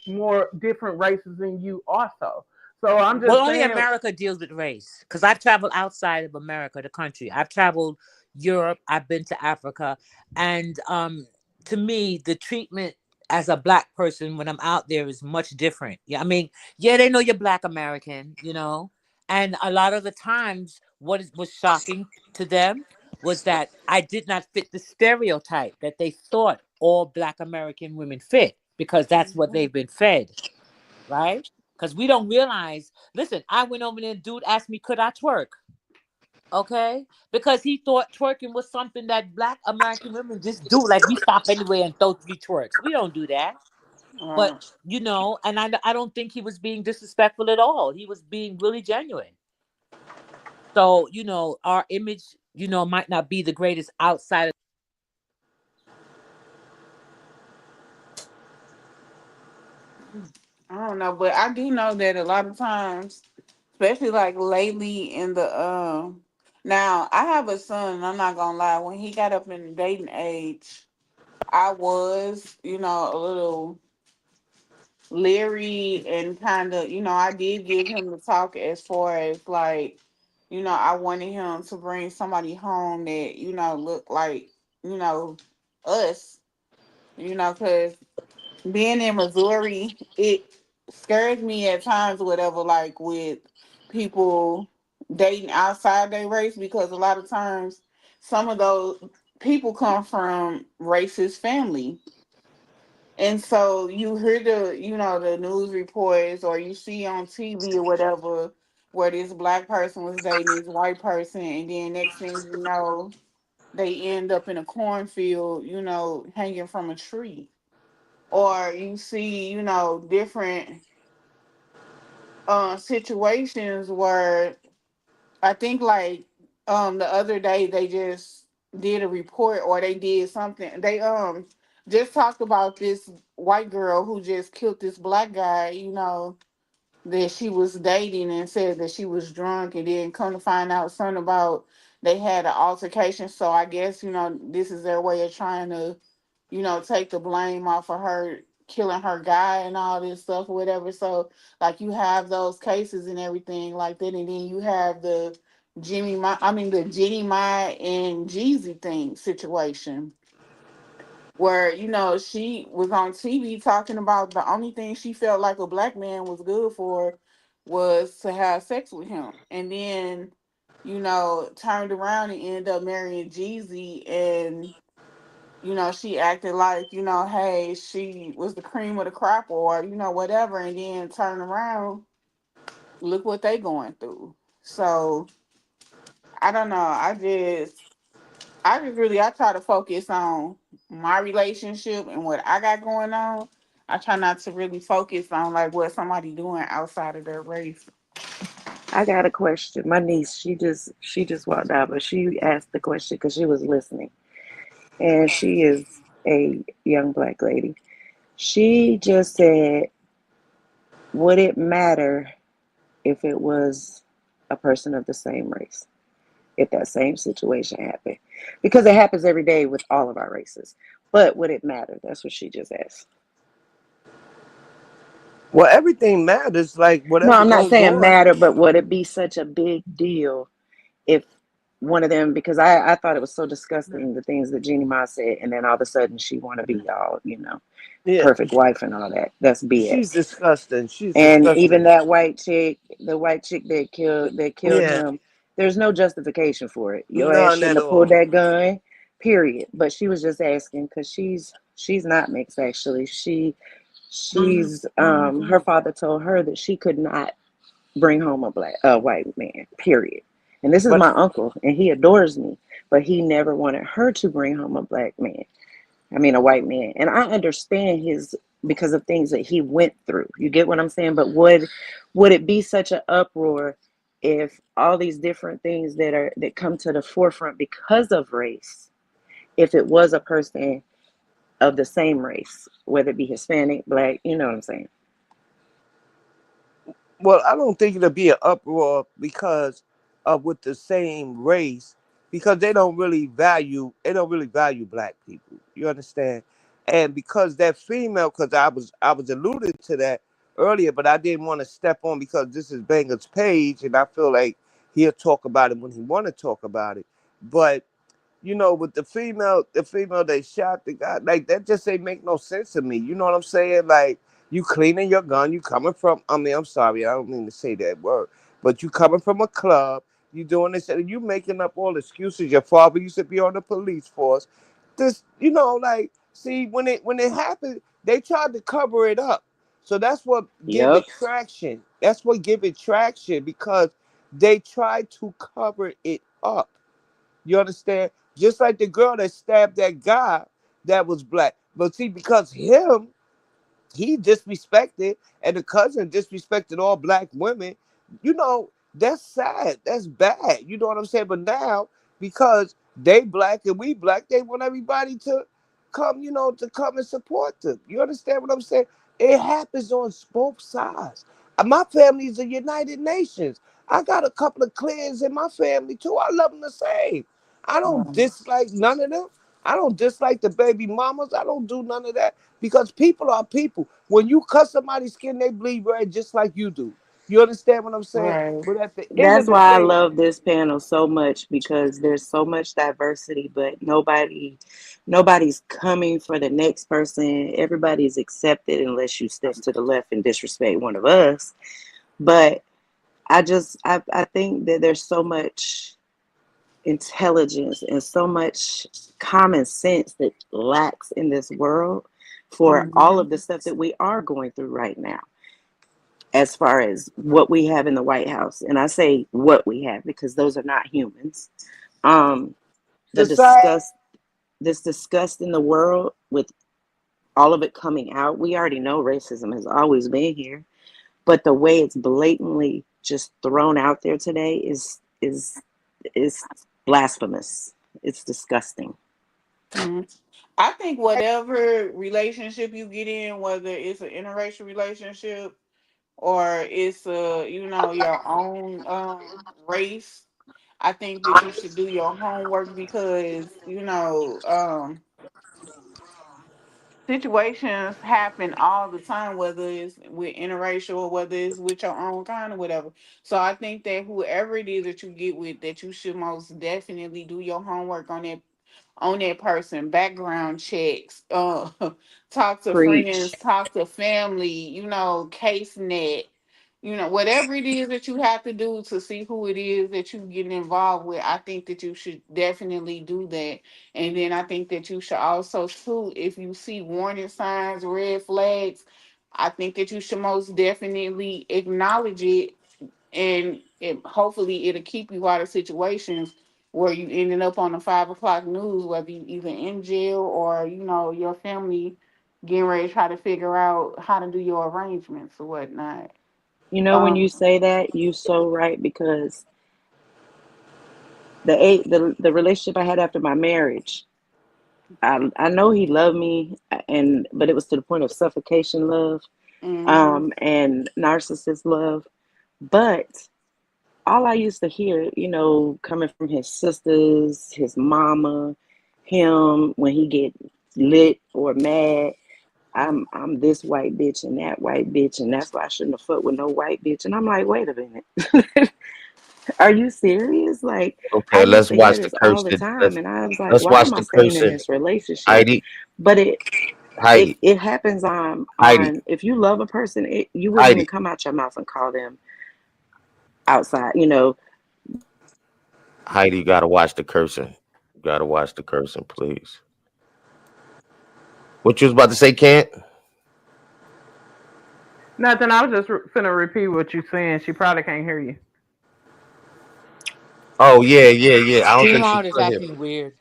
S20: different races than you also. So I'm
S21: Well,
S20: just
S21: only
S20: saying.
S21: America deals with race because I've traveled outside of America, the country. I've traveled Europe. I've been to Africa, and to me, the treatment as a black person when I'm out there is much different. Yeah, I mean, yeah, they know you're Black American, and a lot of the times, was shocking to them was that I did not fit the stereotype that they thought all Black American women fit because that's what they've been fed, right? Because we don't realize. Listen, I went over there. Dude asked me, "Could I twerk?" Okay, because he thought twerking was something that Black American women just do. Like we stop anywhere and throw three twerks. We don't do that. But and I don't think he was being disrespectful at all. He was being really genuine. So our image, might not be the greatest outside of.
S18: I don't know, but I do know that a lot of times, especially like lately in the now I have a son, and I'm not gonna lie, when he got up in the dating age, I was, a little leery and kind of, I did give him the talk as far as like, I wanted him to bring somebody home that, looked like, you know, us, because being in Missouri, it scares me at times, whatever, like with people dating outside their race, because a lot of times some of those people come from racist family. And so you hear the news reports or you see on TV or whatever where this black person was dating this white person, and then next thing you know, they end up in a cornfield, hanging from a tree. Or you see, different situations where I think like the other day they just did a report or they did something. They just talked about this white girl who just killed this black guy, that she was dating, and said that she was drunk, and then come to find out something about they had an altercation. So I guess, this is their way of trying to, take the blame off of her killing her guy and all this stuff or whatever. So like you have those cases and everything like that, and then you have the the Jenny Mai and Jeezy thing situation where she was on TV talking about the only thing she felt like a black man was good for was to have sex with him, and then turned around and ended up marrying Jeezy, and she acted like hey, she was the cream of the crop or whatever, and then turn around, look what they going through. So I don't know. I try to focus on my relationship and what I got going on. I try not to really focus on like what somebody doing outside of their race.
S19: I got a question. My niece, she just walked out, but she asked the question because she was listening, and she is a young black lady. She just said, "Would it matter if it was a person of the same race, if that same situation happened? Because it happens every day with all of our races. But would it matter?" That's what she just asked.
S2: Well, everything matters, like
S19: No,
S2: whatever
S19: I'm not
S2: goes
S19: saying
S2: on.
S19: matter, but would it be such a big deal if one of them, because I thought it was so disgusting the things that Jeannie Ma said, and then all of a sudden she want to be all,
S2: Yeah,
S19: perfect wife and all that. That's
S2: she's
S19: BS.
S2: disgusting. She's
S19: And even
S2: disgusting.
S19: that white chick, the white chick that killed
S2: Yeah,
S19: him, there's no justification for it. Your ass
S2: none
S19: shouldn't
S2: at
S19: have pulled
S2: all.
S19: that gun, period. But she was just asking because she's not mixed actually. She's her father told her that she could not bring home a white man, period. And this is
S2: But
S19: my uncle, and he adores me, but he never wanted her to bring home a black man. I mean, a white man. And I understand his because of things that he went through. You get what I'm saying? But would it be such an uproar if all these different things that come to the forefront because of race, if it was a person of the same race, whether it be Hispanic, black, you know what I'm saying?
S2: well, I don't think it'll be an uproar because of with the same race, because they don't really value black people. You understand? And because that female, because I was alluding to that earlier, but I didn't want to step on because this is Banger's page, and I feel like he'll talk about it when he want to talk about it. But with the female they shot the guy, like that just ain't make no sense to me. You know what I'm saying? Like you cleaning your gun, you coming from, I mean, I'm sorry, I don't mean to say that word, but you coming from a club, you doing this, and you making up all excuses. Your father used to be on the police force. This, like, see, when it happened, they tried to cover it up. So that's what give
S19: Yep.
S2: it traction. That's what give it traction because they tried to cover it up. You understand? Just like the girl that stabbed that guy that was black. But see, because he disrespected, and the cousin disrespected all black women, that's sad. That's bad. You know what I'm saying? But now, because they black and we black, they want everybody to come, to come and support them. You understand what I'm saying? It happens on both sides. My family is a United Nations. I got a couple of clans in my family too. I love them the same. I don't dislike none of them. I don't dislike the baby mamas. I don't do none of that because people are people. When you cut somebody's skin, they bleed red just like you do. You understand what I'm saying?
S19: Right.
S2: But at the end
S19: That's
S2: of the
S19: why I
S2: day,
S19: love this panel so much because there's so much diversity, but nobody's coming for the next person. Everybody's accepted unless you step to the left and disrespect one of us. But I think that there's so much intelligence and so much common sense that lacks in this world for all of the stuff that we are going through right now as far as what we have in the White House. And I say what we have because those are not humans. Um, the
S2: society.
S19: disgust, this disgust in the world with all of it coming out. We already know racism has always been here, but the way it's blatantly just thrown out there today is blasphemous. It's disgusting.
S18: Mhm. I think whatever relationship you get in, whether it's an interracial relationship or it's your own race, I think that you should do your homework because, situations happen all the time, whether it's with interracial or whether it's with your own kind or whatever. So I think that whoever it is that you get with, that you should most definitely do your homework on that person, background checks, talk to friends,
S19: Preach.
S18: talk to family, case net, whatever it is that you have to do to see who it is that you get involved with. I think that you should definitely do that. And then I think that you should also too, if you see warning signs, red flags, I think that you should most definitely acknowledge it, and hopefully it'll keep you out of situations where you ended up on the 5 o'clock news, whether you either in jail or your family getting ready to try to figure out how to do your arrangements or whatnot.
S19: You know, when you say that, you're so right, because the relationship I had after my marriage, I know he loved me, but it was to the point of suffocation love,
S18: Mhm.
S19: and narcissist love. But all I used to hear, coming from his sisters, his mama, him, when he get lit or mad, I'm this white bitch and that white bitch, and that's why I shouldn't have fucked with no white bitch. And I'm like, wait a minute. Are you serious? Like, I
S3: Okay,
S19: used
S3: let's
S19: to hear
S3: watch the
S19: this all the
S3: cursing.
S19: time, and I was like,
S3: Let's
S19: why
S3: watch
S19: am I
S3: the
S19: staying in
S3: cursing.
S19: this relationship?
S3: Heidi,
S19: But
S3: Heidi,
S19: it happens
S3: Heidi,
S19: on if you love a person, you wouldn't even
S3: Heidi,
S19: come out your mouth and call them outside.
S3: Heidi. You gotta watch the cursing. You gotta watch the cursing, please. What you was about to say, Can't?
S20: Nothing. I was just finna repeat what you saying. She probably can't hear you.
S3: Oh yeah, yeah, yeah. I don't think she
S21: Sweetheart is
S3: could hear me.
S21: acting weird.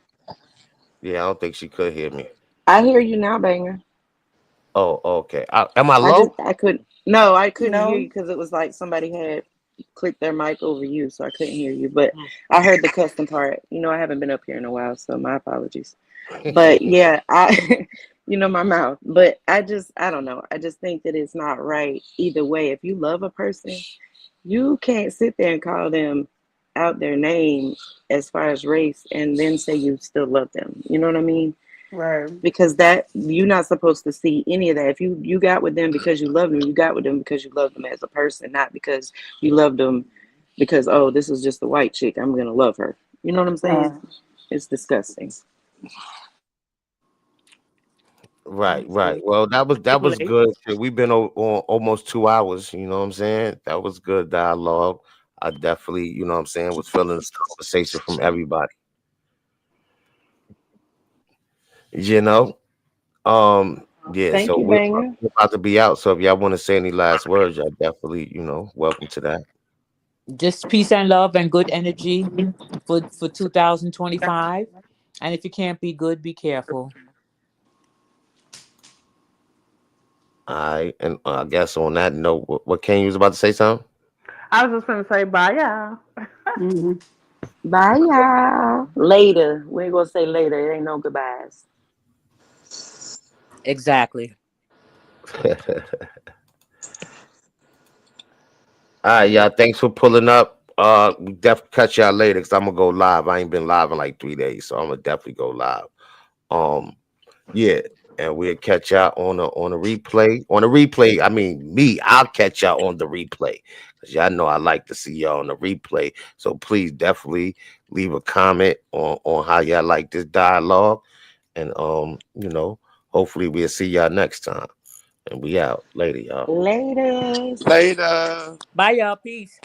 S3: Yeah, I don't think she could hear me.
S19: I hear you now, Banger.
S3: Oh, okay. Am I
S19: I
S3: low?
S19: couldn't. No, I couldn't hear
S18: No.
S19: you because it was like somebody had clicked their mic over you, so I couldn't hear you. But I heard the custom part. I haven't been up here in a while, so my apologies. But yeah, my mouth. But I don't know. I just think that it's not right either way. If you love a person, you can't sit there and call them out their name as far as race and then say you still love them. You know what I mean?
S18: Right.
S19: Because that you're not supposed to see any of that. If you got with them because you love them, you got with them because you love them as a person, not because you love them because, oh, this is just a white chick, I'm gonna love her. You know what I'm saying?
S18: Right.
S19: It's disgusting.
S3: Right, right. Well, that was good. Shit, we've been on almost 2 hours. You know what I'm saying? That was good dialogue. I definitely, what I'm saying, was feeling this conversation from everybody. You know, yeah.
S19: Thank
S3: So
S19: you, Banger.
S3: we're about to be out. So if y'all want to say any last words, y'all definitely, welcome to that.
S21: Just peace and love and good energy for 2025. And if you can't be good, be careful.
S3: All right, and I guess on that note, what Ken you was about to say something?
S20: I was just gonna say bye, y'all.
S18: Mhm.
S19: Bye, y'all. Later. We ain't gonna say later. It ain't no goodbyes.
S21: Exactly.
S3: All right, y'all. Thanks for pulling up. We definitely catch y'all later because I'm gonna go live. I ain't been live in like 3 days, so I'm gonna definitely go live. Yeah, and we'll catch y'all on the replay. On the replay, I mean me. I'll catch y'all on the replay because y'all know I like to see y'all on the replay. So please definitely leave a comment on how y'all like this dialogue, and hopefully we'll see y'all next time. And we out later, y'all.
S19: Later.
S2: Later.
S21: Bye, y'all. Peace.